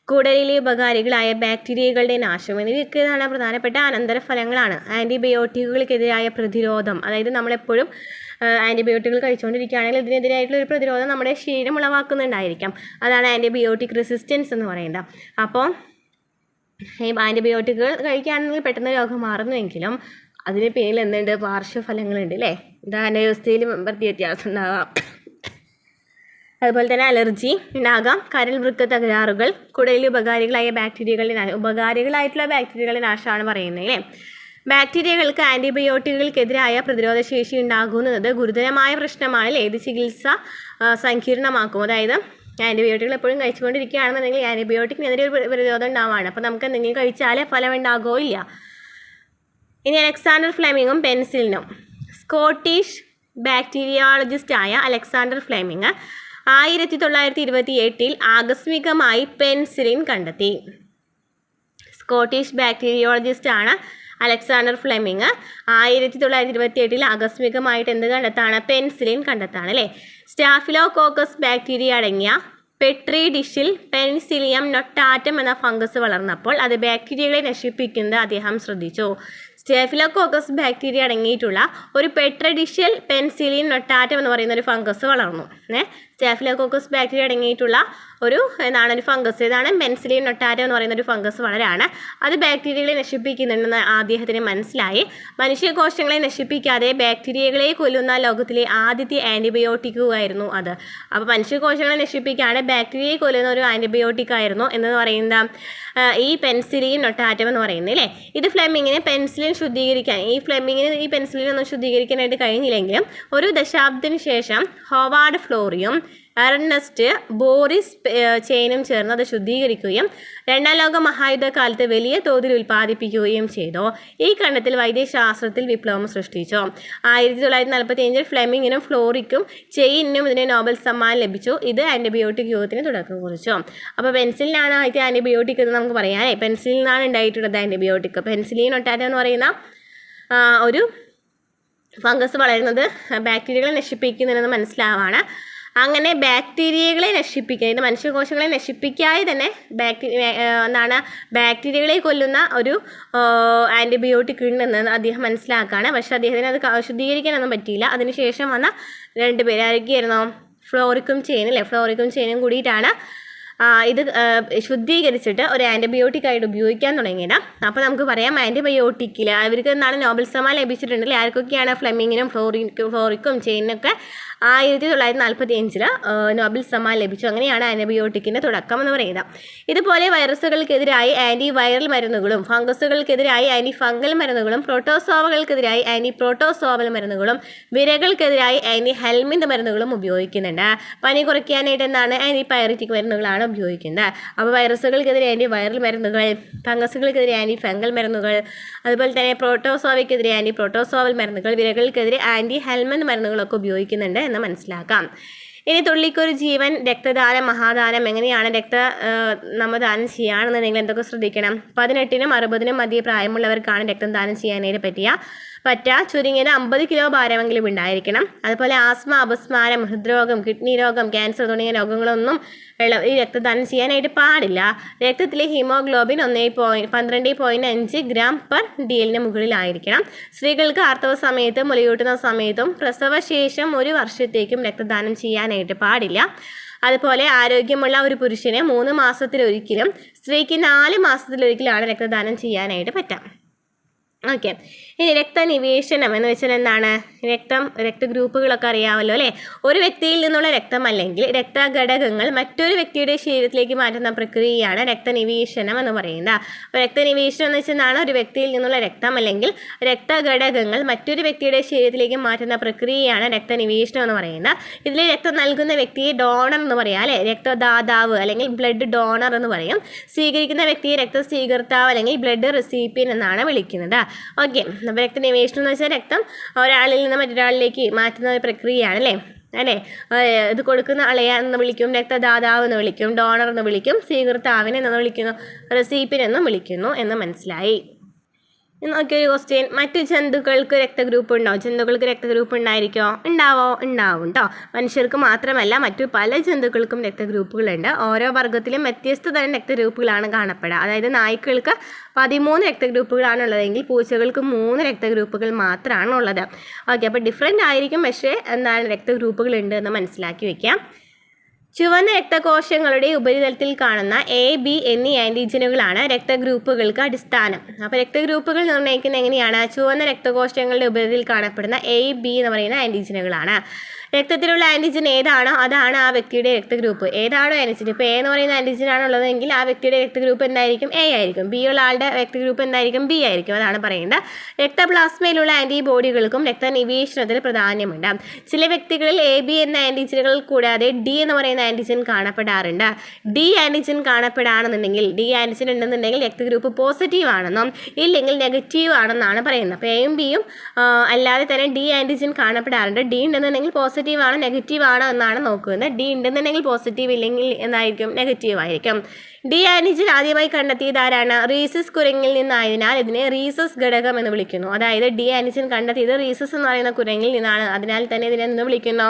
കുടലിലെ ഉപകാരികളായ ബാക്ടീരിയകളുടെ നാശം എന്നിവയൊക്കെ പ്രധാനപ്പെട്ട അനന്തരഫലങ്ങളാണ്. ആൻറ്റിബയോട്ടിക്കുകൾക്കെതിരായ പ്രതിരോധം, അതായത് നമ്മളെപ്പോഴും ആൻറ്റിബയോട്ടിക്കുകൾ കഴിച്ചുകൊണ്ടിരിക്കുകയാണെങ്കിൽ ഇതിനെതിരായിട്ടുള്ള ഒരു പ്രതിരോധം നമ്മുടെ ശരീരം ഉളവാക്കുന്നുണ്ടായിരിക്കാം. അതാണ് ആൻറ്റിബയോട്ടിക് റെസിസ്റ്റൻസ് എന്ന് പറയുന്നത്. അപ്പോൾ ഈ ആൻറ്റിബയോട്ടിക്കുകൾ കഴിക്കുകയാണെങ്കിൽ പെട്ടെന്ന് രോഗം മാറുന്നുവെങ്കിലും അതിന് പേരിൽ എന്തുണ്ട്? പാർശ്വഫലങ്ങളുണ്ട് അല്ലേ. ദഹന വ്യവസ്ഥയിൽ വ്യത്യാസം ഉണ്ടാകാം. അതുപോലെ തന്നെ അലർജി ഉണ്ടാകാം, കരൾ വൃക്ക തകരാറുകൾ, കുടലിൽ ഉപകാരികളായിട്ടുള്ള ബാക്ടീരിയകളുടെ നാശമാണ് പറയുന്നത് അല്ലേ. ബാക്ടീരിയകൾക്ക് ആൻറ്റിബയോട്ടിക്കുകൾക്കെതിരായ പ്രതിരോധ ശേഷി ഉണ്ടാകുന്നത് ഗുരുതരമായ പ്രശ്നമാണ് അല്ലേ. ഇത് ചികിത്സ സങ്കീർണമാക്കും. അതായത് ആൻറ്റിബയോട്ടിക്കുകൾ എപ്പോഴും കഴിച്ചുകൊണ്ടിരിക്കുകയാണെന്നുണ്ടെങ്കിൽ ആൻറ്റിബയോട്ടിക്കിനെതിരെ ഒരു പ്രതിരോധം ഉണ്ടാവുകയാണ്. അപ്പോൾ നമുക്ക് എന്തെങ്കിലും കഴിച്ചാൽ ഫലം ഉണ്ടാകുകയോ ഇല്ല. ഇനി അലക്സാണ്ടർ ഫ്ലെമിങ്ങും പെൻസിലിനും. സ്കോട്ടിഷ് ബാക്ടീരിയോളജിസ്റ്റായ അലക്സാണ്ടർ ഫ്ലെമിങ് 1928 ആകസ്മികമായി പെൻസിലിൻ കണ്ടെത്തി. സ്കോട്ടിഷ് ബാക്ടീരിയോളജിസ്റ്റാണ് അലക്സാണ്ടർ ഫ്ലെമിങ്. 1928 ആകസ്മികമായിട്ട് എന്ത് കണ്ടെത്താണ്? പെൻസിലിൻ കണ്ടെത്താണ് അല്ലേ. സ്റ്റാഫിലോകോക്കസ് ബാക്ടീരിയ അടങ്ങിയ പെട്രി ഡിഷിൽ പെൻസിലിയം നൊട്ടാറ്റം എന്ന ഫംഗസ് വളർന്നപ്പോൾ അത് ബാക്ടീരിയകളെ നശിപ്പിക്കുന്നത് അദ്ദേഹം ശ്രദ്ധിച്ചു. സ്റ്റേഫിലോകോക്കസ് ബാക്ടീരിയ അടങ്ങിയിട്ടുള്ള ഒരു പെട്രി ഡിഷിൽ പെൻസിലിൻ നൊട്ടാറ്റം എന്ന് പറയുന്ന ഒരു ഫംഗസ് വളർന്നു. സ്റ്റേഫിലോകോക്കസ് ബാക്ടീരിയ അടങ്ങിയിട്ടുള്ള ഒരു ഫംഗസ്. ഇതാണ് പെൻസിലിൻ നൊട്ടാറ്റം എന്ന് പറയുന്ന ഒരു ഫംഗസ് വളരാണ്. അത് ബാക്ടീരിയകളെ നശിപ്പിക്കുന്നുണ്ടെന്ന് അദ്ദേഹത്തിന് മനസ്സിലായി. മനുഷ്യകോശങ്ങളെ നശിപ്പിക്കാതെ ബാക്ടീരിയകളെ കൊല്ലുന്ന ലോകത്തിലെ ആദ്യത്തെ ആൻറ്റിബയോട്ടിക്കുമായിരുന്നു അത്. അപ്പോൾ മനുഷ്യകോശങ്ങളെ നശിപ്പിക്കാതെ ബാക്ടീരിയയെ കൊല്ലുന്ന ഒരു ആൻറ്റിബയോട്ടിക് ആയിരുന്നു എന്ന് പറയുന്ന ഈ പെൻസിലിൻ നൊട്ടാറ്റം എന്ന് പറയുന്നത് അല്ലേ. ഇത് ഫ്ലെമിങ്ങിന് പെൻസിലിൻ ശുദ്ധീകരിക്കാൻ ഈ പെൻസിലിൻ ഒന്നും ശുദ്ധീകരിക്കാനായിട്ട് കഴിഞ്ഞില്ലെങ്കിലും ഒരു ദശാബ്ദത്തിന് ശേഷം ഹോവാർഡ് ഫ്ലോറിയും എർണസ്റ്റ് ബോറിസ് ചെയിനും ചേർന്ന് അത് ശുദ്ധീകരിക്കുകയും രണ്ടാം ലോക മഹായുദ്ധകാലത്ത് വലിയ തോതിൽ ഉൽപ്പാദിപ്പിക്കുകയും ചെയ്തു. ഈ കണ്ടെത്തൽ വൈദ്യശാസ്ത്രത്തിൽ വിപ്ലവം സൃഷ്ടിച്ചു. 1945 ഫ്ലെമിങ്ങിനും ഫ്ലോറിക്കും ചെയിനും ഇതിന് നോബൽ സമ്മാനം ലഭിച്ചു. ഇത് ആൻറ്റിബയോട്ടിക് യുഗത്തിന് തുടക്കം കുറിച്ചു. അപ്പോൾ പെൻസിലിനാണ് ആദ്യത്തെ ആൻറ്റിബയോട്ടിക് എന്ന് നമുക്ക് പറയാം അല്ലേ. പെൻസിലിൽ നിന്നാണ് ഉണ്ടായിട്ടുള്ളത് ആൻറ്റിബയോട്ടിക്. പെൻസിലിൻ നൊട്ടാറ്റം എന്ന് പറയുന്ന ഒരു ഫംഗസ് വളരുന്നത് ബാക്ടീരിയകളെ നശിപ്പിക്കുന്നതെന്ന് മനസ്സിലാവാണ്. അങ്ങനെ ബാക്ടീരിയകളെ നശിപ്പിക്കുക, ഇത് മനുഷ്യകോശങ്ങളെ നശിപ്പിക്കാതെ തന്നെ ബാക്ടീരിയകളെ കൊല്ലുന്ന ഒരു ആൻറ്റിബയോട്ടിക് ഉണ്ടെന്ന് അദ്ദേഹം മനസ്സിലാക്കുകയാണ്. പക്ഷെ അദ്ദേഹത്തിന് അത് ശുദ്ധീകരിക്കാനൊന്നും പറ്റിയില്ല. അതിനുശേഷം വന്ന 2 പേര് ആരൊക്കെയായിരുന്നു? ഫ്ലോറിക്കും ചെയിനും കൂടിയിട്ടാണ് ഇത് ശുദ്ധീകരിച്ചിട്ട് ഒരു ആൻറ്റിബയോട്ടിക് ആയിട്ട് ഉപയോഗിക്കാൻ തുടങ്ങിയത്. അപ്പോൾ നമുക്ക് പറയാം ആൻറ്റിബയോട്ടിക്കിൽ അവർക്ക് എന്താണ് നോബൽ സമ്മാനം ലഭിച്ചിട്ടുണ്ടല്ലേ. ആർക്കൊക്കെയാണ്? ഫ്ലെമിങ്ങിനും ഫ്ലോറിക്കും ചെയിനൊക്കെ 1945 നോബൽ സമ്മാനം ലഭിച്ചു. അങ്ങനെയാണ് ആൻറ്റിബയോട്ടിക്കിൻ്റെ തുടക്കം എന്ന് പറയുന്നത്. ഇതുപോലെ വൈറസുകൾക്കെതിരായി ആൻറ്റി വൈറൽ മരുന്നുകളും ഫംഗസുകൾക്കെതിരായി ആൻറ്റി ഫംഗൽ മരുന്നുകളും പ്രോട്ടോസോവകൾക്കെതിരായി ആൻറ്റി പ്രോട്ടോസോവൽ മരുന്നുകളും വിരകൾക്കെതിരായി ആൻറ്റി ഹെൽമിൻ്റ് മരുന്നുകളും ഉപയോഗിക്കുന്നുണ്ട്. പനി കുറയ്ക്കാനായിട്ട് എന്താണ്? ആൻറ്റി പൈററ്റിക് മരുന്നുകളാണ് ഉപയോഗിക്കുന്നത്. അപ്പോൾ വൈറസുകൾക്കെതിരെ ആൻറ്റി വൈറൽ മരുന്നുകൾ, ഫംഗസുകൾക്കെതിരെ ആൻറ്റി ഫംഗൽ മരുന്നുകൾ, അതുപോലെ തന്നെ പ്രോട്ടോസോവയ്ക്കെതിരെ ആൻറ്റി പ്രോട്ടോസോവൽ മരുന്നുകൾ, വിരകൾക്കെതിരെ ആൻറ്റി ഹെൽമൻ്റ് മരുന്നുകളൊക്കെ ഉപയോഗിക്കുന്നുണ്ട് എന്ന് മനസ്സിലാക്കാം. ഇനി തുള്ളിക്കൊരു ജീവൻ, രക്തദാനം, മഹാദാനം, എങ്ങനെയാണ് നമ്മൾ ദാനം ചെയ്യുകയാണെന്നുണ്ടെങ്കിൽ എന്തൊക്കെ ശ്രദ്ധിക്കണം? 18നും 60നും മധ്യ പ്രായമുള്ളവർക്കാണ് രക്തം ദാനം ചെയ്യാനായിട്ട് പറ്റുക. ചുരുങ്ങിയത് 50 കിലോ ഭാരമെങ്കിലും ഉണ്ടായിരിക്കണം. അതുപോലെ ആസ്മ, അപസ്മാരം, ഹൃദ്രോഗം, കിഡ്നി രോഗം, ക്യാൻസർ തുടങ്ങിയ രോഗങ്ങളൊന്നും ഈ രക്തദാനം ചെയ്യാനായിട്ട് പാടില്ല. രക്തത്തിലെ ഹീമോഗ്ലോബിൻ 12.5 gram/dl മുകളിലായിരിക്കണം. സ്ത്രീകൾക്ക് ആർത്തവ സമയത്തും മുലയൂട്ടുന്ന സമയത്തും പ്രസവശേഷം 1 വർഷത്തേക്കും രക്തദാനം ചെയ്യാനായിട്ട് പാടില്ല. അതുപോലെ ആരോഗ്യമുള്ള ഒരു പുരുഷന് 3 മാസത്തിലൊരിക്കലും സ്ത്രീക്ക് 4 മാസത്തിലൊരിക്കലാണ് രക്തദാനം ചെയ്യാനായിട്ട് പറ്റുക. ഓക്കെ. ഇനി രക്തനിവേശനം എന്ന് വെച്ചാൽ എന്താണ്? രക്തഗ്രൂപ്പുകളൊക്കെ അറിയാമല്ലോ അല്ലേ. ഒരു വ്യക്തിയിൽ നിന്നുള്ള രക്തം അല്ലെങ്കിൽ രക്തഘടകങ്ങൾ മറ്റൊരു വ്യക്തിയുടെ ശരീരത്തിലേക്ക് മാറ്റുന്ന പ്രക്രിയയാണ് രക്തനിവേശനം എന്ന് പറയുന്നത്. അപ്പോൾ രക്തനിവേശനം എന്ന് വെച്ചാൽ ഒരു വ്യക്തിയിൽ നിന്നുള്ള രക്തം അല്ലെങ്കിൽ രക്തഘടകങ്ങൾ മറ്റൊരു വ്യക്തിയുടെ ശരീരത്തിലേക്ക് മാറ്റുന്ന പ്രക്രിയയാണ് രക്തനിവേശനം എന്ന് പറയുന്നത്. ഇതിൽ രക്തം നൽകുന്ന വ്യക്തിയെ ഡോണർ എന്ന് പറയാം അല്ലേ. രക്തദാതാവ് അല്ലെങ്കിൽ ബ്ലഡ് ഡോണർ എന്ന് പറയും. സ്വീകരിക്കുന്ന വ്യക്തിയെ രക്തസ്വീകർത്താവ് അല്ലെങ്കിൽ ബ്ലഡ് റെസിപ്പിയൻ എന്നാണ് വിളിക്കുന്നത്. ഓക്കെ. അപ്പോൾ രക്തനിവേശനം എന്ന് വെച്ചാൽ രക്തം ഒരാളിൽ നിന്ന് മറ്റൊരാളിലേക്ക് മാറ്റുന്ന ഒരു പ്രക്രിയയാണ് അല്ലേ. ഇത് കൊടുക്കുന്ന ആളെ എന്ന് വിളിക്കും, രക്തദാതാവ് എന്ന് വിളിക്കും, ഡോണർ എന്ന് വിളിക്കും, സ്വീകർത്താവിനെ എന്ന് വിളിക്കുന്നു, റെസിപ്പിയൻ എന്നും വിളിക്കുന്നു എന്ന് മനസ്സിലായി. നോക്കിയൊരു ക്വസ്റ്റ്യൻ, മറ്റു ജന്തുക്കൾക്ക് രക്തഗ്രൂപ്പ് ഉണ്ടോ? ജന്തുക്കൾക്ക് രക്തഗ്രൂപ്പ് ഉണ്ടാവും കേട്ടോ. മനുഷ്യർക്ക് മാത്രമല്ല മറ്റു പല ജന്തുക്കൾക്കും രക്തഗ്രൂപ്പുകളുണ്ട്. ഓരോ വർഗ്ഗത്തിലും വ്യത്യസ്ത തരം രക്തഗ്രൂപ്പുകളാണ് കാണപ്പെടുക. അതായത് നായ്ക്കൾക്ക് 13 രക്തഗ്രൂപ്പുകളാണ് ഉള്ളതെങ്കിൽ പൂച്ചകൾക്ക് 3 രക്തഗ്രൂപ്പുകൾ മാത്രമാണ് ഉള്ളത്. ഓക്കെ. അപ്പോൾ ഡിഫറെൻ്റ് ആയിരിക്കും, പക്ഷേ രക്തഗ്രൂപ്പുകൾ ഉണ്ട് എന്ന് മനസ്സിലാക്കി വയ്ക്കാം. ചുവന്ന രക്തകോശങ്ങളുടെ ഉപരിതലത്തിൽ കാണുന്ന A, B എന്നീ ആൻറ്റിജനുകളാണ് രക്തഗ്രൂപ്പുകൾക്ക് അടിസ്ഥാനം. അപ്പോൾ രക്തഗ്രൂപ്പുകൾ നിർണ്ണയിക്കുന്നത് എങ്ങനെയാണ്? ചുവന്ന രക്തകോശങ്ങളുടെ ഉപരിതലത്തിൽ കാണപ്പെടുന്ന A, B എന്ന് പറയുന്ന ആൻറ്റിജനുകളാണ്. രക്തത്തിലുള്ള ആൻറ്റിജൻ ഏതാണോ അതാണ് ആ വ്യക്തിയുടെ രക്തഗ്രൂപ്പ്. ഏതാണോ ആൻറ്റിജൻ, ഇപ്പോൾ എ എന്ന് പറയുന്ന ആൻറ്റിജൻ ആണുള്ളതെങ്കിൽ ആ വ്യക്തിയുടെ രക്തഗ്രൂപ്പ് എന്തായിരിക്കും? എ ആയിരിക്കും. ബി ഉള്ള ആളുടെ രക്തഗ്രൂപ്പ് എന്തായിരിക്കും? ബി ആയിരിക്കും. അതാണ് പറയേണ്ടത്. രക്തപ്ലാസ്മയിലുള്ള ആൻറ്റിബോഡികൾക്കും രക്തനിവേശനത്തിന് പ്രാധാന്യമുണ്ട്. ചില വ്യക്തികളിൽ എ ബി എന്ന ആൻറ്റിജനുകൾ കൂടാതെ ഡി എന്ന് പറയുന്ന ആൻറ്റിജൻ കാണപ്പെടാറുണ്ട്. ഡി ആൻറ്റിജൻ കാണപ്പെടാണെന്നുണ്ടെങ്കിൽ, ഡി ആൻറ്റിജൻ ഉണ്ടെന്നുണ്ടെങ്കിൽ രക്തഗ്രൂപ്പ് പോസിറ്റീവ് ആണെന്നും ഇല്ലെങ്കിൽ നെഗറ്റീവ് ആണെന്നാണ് പറയുന്നത്. അപ്പോൾ എയും ബിയും അല്ലാതെ തന്നെ ഡി ആൻറ്റിജൻ കാണപ്പെടാറുണ്ട്. ഡി ഉണ്ടെന്നുണ്ടെങ്കിൽ പോസിറ്റീവ് ആണോ നെഗറ്റീവ് ആണോ എന്നാണ് നോക്കുന്നത്. ഡി ഉണ്ടെന്നുണ്ടെങ്കിൽ പോസിറ്റീവ്, ഇല്ലെങ്കിൽ എന്തായിരിക്കും? നെഗറ്റീവ് ആയിരിക്കും. ഡി ആൻറ്റിജൻ ആദ്യമായി കണ്ടെത്തിയത് ആരാണ്? റീസസ് കുരങ്ങിൽ നിന്നായതിനാൽ ഇതിനെ റീസസ് ഘടകം എന്ന് വിളിക്കുന്നു. അതായത് ഡി ആൻറ്റിജൻ കണ്ടെത്തിയത് റീസസ് എന്ന് പറയുന്ന കുരങ്ങിൽ നിന്നാണ്. അതിനാൽ തന്നെ ഇതിനെ എന്ന് വിളിക്കുന്നു?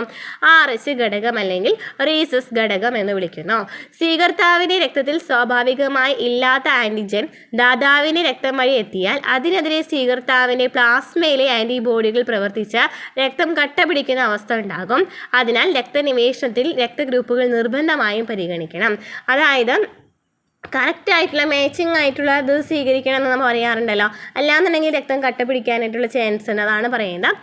RH ഘടകം അല്ലെങ്കിൽ റീസസ് ഘടകം എന്ന് വിളിക്കുന്നു. സ്വീകർത്താവിൻ്റെ രക്തത്തിൽ സ്വാഭാവികമായി ഇല്ലാത്ത ആൻറ്റിജൻ ദാതാവിൻ്റെ രക്തം വഴി എത്തിയാൽ അതിനെതിരെ സ്വീകർത്താവിൻ്റെ പ്ലാസ്മയിലെ ആൻറ്റിബോഡികൾ പ്രവർത്തിച്ച് രക്തം കട്ട പിടിക്കുന്ന അവസ്ഥ ഉണ്ടാകും. അതിനാൽ രക്തനിവേശനത്തിൽ രക്തഗ്രൂപ്പുകൾ നിർബന്ധമായും പരിഗണിക്കണം. അതായത് കറക്റ്റായിട്ടുള്ള മാച്ചിങ് ആയിട്ടുള്ള ഇത് സ്വീകരിക്കണം എന്ന് നമ്മൾ പറയാറുണ്ടല്ലോ. അല്ലാന്നുണ്ടെങ്കിൽ രക്തം കട്ട പിടിക്കാനായിട്ടുള്ള ചാൻസ് ഉണ്ട്. അതാണ് പറയുന്നത്.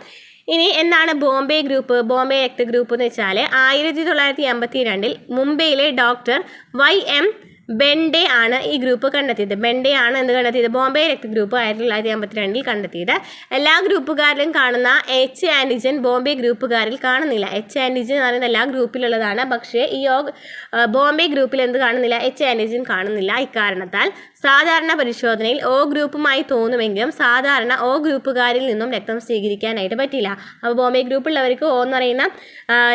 ഇനി എന്താണ് ബോംബെ ഗ്രൂപ്പ്? ബോംബെ രക്തഗ്രൂപ്പ് എന്ന് വെച്ചാൽ 1982 മുംബൈയിലെ ഡോക്ടർ YM ബെൻഡെ ആണ് ഈ ഗ്രൂപ്പ് കണ്ടെത്തിയത്. ബെൻഡെ ആണ് എന്ത് കണ്ടെത്തിയത്? ബോംബെ രക്തഗ്രൂപ്പ് 1952 കണ്ടെത്തിയത്. എല്ലാ ഗ്രൂപ്പുകാരിലും കാണുന്ന H ആൻറ്റിജൻ ബോംബെ ഗ്രൂപ്പുകാരിൽ കാണുന്നില്ല. H ആൻറ്റിജൻ എന്ന് പറയുന്നത് എല്ലാ ഗ്രൂപ്പിലുള്ളതാണ്. പക്ഷേ ഈ ബോംബെ ഗ്രൂപ്പിൽ എന്ത് കാണുന്നില്ല? H ആൻറ്റിജൻ കാണുന്നില്ല. ഇക്കാരണത്താൽ സാധാരണ പരിശോധനയിൽ O ഗ്രൂപ്പുമായി തോന്നുമെങ്കിലും സാധാരണ O ഗ്രൂപ്പുകാരിൽ നിന്നും രക്തം സ്വീകരിക്കാനായിട്ട് പറ്റില്ല. അപ്പോൾ ബോംബെ ഗ്രൂപ്പുള്ളവർക്ക് O എന്ന് പറയുന്ന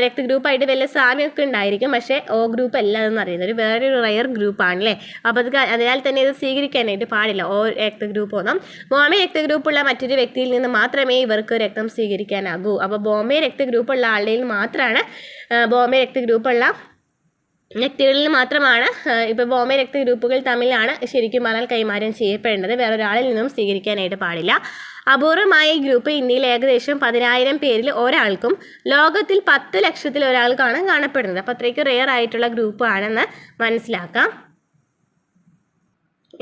രക്തഗ്രൂപ്പായിട്ട് വലിയ സാമ്യമൊക്കെ ഉണ്ടായിരിക്കും. പക്ഷേ O ഗ്രൂപ്പ് അല്ല എന്ന് പറയുന്നത് വേറൊരു റയർ ഗ്രൂപ്പ് ആണല്ലേ. അപ്പോൾ അതിനാൽ തന്നെ ഇത് സ്വീകരിക്കാനായിട്ട് പാടില്ല O രക്തഗ്രൂപ്പ് ഒന്നും. ബോംബെ രക്തഗ്രൂപ്പുള്ള മറ്റൊരു വ്യക്തിയിൽ നിന്ന് മാത്രമേ ഇവർക്ക് രക്തം സ്വീകരിക്കാനാകൂ. അപ്പോൾ ബോംബെ രക്തഗ്രൂപ്പുള്ള ആളുടെ മാത്രമാണ് ബോംബെ രക്തഗ്രൂപ്പുള്ള വ്യക്തികളിൽ മാത്രമാണ് ഇപ്പോൾ ബോംബെ രക്തഗ്രൂപ്പുകൾ തമ്മിലാണ് ശരിക്കും പറഞ്ഞാൽ കൈമാറ്റം ചെയ്യപ്പെടേണ്ടത്. വേറൊരാളിൽ നിന്നും സ്വീകരിക്കാനായിട്ട് പാടില്ല. അപൂർവമായ ഈ ഗ്രൂപ്പ് ഇന്ത്യയിൽ ഏകദേശം 10,000 പേരിൽ ഒരാൾക്കും ലോകത്തിൽ 10 ലക്ഷത്തിൽ ഒരാൾക്കാണ് കാണപ്പെടുന്നത്. അപ്പോൾ അത്രയ്ക്ക് റെയർ ആയിട്ടുള്ള ഗ്രൂപ്പ് ആണെന്ന് മനസ്സിലാക്കാം.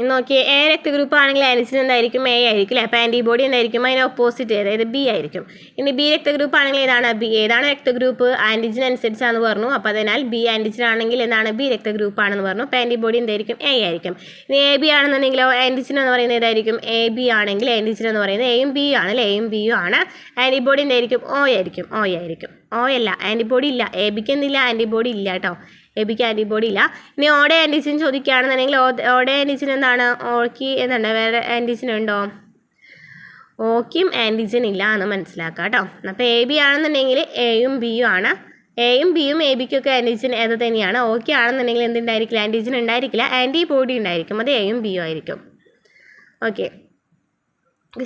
നോക്കിയേ, എ രക്തഗ്രൂപ്പ് ആണെങ്കിൽ ആൻറ്റിജൻ എന്തായിരിക്കും? എ ആയിരിക്കും അല്ലേ. അപ്പോൾ ആൻറ്റിബോഡി എന്തായിരിക്കും? അതിന് ഓപ്പോസിറ്റ്, അതായത് ബി ആയിരിക്കും. ഇനി ബി രക്തഗ്രൂപ്പ് ആണെങ്കിൽ ഏതാണ്? ബി. ഏതാണ് രക്തഗ്രൂപ്പ്? ആൻറ്റിജൻ അനുസരിച്ചാണെന്ന് പറഞ്ഞു. അപ്പോൾ അതിനാൽ ബി ആൻറ്റിജൻ ആണെങ്കിൽ എന്താണ്? ബി രക്തഗ്രൂപ്പ് ആണെന്ന് പറഞ്ഞു. അപ്പോൾ ആൻറ്റിബോഡി എന്തായിരിക്കും? എ ആയിരിക്കും. ഇനി എ ബി ആണെന്നുണ്ടെങ്കിലോ ആൻറ്റിജൻ എന്ന് പറയുന്നത് ഏതായിരിക്കും? എ ബി ആണെങ്കിൽ ആൻറ്റിജൻ എന്ന് പറയുന്നത് എയും ബിയും ആണ് അല്ലേ. എയും ബിയും ആണ്. ആൻറ്റിബോഡി എന്തായിരിക്കും? O ആയിരിക്കും. O ആയിരിക്കും. O അല്ല, ആൻറ്റിബോഡി ഇല്ല. എ ബിക്ക് എന്തില്ല? ആൻറ്റിബോഡി ഇല്ല കേട്ടോ. എ ബിക്ക് ആൻറ്റിബോഡി ഇല്ല. ഇനി ഓടെ ആൻറ്റിജൻ ചോദിക്കുകയാണെന്നുണ്ടെങ്കിൽ ഓടെ ആൻറ്റിജൻ എന്താണ്? ഓക്ക് എന്താണ്? വേറെ ആൻറ്റിജൻ ഉണ്ടോ? ഓക്കും ആൻറ്റിജൻ ഇല്ല എന്ന് മനസ്സിലാക്കാം കേട്ടോ. അപ്പോൾ എ ബി ആണെന്നുണ്ടെങ്കിൽ എയും ബിയും ആണ്. എയും ബിയും എ ബിക്കൊക്കെ ആൻറ്റിജൻ ഏത് തന്നെയാണ്. ഓക്കെ ആണെന്നുണ്ടെങ്കിൽ എന്തുണ്ടായിരിക്കില്ല? ആൻറ്റിജൻ ഉണ്ടായിരിക്കില്ല, ആൻറ്റിബോഡി ഉണ്ടായിരിക്കും. അത് എയും ബിയും ആയിരിക്കും. ഓക്കെ,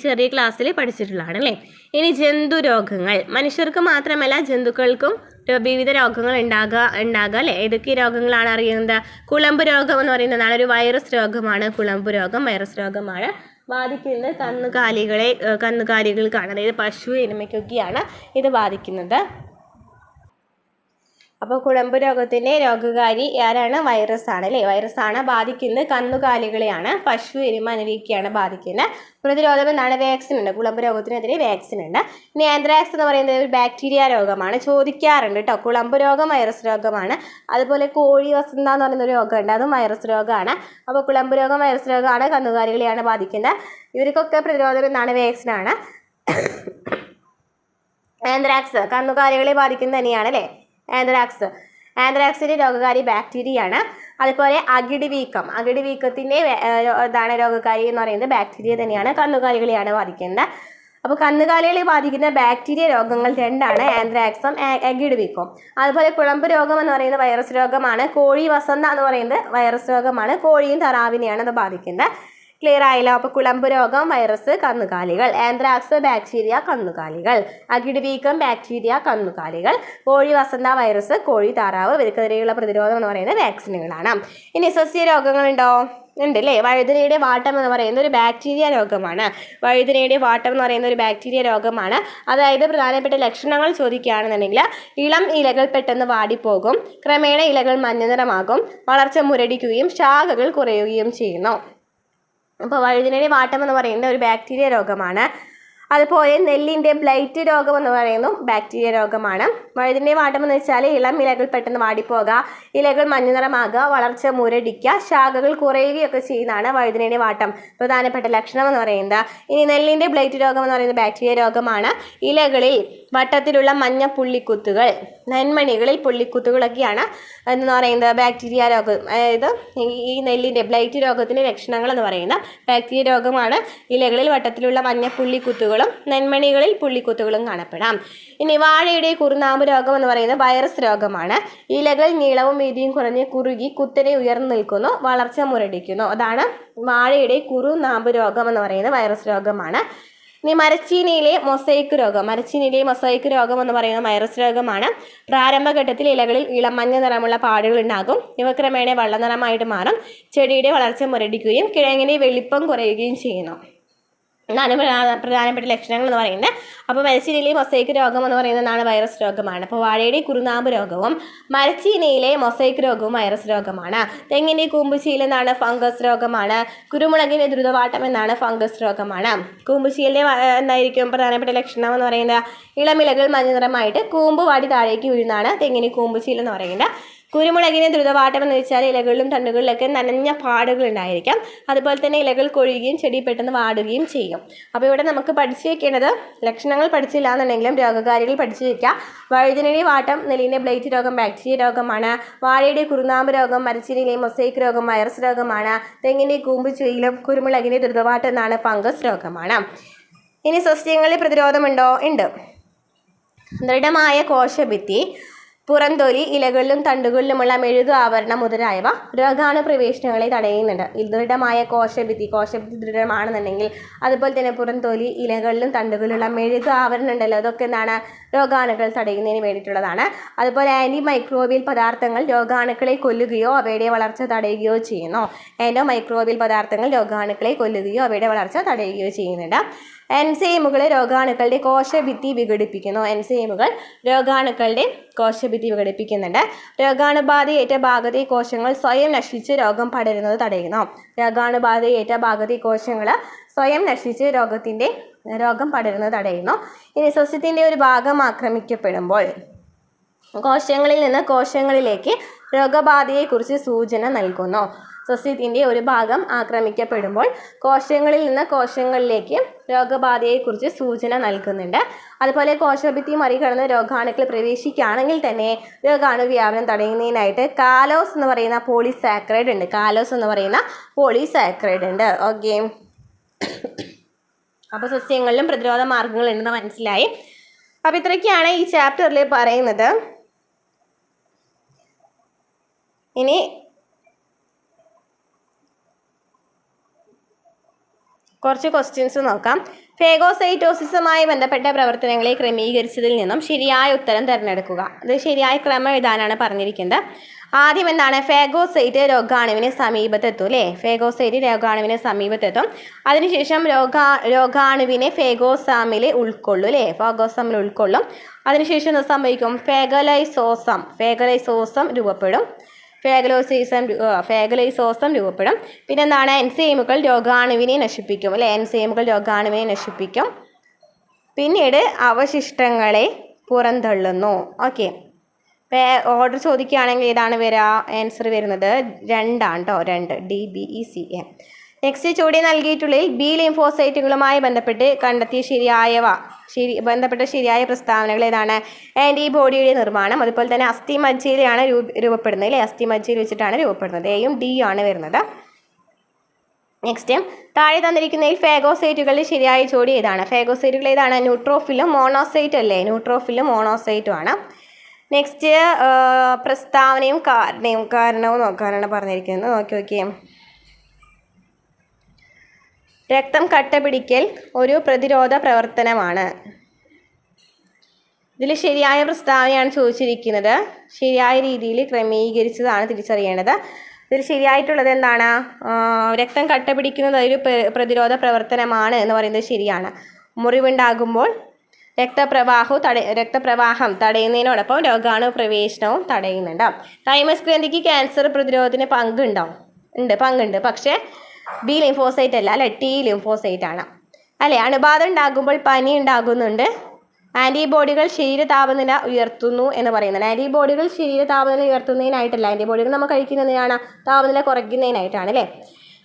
ചെറിയ ക്ലാസ്സിൽ പഠിച്ചിട്ടുള്ളതാണ് അല്ലേ. ഇനി ജന്തുരോഗങ്ങൾ. മനുഷ്യർക്ക് മാത്രമല്ല ജന്തുക്കൾക്കും വിവിധ രോഗങ്ങൾ ഉണ്ടാകുക അല്ലേ. ഏതൊക്കെ രോഗങ്ങളാണ് അറിയുന്നത്? കുളമ്പ് രോഗം എന്ന് പറയുന്നതാണ് ഒരു വൈറസ് രോഗമാണ്. കുളമ്പ് രോഗം വൈറസ് രോഗമാണ്. ബാധിക്കുന്നത് കന്നുകാലികൾക്കാണ്, അതായത് പശു എരുമയ്ക്കൊക്കെയാണ് ഇത് ബാധിക്കുന്നത്. അപ്പോൾ കുളമ്പ് രോഗത്തിൻ്റെ രോഗകാരി ആരാണ്? വൈറസ് ആണ് അല്ലേ. വൈറസ് ആണ് ബാധിക്കുന്നത് കന്നുകാലികളെയാണ്. പശു എരുമ എന്നിവയൊക്കെയാണ് ബാധിക്കുന്നത്. പ്രതിരോധം എന്താണ്? വാക്സിൻ ഉണ്ട്. കുളമ്പ് രോഗത്തിനെതിരെ വാക്സിൻ ഉണ്ട്. ഇനി ആന്ത്രാക്സ് എന്ന് പറയുന്നത് ഒരു ബാക്ടീരിയ രോഗമാണ്. ചോദിക്കാറുണ്ട് കേട്ടോ. കുളമ്പ് രോഗം വൈറസ് രോഗമാണ്. അതുപോലെ കോഴി വസന്ത എന്ന് പറയുന്നൊരു രോഗമുണ്ട്, അതും വൈറസ് രോഗമാണ്. അപ്പോൾ കുളമ്പ് രോഗം വൈറസ് രോഗമാണ്, കന്നുകാലികളെയാണ് ബാധിക്കുന്നത്. ഇവർക്കൊക്കെ പ്രതിരോധം എന്താണ്? വാക്സിനാണ്. ആന്ത്രാക്സ് കന്നുകാലികളെ ബാധിക്കുന്നത് തന്നെയാണ് അല്ലേ. ആന്ത്രാക്സിൻ്റെ രോഗകാരി ബാക്ടീരിയയാണ്. അതുപോലെ അകിട് വീക്കത്തിൻ്റെ രോഗകാരി എന്ന് പറയുന്നത് ബാക്ടീരിയ തന്നെയാണ്. കന്നുകാലികളെയാണ് ബാധിക്കുന്നത്. അപ്പോൾ കന്നുകാലികളെ ബാധിക്കുന്ന ബാക്ടീരിയ രോഗങ്ങൾ രണ്ടാണ്, ആന്ത്രാക്സും അകിട് വീക്കവും. അതുപോലെ കുളമ്പ് രോഗം എന്ന് പറയുന്നത് വൈറസ് രോഗമാണ്. കോഴി വസന്ത എന്ന് പറയുന്നത് വൈറസ് രോഗമാണ്. കോഴിയും താറാവിനെയാണ് അത് ബാധിക്കുന്നത്. ക്ലിയർ ആയല്ലോ. അപ്പോൾ കുളമ്പ് രോഗം വൈറസ് കന്നുകാലികൾ, ആന്ത്രാക്സ് ബാക്ടീരിയ കന്നുകാലികൾ, അകിട് വീക്കം ബാക്ടീരിയ കന്നുകാലികൾ, കോഴി വസന്ത വൈറസ് കോഴി താറാവ്. ഇവർക്കെതിരെയുള്ള പ്രതിരോധം എന്ന് പറയുന്നത് വാക്സിനുകളാണ്. ഇനി സസ്യ രോഗങ്ങളുണ്ടോ? ഉണ്ട് അല്ലേ. വഴുതനയുടെ വാട്ടം എന്ന് പറയുന്ന ഒരു ബാക്ടീരിയ രോഗമാണ്. വഴുതനയുടെ വാട്ടം എന്ന് പറയുന്ന ഒരു ബാക്ടീരിയ രോഗമാണ്. അതായത് പ്രധാനപ്പെട്ട ലക്ഷണങ്ങൾ ചോദിക്കുകയാണെന്നുണ്ടെങ്കിൽ ഇളം ഇലകൾ പെട്ടെന്ന് വാടിപ്പോകും, ക്രമേണ ഇലകൾ മഞ്ഞ നിറമാകും, വളർച്ച മുരടിക്കുകയും ശാഖകൾ കുറയുകയും ചെയ്യുന്നു. അപ്പോൾ വഴുതനയുടെ വാട്ടം എന്ന് പറയുന്നത് ഒരു ബാക്ടീരിയ രോഗമാണ്. അതുപോലെ നെല്ലിൻ്റെ ബ്ലൈറ്റ് രോഗം എന്ന് പറയുന്നത് ബാക്ടീരിയ രോഗമാണ്. വഴുതിൻ്റെ വാട്ടം എന്ന് വെച്ചാൽ ഇളം ഇലകൾ പെട്ടെന്ന് വാടിപ്പോകുക, ഇലകൾ മഞ്ഞനിറമാകുക, വളർച്ച മുരടിക്കുക, ശാഖകൾ കുറയുകയൊക്കെ ചെയ്യുന്നതാണ് വഴുതിൻ്റെ വാട്ടം പ്രധാനപ്പെട്ട ലക്ഷണം എന്ന് പറയുന്നത്. ഇനി നെല്ലിൻ്റെ ബ്ലൈറ്റ് രോഗം എന്ന് പറയുന്നത് ബാക്ടീരിയ രോഗമാണ്. ഇലകളിൽ വട്ടത്തിലുള്ള മഞ്ഞ പുള്ളിക്കുത്തുകൾ, നെന്മണികളിൽ പുള്ളിക്കുത്തുകളൊക്കെയാണ് എന്ന് പറയുന്നത് ബാക്ടീരിയ രോഗം. അതായത് ഈ നെല്ലിൻ്റെ ബ്ലൈറ്റ് രോഗത്തിൻ്റെ ലക്ഷണങ്ങൾ എന്ന് പറയുന്നത് ബാക്ടീരിയ രോഗമാണ്. ഇലകളിൽ വട്ടത്തിലുള്ള മഞ്ഞ പുള്ളിക്കുത്തുകളും നെന്മണികളിൽ പുള്ളിക്കുത്തുകളും കാണപ്പെടാം. ഇനി വാഴയുടെ കുറുനാമ്പ് രോഗം എന്ന് പറയുന്നത് വൈറസ് രോഗമാണ്. ഇലകൾ നീളവും വീതിയും കുറഞ്ഞ് കുറുകി കുത്തനെ ഉയർന്നു നിൽക്കുന്നു, വളർച്ച മുരടിക്കുന്നു. അതാണ് വാഴയുടെ കുറുനാമ്പ് രോഗം എന്ന് പറയുന്നത് വൈറസ് രോഗമാണ്. ഇനി മരച്ചീനിയിലെ മൊസൈക്ക് രോഗം എന്ന് പറയുന്നത് വൈറസ് രോഗമാണ്. പ്രാരംഭഘട്ടത്തിൽ ഇലകളിൽ ഇളം മഞ്ഞ നിറമുള്ള പാടുകൾ ഉണ്ടാകും. ഇവ ക്രമേണ വെള്ളനിറമായിട്ട് മാറും. ചെടിയുടെ വളർച്ച മുരടിക്കുകയും കിഴങ്ങിൻ്റെ വലിപ്പം കുറയുകയും ചെയ്യുന്നു. ഇതാണ് പ്രധാനപ്പെട്ട ലക്ഷണങ്ങൾ എന്ന് പറയുന്നത്. അപ്പോൾ മരച്ചീനിയിലെ മൊസൈക്ക് രോഗം എന്ന് പറയുന്നതാണ് വൈറസ് രോഗമാണ്. അപ്പോൾ വാഴയുടെ കുറുനാമ്പ് രോഗവും മരച്ചീനിയിലെ മൊസൈക്ക് രോഗവും വൈറസ് രോഗമാണ്. തെങ്ങിൻ്റെ കൂമ്പുചീൽ എന്നാണ് ഫംഗസ് രോഗമാണ്. കുരുമുളകിൻ്റെ ദ്രുതവാട്ടം എന്നാണ് ഫംഗസ് രോഗമാണ്. കൂമ്പുചീലിൻ്റെ എന്തായിരിക്കും പ്രധാനപ്പെട്ട ലക്ഷണം എന്ന് പറയുന്നത് ഇളമിലകൾ മഞ്ഞനിറമായിട്ട് കൂമ്പ് വാടി താഴേക്ക് വീഴുന്നതാണ് തെങ്ങിന് കൂമ്പുചീൽ എന്ന് പറയുന്നത്. കുരുമുളകിന് ദ്രുതവാട്ടം എന്ന് വെച്ചാൽ ഇലകളിലും തണ്ടുകളിലൊക്കെ നനഞ്ഞ പാടുകൾ ഉണ്ടായിരിക്കാം. അതുപോലെ തന്നെ ഇലകൾ കൊഴിയുകയും ചെടി പെട്ടെന്ന് വാടുകയും ചെയ്യും. അപ്പോൾ ഇവിടെ നമുക്ക് പഠിച്ചു വെക്കേണ്ടത് ലക്ഷണങ്ങൾ പഠിച്ചില്ല എന്നുണ്ടെങ്കിലും രോഗകാരികൾ പഠിച്ചു വയ്ക്കുക. വഴുതിനടി വാട്ടം, നെല്ലിൻ്റെ ബ്ലൈറ്റ് രോഗം ബാക്ടീരിയ രോഗമാണ്. വാഴയുടെ കുറുനാമ്പ് രോഗം, മരച്ചീനിയിലെ മൊസൈക്ക് രോഗം വൈറസ് രോഗമാണ്. തെങ്ങിൻ്റെ കൂമ്പുചീലും കുരുമുളകിൻ്റെ ദ്രുതവാട്ടം എന്നാണ് ഫംഗസ് രോഗമാണ്. ഇനി സസ്യങ്ങളിൽ പ്രതിരോധമുണ്ടോ? ഉണ്ട്. ദൃഢമായ കോശഭിത്തി, പുറംതൊലി, ഇലകളിലും തണ്ടുകളിലുമുള്ള മെഴുക് ആവരണം മുതലായവ രോഗാണു പ്രവേശനങ്ങളെ തടയുന്നുണ്ട്. ദൃഢമായ കോശഭിത്തി ദൃഢമാണെന്നുണ്ടെങ്കിൽ അതുപോലെ തന്നെ പുറംതൊലി, ഇലകളിലും തണ്ടുകളിലുള്ള മെഴുക് ആവരണം ഉണ്ടല്ലോ, അതൊക്കെ എന്താണ് രോഗാണുക്കൾ തടയുന്നതിന് വേണ്ടിയിട്ടുള്ളതാണ്. അതുപോലെ ആൻറ്റി മൈക്രോബിയൽ പദാർത്ഥങ്ങൾ രോഗാണുക്കളെ കൊല്ലുകയോ അവയുടെ വളർച്ച തടയുകയോ ചെയ്യുന്നു. മൈക്രോബിയൽ പദാർത്ഥങ്ങൾ രോഗാണുക്കളെ കൊല്ലുകയോ അവയുടെ വളർച്ച തടയുകയോ ചെയ്യുന്നുണ്ട്. എൻസൈമുകൾ രോഗാണുക്കളുടെ കോശഭിത്തി വിഘടിപ്പിക്കുന്നു. വിഘടിപ്പിക്കുന്നുണ്ട്. രോഗാണുബാധയേറ്റ ഭാഗത്തെ കോശങ്ങൾ സ്വയം നശിച്ച് രോഗം പടരുന്നത് തടയുന്നു. രോഗാണുബാധയേറ്റ ഭാഗത്തെ കോശങ്ങൾ സ്വയം നശിച്ച് രോഗം പടരുന്നത് തടയുന്നു. ഇനി സസ്യത്തിൻ്റെ ഒരു ഭാഗം ആക്രമിക്കപ്പെടുമ്പോൾ കോശങ്ങളിൽ നിന്ന് കോശങ്ങളിലേക്ക് രോഗബാധയെക്കുറിച്ച് സൂചന നൽകുന്നു. സസ്യത്തിൻ്റെ ഒരു ഭാഗം ആക്രമിക്കപ്പെടുമ്പോൾ കോശങ്ങളിൽ നിന്ന് കോശങ്ങളിലേക്ക് രോഗബാധയെക്കുറിച്ച് സൂചന നൽകുന്നുണ്ട്. അതുപോലെ കോശഭിത്തി മറികടന്ന് രോഗാണുക്കൾ പ്രവേശിക്കുകയാണെങ്കിൽ തന്നെ രോഗാണു വ്യാപനം തടയുന്നതിനായിട്ട് കാലോസ് എന്ന് പറയുന്ന പോളിസാക്കറൈഡ് ഉണ്ട്. ഓക്കെ, അപ്പോൾ സസ്യങ്ങളിലും പ്രതിരോധ മാർഗങ്ങൾ ഉണ്ടെന്ന് മനസ്സിലായി. അപ്പോൾ ഇത്രയൊക്കെയാണ് ഈ ചാപ്റ്ററിൽ പറയുന്നത്. ഇനി കുറച്ച് ക്വസ്റ്റ്യൻസ് നോക്കാം. ഫേഗോസൈറ്റോസിസുമായി ബന്ധപ്പെട്ട പ്രവർത്തനങ്ങളെ ക്രമീകരിച്ചതിൽ നിന്നും ശരിയായ ഉത്തരം തിരഞ്ഞെടുക്കുക. ഇത് ശരിയായ ക്രമം എഴുതാനാണ് പറഞ്ഞിരിക്കുന്നത്. ആദ്യം എന്താണ്? ഫേഗോസൈറ്റ് രോഗാണുവിന് സമീപത്തെത്തും അല്ലേ? രോഗാണുവിന് സമീപത്തെത്തും. അതിനുശേഷം രോഗാണുവിനെ ഫേഗോസാമിൽ ഉൾക്കൊള്ളും അല്ലേ? ഫേഗോസാമിൽ ഉൾക്കൊള്ളും. അതിനുശേഷം എന്ത് സംഭവിക്കും? ഫേഗലൈസോസം രൂപപ്പെടും. ഫേഗലൈസോസം രൂപപ്പെടും. പിന്നെന്താണ്? എൻസൈമുകൾ രോഗാണുവിനെ നശിപ്പിക്കും അല്ലേ? പിന്നീട് അവശിഷ്ടങ്ങളെ പുറന്തള്ളുന്നു. ഓക്കെ, ഓർഡർ ചോദിക്കുകയാണെങ്കിൽ ഏതാണ് വരിക? ആൻസർ വരുന്നത് 2 ആണ് കേട്ടോ. 2 DBECA. നെക്സ്റ്റ് ചോദ്യം നൽകിയിട്ടുള്ളിൽ ബി ലിംഫോസൈറ്റുകളുമായി ബന്ധപ്പെട്ട് കണ്ടെത്തിയ ശരിയായ പ്രസ്താവനകൾ ഏതാണ്? ആൻറ്റിബോഡിയുടെ നിർമ്മാണം, അതുപോലെ തന്നെ അസ്ഥിമജ്ജയിലാണ് രൂപപ്പെടുന്നത് അല്ലേ? അസ്ഥിമജ്ജയിൽ വെച്ചിട്ടാണ് രൂപപ്പെടുന്നത്. എയും ഡി ആണ് വരുന്നത്. നെക്സ്റ്റ് താഴെ തന്നിരിക്കുന്നതിൽ ഫേഗോസൈറ്റുകളുടെ ശരിയായ ജോഡി ഏതാണ്? ഫേഗോസൈറ്റുകൾ ഏതാണ്? ന്യൂട്രോഫിലും മോണോസൈറ്റും അല്ലേ? ന്യൂട്രോഫിലും മോണോസൈറ്റും ആണ്. നെക്സ്റ്റ് പ്രസ്താവനയും കാരണവും നോക്കാനാണ് പറഞ്ഞിരിക്കുന്നത്. നോക്കിയേ. രക്തം കട്ടപിടിക്കൽ ഒരു പ്രതിരോധ പ്രവർത്തനമാണ്. ഇതിൽ ശരിയായ പ്രസ്താവനയാണ് ചോദിച്ചിരിക്കുന്നത്. ശരിയായ രീതിയിൽ ക്രമീകരിച്ചതാണ് തിരിച്ചറിയേണ്ടത്. ഇതിൽ ശരിയായിട്ടുള്ളത് എന്താണ്? രക്തം കട്ടപിടിക്കുന്നത് ഒരു പ്രതിരോധ പ്രവർത്തനമാണ് എന്ന് പറയുന്നത് ശരിയാണ്. മുറിവുണ്ടാകുമ്പോൾ രക്തപ്രവാഹം തടയുന്നതിനോടൊപ്പം രോഗാണു പ്രവേശനവും തടയുന്നുണ്ട്. തൈമസ് ഗ്രന്ഥിക്ക് ക്യാൻസർ പ്രതിരോധത്തിന് പങ്കുണ്ട്. പക്ഷേ ബി ലിംഫോസൈറ്റ് അല്ല, ടി ലിംഫോസൈറ്റ് ആണ്. അല്ലേ? അണുബാധ ഉണ്ടാകുമ്പോൾ പനി ഉണ്ടാകുന്നുണ്ട്. ആൻറ്റിബോഡികൾ ശരീര താപനില ഉയർത്തുന്നു എന്ന് പറയുന്നത്. ആൻറ്റിബോഡികൾ ശരീര താപനില ഉയർത്തുന്നതിനായിട്ടല്ല, ആൻറ്റിബോഡികൾ നമ്മൾ കഴിക്കുന്നതിനാണ് താപനില കുറയ്ക്കുന്നതിനായിട്ടാണ് അല്ലേ?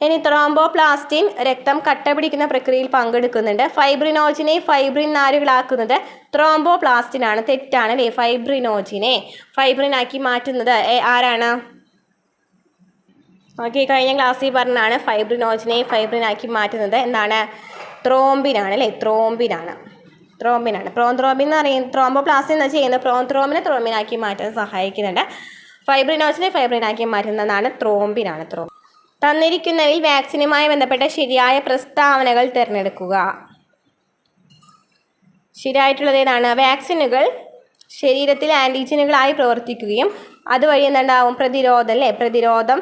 ഇനി ത്രോംബോപ്ലാസ്റ്റിൻ രക്തം കട്ട പിടിക്കുന്ന പ്രക്രിയയിൽ പങ്കെടുക്കുന്നുണ്ട്. ഫൈബ്രിൻ നാരുകളാക്കുന്നത് ത്രോംബോപ്ലാസ്റ്റിൻ ആണ്. തെറ്റാണ് അല്ലേ? ഫൈബ്രിനാക്കി മാറ്റുന്നത് ആരാണ്? ഓക്കെ, കഴിഞ്ഞ ക്ലാസ്സിൽ പറഞ്ഞാണ് ഫൈബ്രിനാക്കി മാറ്റുന്നത് എന്താണ്? ത്രോംബിനാണ് അല്ലേ? ത്രോംബിനാണ്. പ്രോത്രോംബിൻ എന്ന് പറയുന്നത് ത്രോംബോപ്ലാസ്റ്റിൻ എന്ന് ചെയ്യുന്നത് ത്രോംബിനാക്കി മാറ്റാൻ സഹായിക്കുന്നുണ്ട്. ഫൈബ്രിനാക്കി മാറ്റുന്നതാണ് ത്രോംബിനാണ്. തന്നിരിക്കുന്നവയിൽ വാക്സിനുമായി ബന്ധപ്പെട്ട ശരിയായ പ്രസ്താവനകൾ തിരഞ്ഞെടുക്കുക. ശരിയായിട്ടുള്ളത് ഏതാണ്? വാക്സിനുകൾ ശരീരത്തിൽ ആൻറ്റിജനുകളായി പ്രവർത്തിക്കുകയും അതുവഴി എന്തുണ്ടാവും? പ്രതിരോധം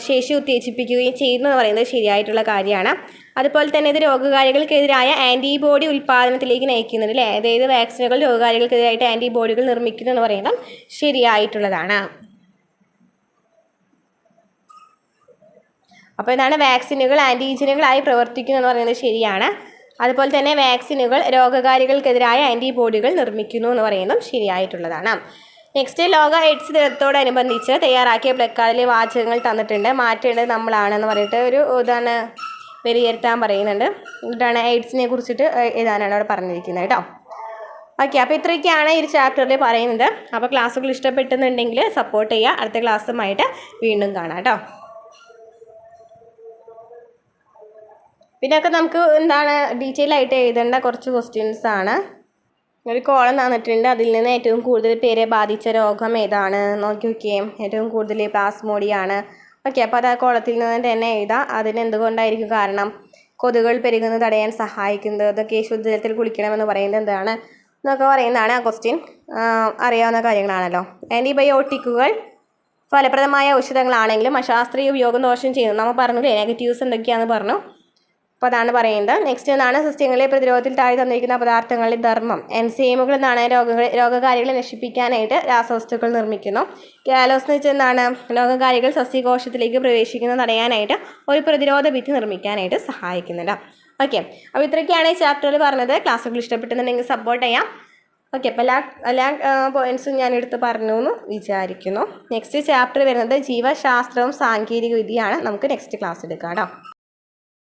ശേഷി ഉത്തേജിപ്പിക്കുകയും ചെയ്യുന്നു പറയുന്നത് ശരിയായിട്ടുള്ള കാര്യമാണ്. അതുപോലെ തന്നെ ഇത് രോഗകാരികൾക്കെതിരായ ആൻറ്റിബോഡി ഉൽപ്പാദനത്തിലേക്ക് നയിക്കുന്നുണ്ട് അല്ലേ? അതായത് വാക്സിനുകൾ രോഗകാരികൾക്കെതിരായിട്ട് ആൻറ്റിബോഡികൾ നിർമ്മിക്കുന്നു എന്ന് പറയുന്നത് ശരിയായിട്ടുള്ളതാണ്. അപ്പോൾ ഇതാണ് വാക്സിനുകൾ ആൻറ്റിജനുകളായി പ്രവർത്തിക്കുന്നു എന്ന് പറയുന്നത് ശരിയാണ്. അതുപോലെ തന്നെ വാക്സിനുകൾ രോഗകാരികൾക്കെതിരായ ആൻറ്റിബോഡികൾ നിർമ്മിക്കുന്നു എന്ന് പറയുന്നതും ശരിയായിട്ടുള്ളതാണ്. നെക്സ്റ്റ്, ലോക എയ്ഡ്സ് ദിനത്തോടനുബന്ധിച്ച് തയ്യാറാക്കിയ പ്ലക്കാർഡിലെ വാചകങ്ങൾ തന്നിട്ടുണ്ട്. മാറ്റേണ്ടത് നമ്മളാണെന്ന് പറഞ്ഞിട്ട് ഒരു ഇതാണ് വിലയിരുത്താൻ പറയുന്നുണ്ട്. എന്നിട്ടാണ് എയ്ഡ്സിനെ കുറിച്ചിട്ട് എഴുതാനാണ് അവിടെ പറഞ്ഞിരിക്കുന്നത് കേട്ടോ. ഓക്കെ, അപ്പോൾ ഇത്രയൊക്കെയാണ് ഈ ഒരു ചാപ്റ്ററിൽ പറയുന്നത്. അപ്പോൾ ക്ലാസ്സുകൾ ഇഷ്ടപ്പെട്ടെന്നുണ്ടെങ്കിൽ സപ്പോർട്ട് ചെയ്യുക. അടുത്ത ക്ലാസ്സുമായിട്ട് വീണ്ടും കാണാം കേട്ടോ. പിന്നെയൊക്കെ നമുക്ക് ഡീറ്റെയിൽ ആയിട്ട് എഴുതേണ്ട കുറച്ച് ക്വസ്റ്റ്യൻസ് ആണ്. ഒരു കോളം തന്നിട്ടുണ്ട്. അതിൽ നിന്ന് ഏറ്റവും കൂടുതൽ പേരെ ബാധിച്ച രോഗം ഏതാണ് നോക്കി നോക്കിയേ. ഏറ്റവും കൂടുതൽ പ്ലാസ്മോഡിയാണ്. ഓക്കെ, അപ്പോൾ അത് ആ കോളത്തിൽ നിന്ന് തന്നെ എഴുതാം. അതിന് എന്തുകൊണ്ടായിരിക്കും കാരണം? കൊതുകുകൾ പെരുകുന്നത് തടയാൻ സഹായിക്കുന്നത്. അതൊക്കെ ശുദ്ധജലത്തിൽ കുളിക്കണമെന്ന് പറയുന്നത് എന്താണ് എന്നൊക്കെ പറയുന്നതാണ് ആ ക്വസ്റ്റ്യൻ. അറിയാവുന്ന കാര്യങ്ങളാണല്ലോ. ആൻറ്റിബയോട്ടിക്കുകൾ ഫലപ്രദമായ ഔഷധങ്ങളാണെങ്കിലും അശാസ്ത്രീയ ഉപയോഗം ദോഷം ചെയ്യുന്നു. നമ്മൾ പറഞ്ഞില്ലേ നെഗറ്റീവ്സ് എന്തൊക്കെയാണെന്ന് പറഞ്ഞു. അപ്പോൾ അതാണ് പറയുന്നത്. നെക്സ്റ്റ് എന്താണ്? സസ്യങ്ങളെ പ്രതിരോധത്തിൽ താഴെ തന്നിരിക്കുന്ന പദാർത്ഥങ്ങളുടെ ധർമ്മം. എൻസൈമുകൾ എന്താണ്? രോഗകാരികളെ നശിപ്പിക്കാനായിട്ട് രാസവസ്തുക്കൾ നിർമ്മിക്കുന്നു. കാലോസ് എന്ന് വെച്ചാൽ എന്താണ്? രോഗകാരികൾ സസ്യകോശത്തിലേക്ക് പ്രവേശിക്കുന്നത് തടയാനായിട്ട് ഒരു പ്രതിരോധ ഭിത്തി നിർമ്മിക്കാനായിട്ട് സഹായിക്കുന്നുണ്ട്. ഓക്കെ, അപ്പോൾ ഇത്രയൊക്കെയാണ് ഈ ചാപ്റ്ററിൽ പറഞ്ഞത്. ക്ലാസ്സുകൾ ഇഷ്ടപ്പെട്ടെന്നുണ്ടെങ്കിൽ സപ്പോർട്ട് ചെയ്യാം. ഓക്കെ, അപ്പോൾ എല്ലാ പോയിൻറ്റ്സും ഞാൻ എടുത്ത് പറഞ്ഞു എന്ന് വിചാരിക്കുന്നു. നെക്സ്റ്റ് ചാപ്റ്റർ വരുന്നത് ജീവശാസ്ത്രവും സാങ്കേതിക വിദ്യയാണ്. നമുക്ക് നെക്സ്റ്റ് ക്ലാസ് എടുക്കാം കേട്ടോ.